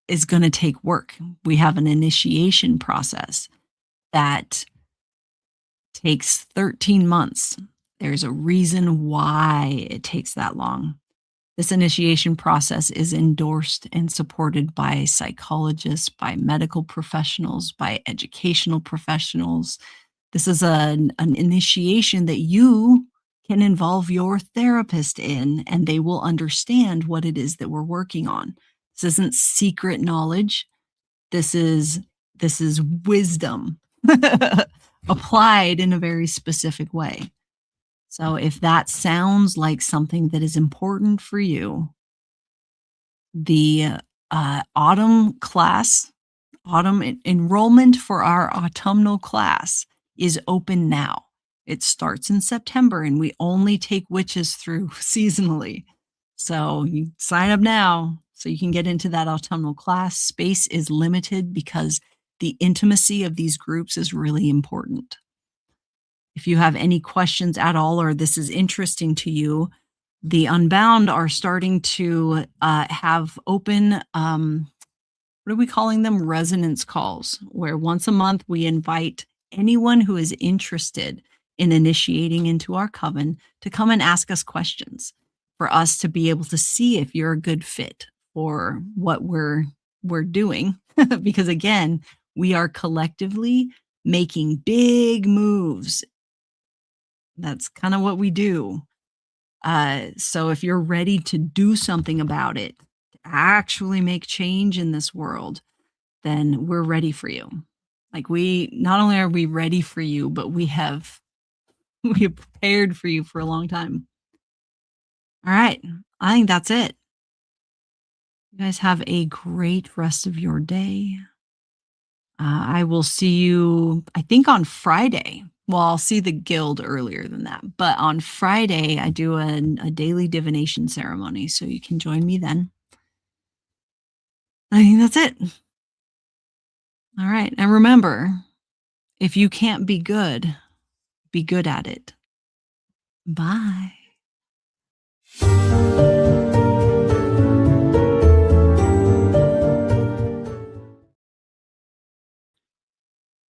is going to take work. We have an initiation process that takes 13 months. There's a reason why it takes that long. This initiation process is endorsed and supported by psychologists, by medical professionals, by educational professionals. This is an initiation that you can involve your therapist in, and they will understand what it is that we're working on. This isn't secret knowledge. This is wisdom applied in a very specific way. So if that sounds like something that is important for you, the autumn enrollment for our autumnal class is open now. It starts in September, and we only take witches through seasonally. So you sign up now so you can get into that autumnal class. Space is limited because the intimacy of these groups is really important. If you have any questions at all, or this is interesting to you, the Unbound are starting to have open, what are we calling them? Resonance calls, where once a month we invite anyone who is interested in initiating into our coven to come and ask us questions for us to be able to see if you're a good fit for what we're doing. Because again, we are collectively making big moves. That's kind of what we do. So if you're ready to do something about it, to actually make change in this world, then we're ready for you. Like not only are we ready for you, but we have prepared for you for a long time. All right. I think that's it. You guys have a great rest of your day. I will see you, I think, on Friday. Well, I'll see the guild earlier than that. But on Friday, I do a daily divination ceremony, so you can join me then. I think that's it. All right. And remember, if you can't be good at it. Bye.